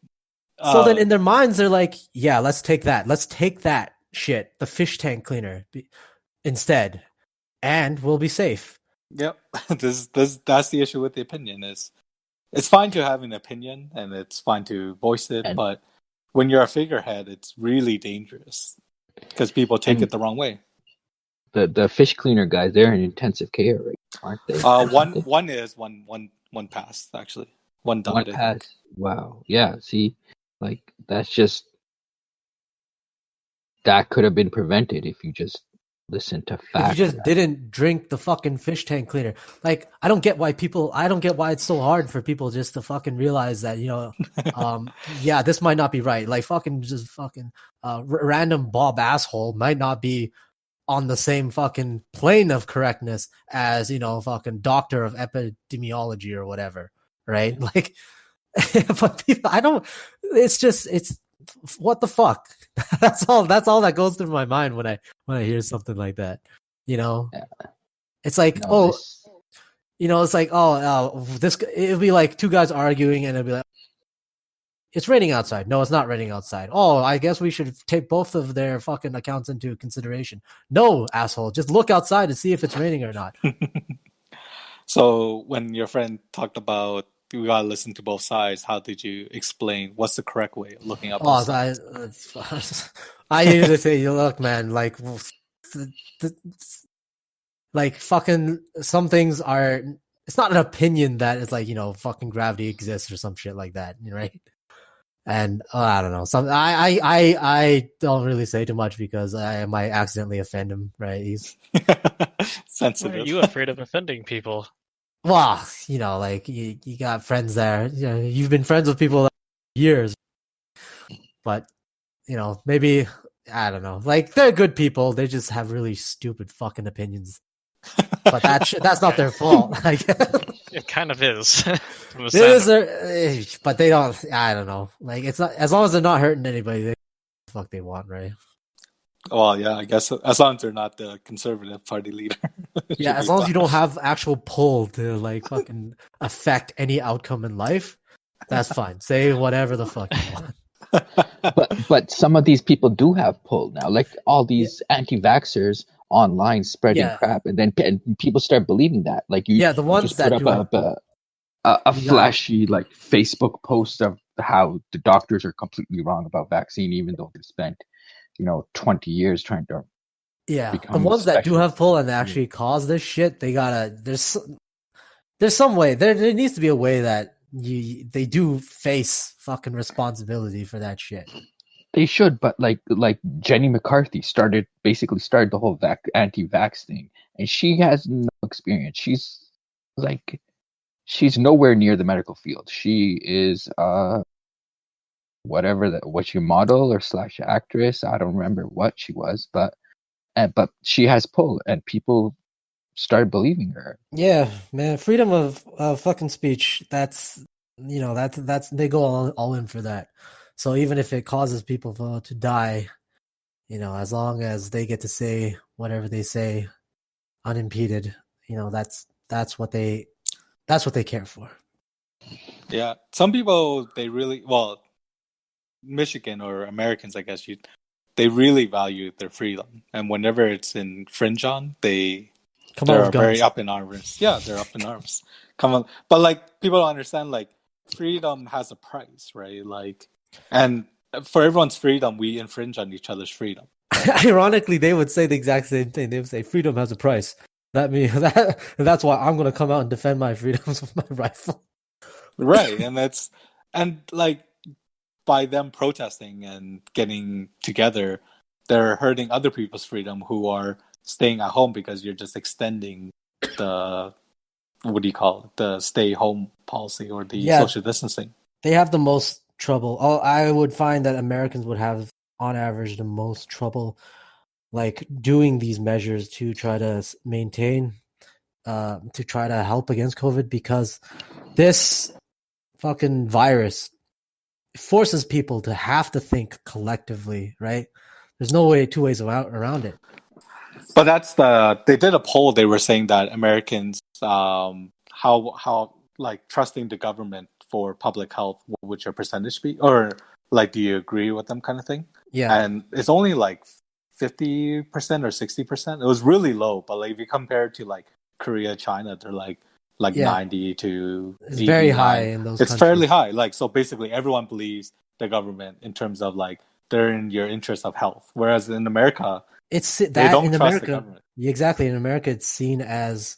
So then in their minds, they're like, yeah, let's take that. Let's take that shit, the fish tank cleaner instead, and we'll be safe. Yep. That's the issue with the opinion. Is it's fine to have an opinion and it's fine to voice it, And but when you're a figurehead, it's really dangerous because people take it the wrong way. the fish cleaner guys, they're in intensive care, right? Aren't they? One passed actually. One died. One I think. pass. Wow. Yeah. See, like that's just that could have been prevented if you just listened to facts. If you just didn't drink the fucking fish tank cleaner. Like, I don't get why it's so hard for people just to fucking realize that, yeah, this might not be right. Like, random Bob asshole might not be on the same fucking plane of correctness as, fucking doctor of epidemiology or whatever. Right? Like, but people, it's what the fuck? That's all that goes through my mind when I hear something like that. Yeah. It's like, it's like, it'll be like two guys arguing and it'll be like, it's raining outside. No, it's not raining outside. Oh, I guess we should take both of their fucking accounts into consideration. No, asshole, just look outside and see if it's raining or not. So when your friend talked about we gotta listen to both sides, how did you explain what's the correct way of looking at both sides? I usually say, look, man, like fucking some things are. It's not an opinion that it's like fucking gravity exists or some shit like that, right? And I don't know. I don't really say too much because I might accidentally offend him, right? He's sensitive. Why are you afraid of offending people? Well, like you got friends there. You've been friends with people for years, but maybe I don't know. Like they're good people. They just have really stupid fucking opinions. But that's not their fault. It kind of is. It is, but they don't. I don't know. Like it's not as long as they're not hurting anybody. They the fuck they want, right? Well, yeah, I guess as long as they're not the Conservative Party leader. Yeah, as long as you don't have actual pull to like fucking affect any outcome in life, that's fine. Say whatever the fuck you want. But some of these people do have pull now, like all these anti-vaxxers online spreading crap, and then people start believing that. Like the ones just that put up a flashy like Facebook post of how the doctors are completely wrong about vaccine, even though they spent 20 years trying to the ones that do have pull and actually cause this shit, they gotta there's some way there needs to be a way that they do face fucking responsibility for that shit. They should, but like Jenny McCarthy started the whole anti-vax thing, and she has no experience. She's nowhere near the medical field. She is what she model or / actress. I don't remember what she was, but she has pull, and people started believing her. Yeah, man, freedom of fucking speech. That's they go all in for that. So even if it causes people to die, as long as they get to say whatever they say unimpeded, that's what they care for. Yeah, some people Michigan or Americans, I guess they really value their freedom, and whenever it's infringed on, they're very up in arms. Yeah, they're up in arms. Come on, but like people don't understand, like freedom has a price, right? Like, and for everyone's freedom, we infringe on each other's freedom. Right? Ironically, they would say the exact same thing. They would say freedom has a price. That means that's why I'm going to come out and defend my freedoms with my rifle. Right, and like by them protesting and getting together, they're hurting other people's freedom who are staying at home because you're just extending the the stay home policy or the social distancing. They have the most trouble. I would find that Americans would have on average the most trouble like doing these measures to try to maintain to try to help against COVID, because this fucking virus forces people to have to think collectively, right? There's no two ways around it. But they did a poll. They were saying that Americans, how like trusting the government for public health, what would your percentage be? Or like, do you agree with them kind of thing? Yeah. And it's only like 50% or 60%. It was really low, but like if you compare it to like Korea, China, they're like Yeah. 90 to It's 89. very high in those It's countries. fairly high. Like so, basically, everyone believes the government in terms of like they're in your interest of health. Whereas in America, It's they that don't in trust the America. government. Exactly. In America, it's seen as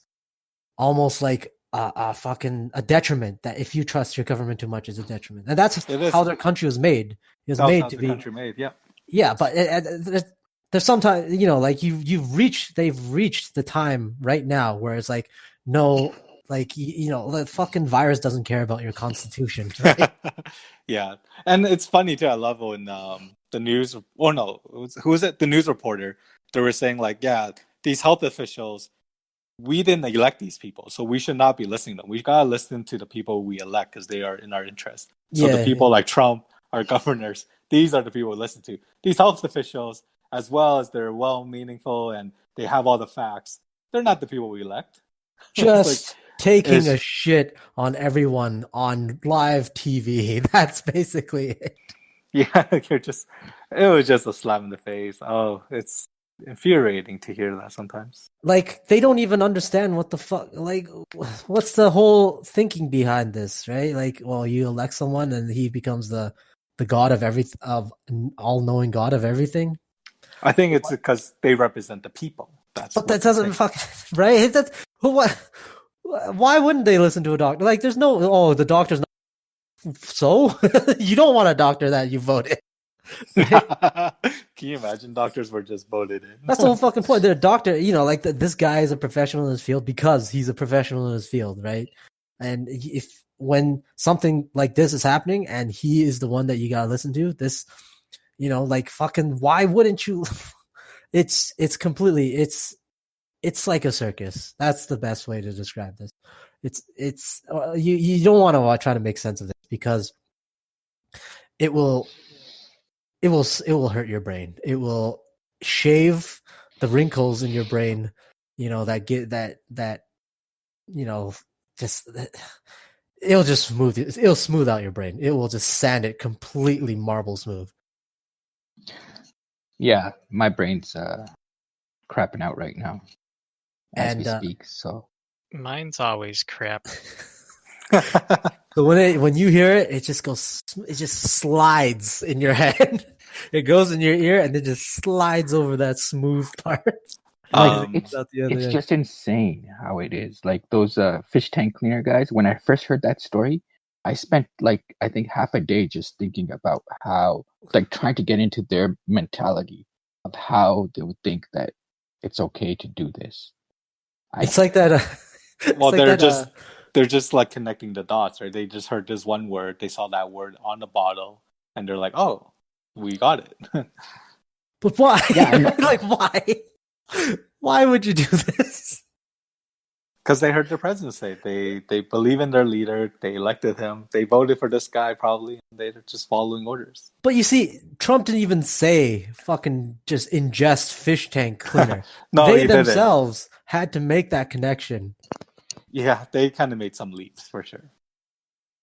almost like a fucking a detriment. That if you trust your government too much, is a detriment, and that's It is. how their country was made. It was That was made how to the be. country made. Yeah. Yeah, but there's sometimes like they've reached the time right now where it's like no, like the fucking virus doesn't care about your constitution. Right? Yeah, and it's funny too. I love when the news, or no, who was it? The news reporter. They were saying like, yeah, these health officials, we didn't elect these people, so we should not be listening to them. We gotta listen to the people we elect because they are in our interest. So the people like Trump, our governors, these are the people we listen to. These health officials, as well as they're well meaningful and they have all the facts, they're not the people we elect. Just taking a it's- shit on everyone on live TV. That's basically it. Yeah, it was just a slap in the face. Oh, it's infuriating to hear that sometimes. Like they don't even understand what the fuck. Like, what's the whole thinking behind this, right? Like, well, you elect someone and he becomes the god of all-knowing god of everything. I think it's because they represent the people. But that doesn't fucking right. That's what. Why wouldn't they listen to a doctor? Like, there's no. The doctor's not. So you don't want a doctor that you voted. Can you imagine doctors were just voted in? That's the whole fucking point. They're a doctor, like this guy is a professional in his field because he's a professional in his field, right? And when something like this is happening and he is the one that you gotta listen to, this, like fucking, why wouldn't you? It's completely, it's like a circus. That's the best way to describe this. It's you don't want to try to make sense of this because it will hurt your brain. It will shave the wrinkles in your brain, that get that just it'll just smooth it. It'll smooth out your brain. It will just sand it completely marble smooth. Yeah, my brain's crapping out right now as we speak. So mine's always crap. So when you hear it, it just slides in your head. It goes in your ear and it just slides over that smooth part. It's just insane how it is. Like those fish tank cleaner guys. When I first heard that story, I spent I think half a day just thinking about how, trying to get into their mentality of how they would think that it's okay to do this. It's like that. Well, they're just like connecting the dots, right? They just heard this one word, they saw that word on the bottle, and they're like, "Oh, we got it." But why? Yeah, like why? Why would you do this? Because they heard their president say they believe in their leader, they elected him, they voted for this guy probably, and they're just following orders. But you see, Trump didn't even say fucking just ingest fish tank cleaner. No, they themselves had to make that connection. Yeah, they kind of made some leaps for sure.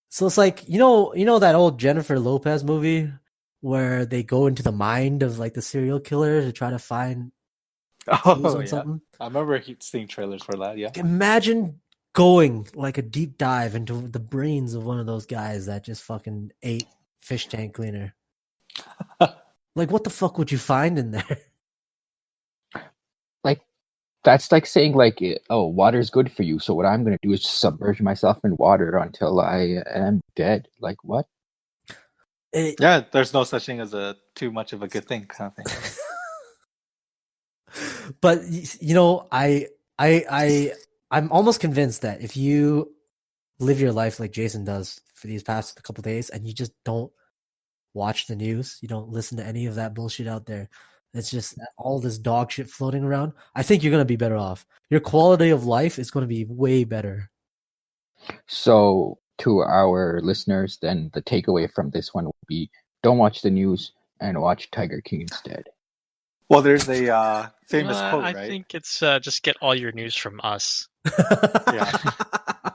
So it's like you know that old Jennifer Lopez movie where they go into the mind of the serial killer to try to find something. I remember seeing trailers for that. Yeah, imagine going a deep dive into the brains of one of those guys that just fucking ate fish tank cleaner. What the fuck would you find in there? That's like saying oh, water's good for you. So what I'm going to do is just submerge myself in water until I am dead. Like what? Yeah, there's no such thing as too much of a good thing kind of thing. But I'm almost convinced that if you live your life like Jason does for these past couple days, and you just don't watch the news, you don't listen to any of that bullshit out there. It's just all this dog shit floating around. I think you're going to be better off. Your quality of life is going to be way better. So to our listeners, then the takeaway from this one would be don't watch the news and watch Tiger King instead. Well, there's a famous quote, right? I think it's just get all your news from us. Yeah.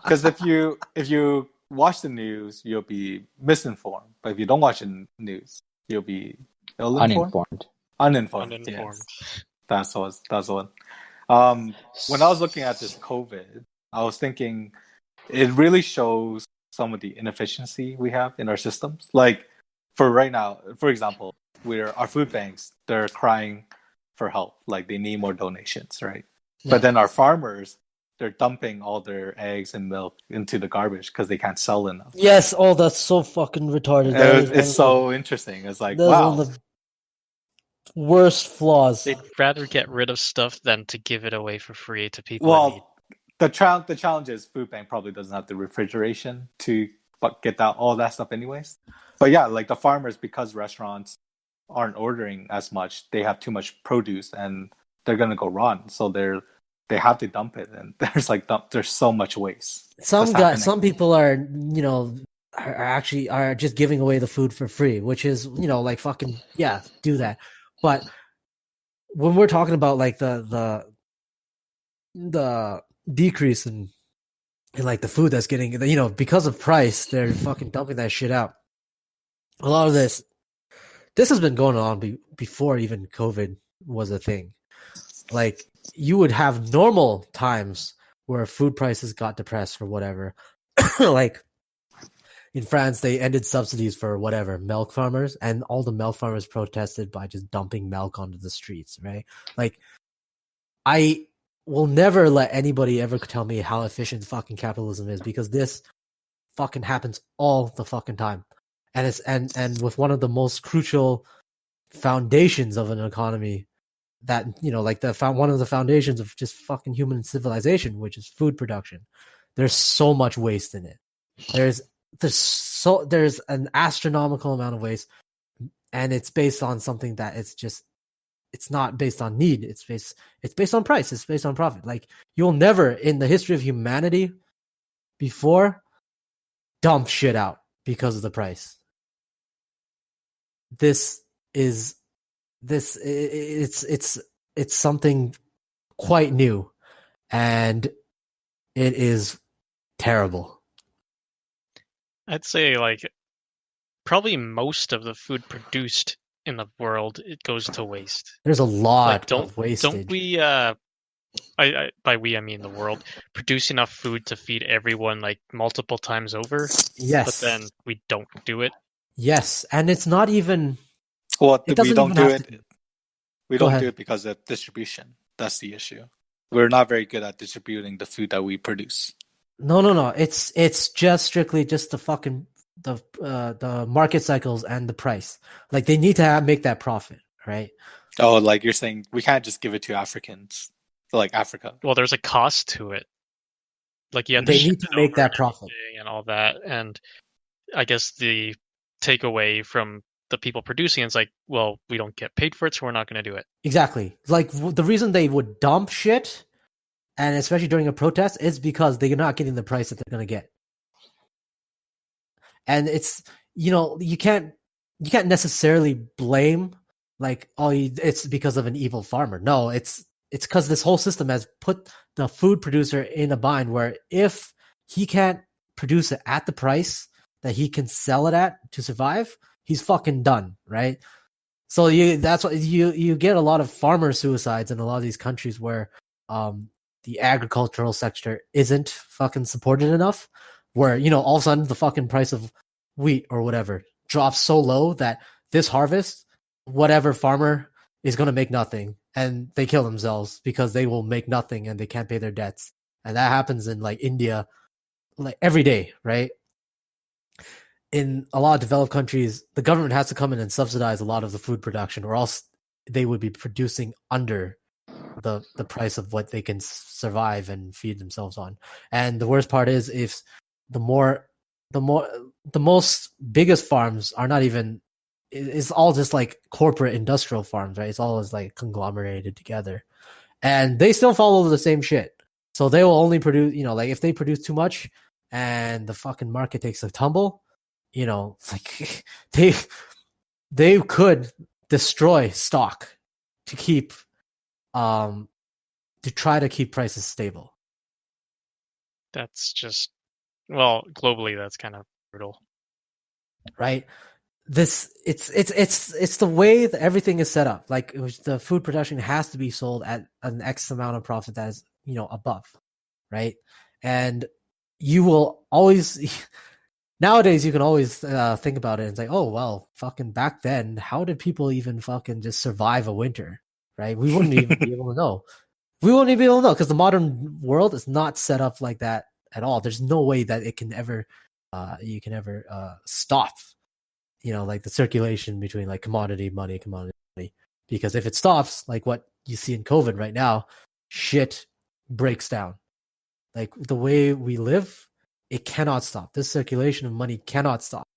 Because if you watch the news, you'll be misinformed. But if you don't watch the news, you'll be ill-informed. Uninformed. Uninformed. Yes, that's the one. When I was looking at this COVID, I was thinking it really shows some of the inefficiency we have in our systems. Like for right now, for example, our food banks, they're crying for help, like they need more donations, right? Yeah. But then our farmers, they're dumping all their eggs and milk into the garbage because they can't sell enough. Yes, oh, that's so fucking retarded. It's so interesting. It's like, That is wow. one of the worst flaws. They'd rather get rid of stuff than to give it away for free to people in need. Well, the challenge is food bank probably doesn't have the refrigeration to get all that stuff anyways. But yeah, like the farmers, because restaurants aren't ordering as much, they have too much produce and they're gonna go rotten. So they have to dump it, and there's so much waste. Some people are are just giving away the food for free, which is like fucking yeah, do that. But when we're talking about like the decrease in like the food that's getting because of price, they're fucking dumping that shit out. A lot of this has been going on before even COVID was a thing. Like you would have normal times where food prices got depressed or whatever. Like in France, they ended subsidies for whatever milk farmers, and all the milk farmers protested by just dumping milk onto the streets, right? Like I will never let anybody ever tell me how efficient fucking capitalism is, because this fucking happens all the fucking time. And it's and with one of the most crucial foundations of an economy that like one of the foundations of just fucking human civilization, which is food production. There's so much waste in it. There's an astronomical amount of waste, and it's based on something that it's not based on need. It's based on price. It's based on profit. Like you'll never in the history of humanity before dump shit out because of the price. It's something quite new, and it is terrible. I'd say like probably most of the food produced in the world, it goes to waste. There's a lot Like, of wastage. Don't we by we I mean the world, produce enough food to feed everyone like multiple times over? Yes. But then we don't do it. Yes, and it's not even. Well, It doesn't we don't even do have it. to- We Go don't ahead. do it because of distribution. That's the issue. We're not very good at distributing the food that we produce. No. It's just strictly just the fucking the market cycles and the price. Like they need to make that profit, right? Oh, like you're saying we can't just give it to Africans, so like Africa. Well, there's a cost to it. Like you have They to ship need to it make over that and profit. everything and all that. And I guess the takeaway from the people producing it's like, well, we don't get paid for it, so we're not going to do it. Exactly. Like the reason they would dump shit, and especially during a protest, is because they're not getting the price that they're going to get. And it's you can't necessarily blame like it's because of an evil farmer. No, it's because this whole system has put the food producer in a bind where if he can't produce it at the price that he can sell it at to survive, he's fucking done, right? So that's what you get a lot of farmer suicides in a lot of these countries where the agricultural sector isn't fucking supported enough, where all of a sudden the fucking price of wheat or whatever drops so low that this harvest, whatever farmer is going to make nothing, and they kill themselves because they will make nothing and they can't pay their debts. And that happens in like India like every day, right? In a lot of developed countries, the government has to come in and subsidize a lot of the food production, or else they would be producing under the price of what they can survive and feed themselves on. And the worst part is if the most biggest farms are not even, it's all just like corporate industrial farms, right? It's all just like conglomerated together, and they still follow the same shit. So they will only produce, like if they produce too much and the fucking market takes a tumble, like they could destroy stock to keep to try to keep prices stable. That's just, well, globally that's kind of brutal. Right? it's the way that everything is set up. Like the food production has to be sold at an X amount of profit that is, above, right? And you will always nowadays you can always think about it and say, oh well, fucking back then, how did people even fucking just survive a winter, right? We wouldn't even be able to know. We won't even be able to know because the modern world is not set up like that at all. There's no way that it can ever, you can ever stop, like the circulation between like commodity money, because if it stops, like what you see in COVID right now, shit breaks down. Like the way we live, it cannot stop. This circulation of money cannot stop.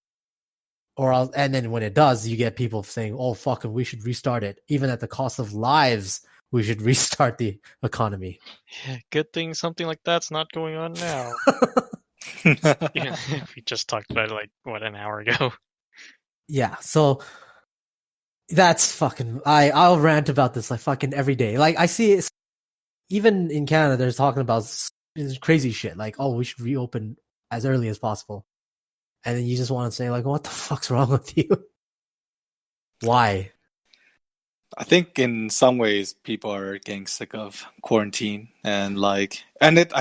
And then when it does, you get people saying, "Oh, fucking, we should restart it, even at the cost of lives. We should restart the economy." Yeah, good thing something like that's not going on now. Yeah, we just talked about it like an hour ago. Yeah, so that's fucking. I'll rant about this like fucking every day. Like I see it, even in Canada, they're talking about crazy shit. Like, oh, we should reopen as early as possible, and then you just want to say like, what the fuck's wrong with you? Why? I think in some ways people are getting sick of quarantine and I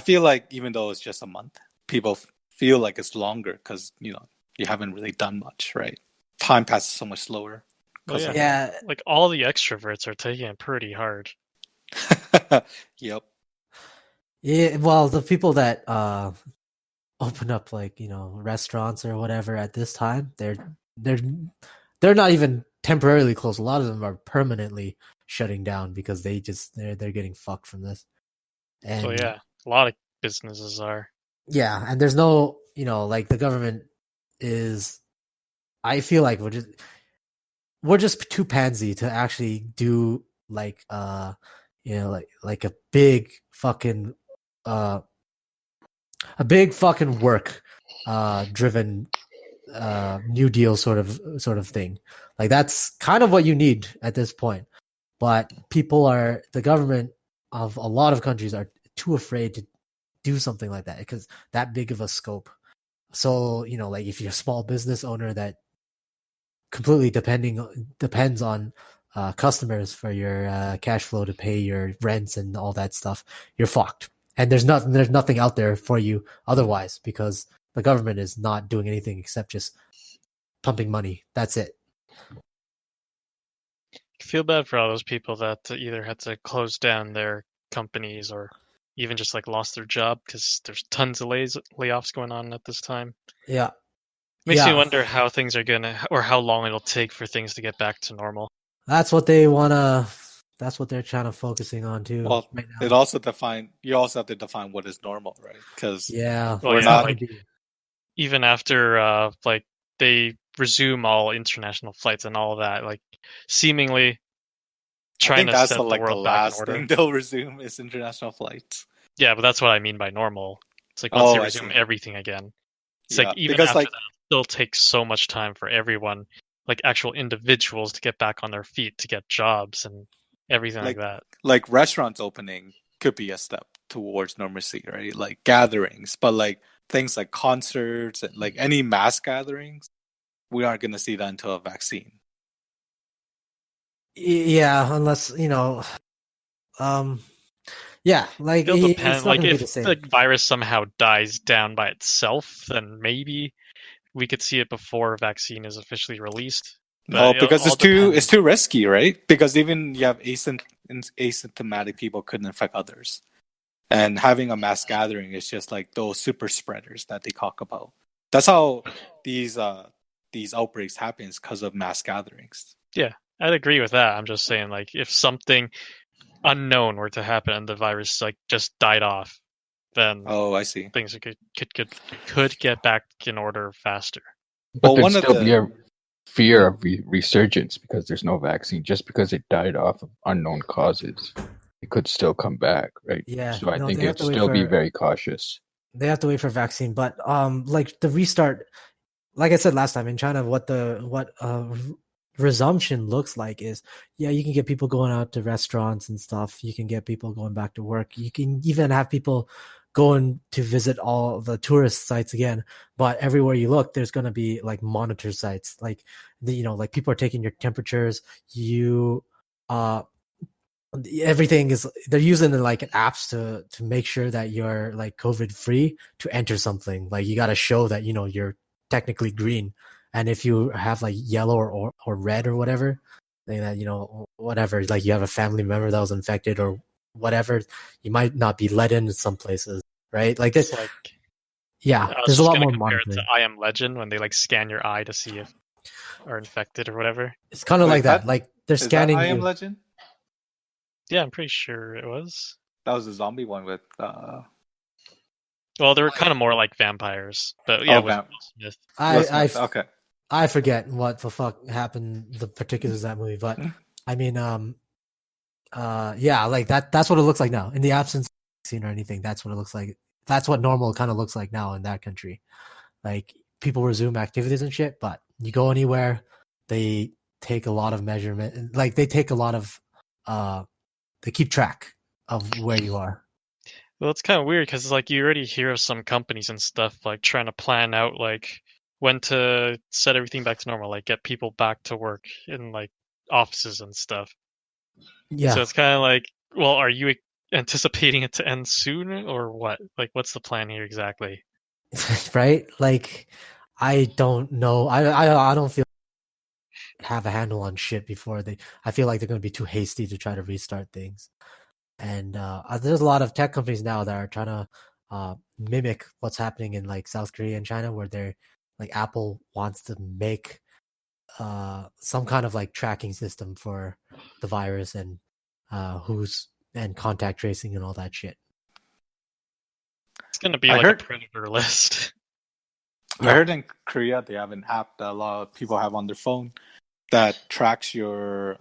feel like even though it's just a month, people feel like it's longer because you haven't really done much, right? Time passes so much slower. Well, Yeah. Like all the extroverts are taking it pretty hard. Yep. Yeah, well, the people that open up like restaurants or whatever at this time, they're not even temporarily closed. A lot of them are permanently shutting down because they're getting fucked from this. And So yeah, a lot of businesses are. Yeah, and there's no, like the government is. I feel like we're just too pansy to actually do like like a big fucking work driven New Deal sort of thing. Like that's kind of what you need at this point. But the government of a lot of countries are too afraid to do something like that because that big of a scope. So, like if you're a small business owner that completely depends on customers for your cash flow to pay your rents and all that stuff, you're fucked. And there's nothing out there for you otherwise because the government is not doing anything except just pumping money. That's it. I feel bad for all those people that either had to close down their companies or even just like lost their job because there's tons of layoffs going on at this time. Yeah. Makes me wonder how things are or how long it'll take for things to get back to normal. That's what that's what they're trying to focusing on too. Well, right now. you also have to define what is normal, right? Because we're not like, even after like they resume all international flights and all of that, like seemingly trying to set the world back in order. Thing they'll resume is international flights. Yeah, but that's what I mean by normal. It's like once they resume everything again. It's like even after that, it still takes so much time for everyone, like actual individuals, to get back on their feet, to get jobs and everything like that. Like restaurants opening could be a step towards normalcy, right? Like gatherings, but like things like concerts and like any mass gatherings, we aren't going to see that until a vaccine. Yeah, unless yeah, like it'll depend. It's like if the virus somehow dies down by itself, then maybe we could see it before a vaccine is officially released. No, because it's too risky, right? Because even you have asymptomatic people couldn't infect others, and having a mass gathering is just like those super spreaders that they talk about. That's how these outbreaks happens because of mass gatherings. Yeah, I'd agree with that. I'm just saying, like, if something unknown were to happen and the virus like just died off, then I see things could get back in order faster. But there'd still be a fear of resurgence because there's no vaccine. Just because it died off of unknown causes, it could still come back, right? Yeah. So I think it'd still be very cautious. They have to wait for vaccine, but like the restart, like I said last time in China, what resumption looks like is, you can get people going out to restaurants and stuff. You can get people going back to work. You can even have people going to visit all the tourist sites again. But everywhere you look, there's going to be like monitor sites, like like people are taking your temperatures. Everything is, they're using like apps to make sure that you're like COVID free to enter something. Like you got to show that you're technically green, and if you have like yellow or red or whatever, then that whatever, like you have a family member that was infected or whatever, you might not be let in some places, right? Like this, It's like, yeah. I was There's a just lot gonna more compare it monitoring. to I Am Legend when they like scan your eye to see if are infected or whatever. It's kind of Wait, like that. Like they're Is that scanning I Am you. Legend? Yeah, I'm pretty sure it was. That was a zombie one with. Well, they were kind of more like vampires, but yeah, with Will Smith. Okay. I forget what the fuck happened, the particulars of that movie, but I mean, yeah, like that's what it looks like now. In the absence of vaccine or anything, that's what it looks like. That's what normal kind of looks like now in that country. Like people resume activities and shit, but you go anywhere, they take a lot of measurement. Like they take a lot of, they keep track of where you are. Well, it's kind of weird because like you already hear of some companies and stuff like trying to plan out like when to set everything back to normal, like get people back to work in like offices and stuff. Yeah. So it's kind of like, well, are you anticipating it to end soon or what? Like, what's the plan here exactly? Right? Like, I don't know. I don't feel have a handle on shit before I feel like they're going to be too hasty to try to restart things. And there's a lot of tech companies now that are trying to mimic what's happening in like South Korea and China, where they're like Apple wants to make some kind of like tracking system for the virus and and contact tracing and all that shit. It's going to be like a predator list. I heard in Korea they have an app that a lot of people have on their phone that tracks your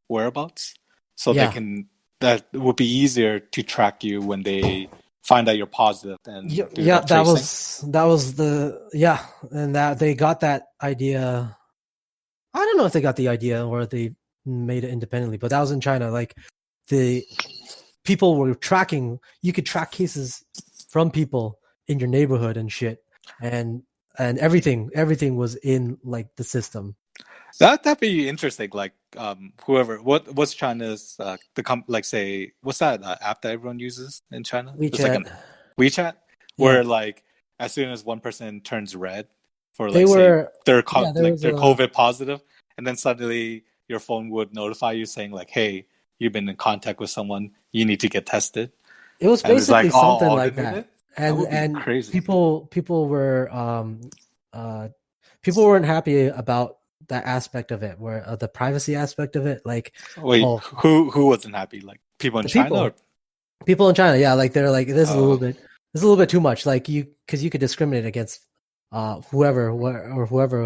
whereabouts, so that would be easier to track you when they find out you're positive and that was and that they got that idea. I don't know if they got the idea or they made it independently, but that was in China. Like the people were tracking, you could track cases from people in your neighborhood and shit, and everything was in like the system. That'd be interesting. Like whoever, what's China's like say what's that app that everyone uses in China? WeChat. It's like WeChat, where like as soon as one person turns red for like they're COVID positive, and then suddenly your phone would notify you saying like, "Hey, you've been in contact with someone. You need to get tested." It was basically something like that. And crazy. people were people weren't happy about that aspect of it, where the privacy aspect of it. Like, wait, who wasn't happy? Like people in China? People in China, yeah. Like they're like, this is a little bit too much. Like because you could discriminate against whoever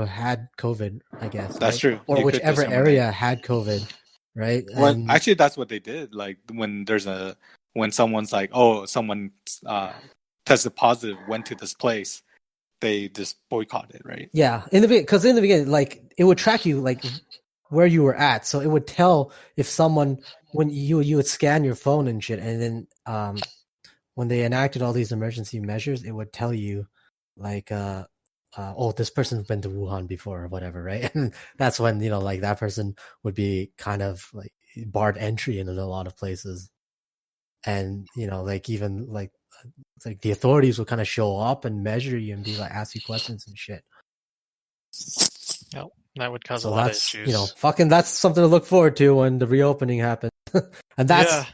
had COVID, I guess. That's true. Or whichever area had COVID, right? Well, actually, that's what they did. Like when someone's like, oh, someone tested positive, went to this place, they just boycott it, right? Yeah, because in the beginning, like it would track you like where you were at, so it would tell if someone when you would scan your phone and shit, and then when they enacted all these emergency measures, it would tell you like oh, this person's been to Wuhan before or whatever, right? And that's when like that person would be kind of like barred entry into a lot of places, and like even like. It's like the authorities will kind of show up and measure you and be like, ask you questions and shit. Yep, that would cause a lot of issues. That's something to look forward to when the reopening happens. And that's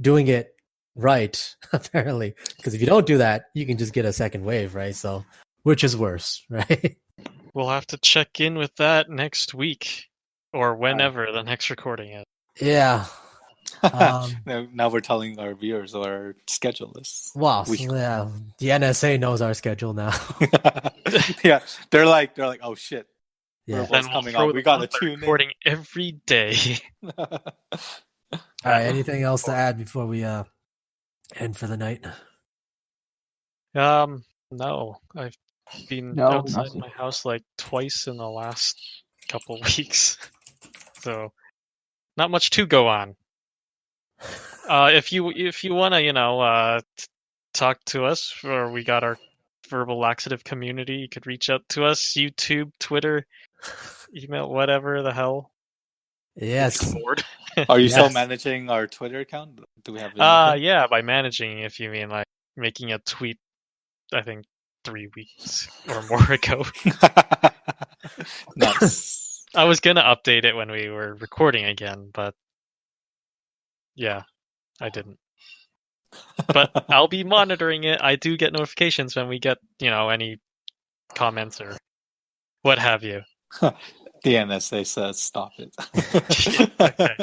doing it right, apparently. Because if you don't do that, you can just get a second wave, right? So, which is worse, right? We'll have to check in with that next week or whenever the next recording is. Yeah. Now we're telling our viewers our schedule is. Wow, yeah, the NSA knows our schedule now. Yeah, they're like, oh shit. Yeah, what's coming on? We got to tune in. Recording every day. All right. Anything else to add before we end for the night? No. I've been outside my house like twice in the last couple weeks, so not much to go on. If you want to, talk to us, or we got our verbal laxative community. You could reach out to us, YouTube, Twitter, email, whatever the hell. Yes. Discord. Are you still Yes. managing our Twitter account? Do we have it? Yeah, by managing, if you mean like making a tweet, I think 3 weeks or more ago. Nice. I was gonna update it when we were recording again, but yeah, I didn't. But I'll be monitoring it. I do get notifications when we get, any comments or what have you. The NSA says stop it. Okay.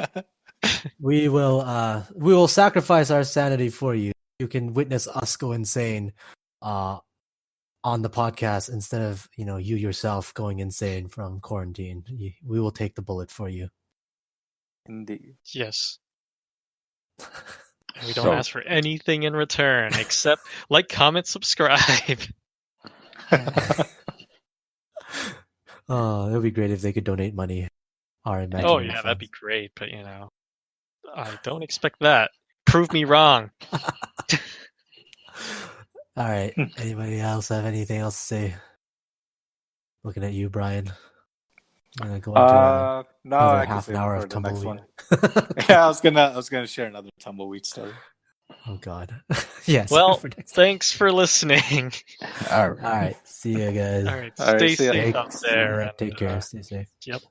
We will sacrifice our sanity for you. You can witness us go insane on the podcast instead of, you yourself going insane from quarantine. We will take the bullet for you. Indeed. Yes. And we don't So- ask for anything in return except like, comment, subscribe. Oh, it would be great if they could donate money. Our Oh imaginary yeah, that'd funds. be great, but I don't expect that. Prove me wrong. All right. Anybody else have anything else to say? Looking at you, Brian. I'm gonna go into No, another I can half an save it hour for of the next tumbleweed. one. Yeah, I was gonna share another tumbleweed story. Oh God. Yes. Well, for next- thanks for listening. All All right. See you guys. All right, All right, stay see ya. safe out there. And, Take care. Stay safe. Yep.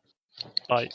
Bye.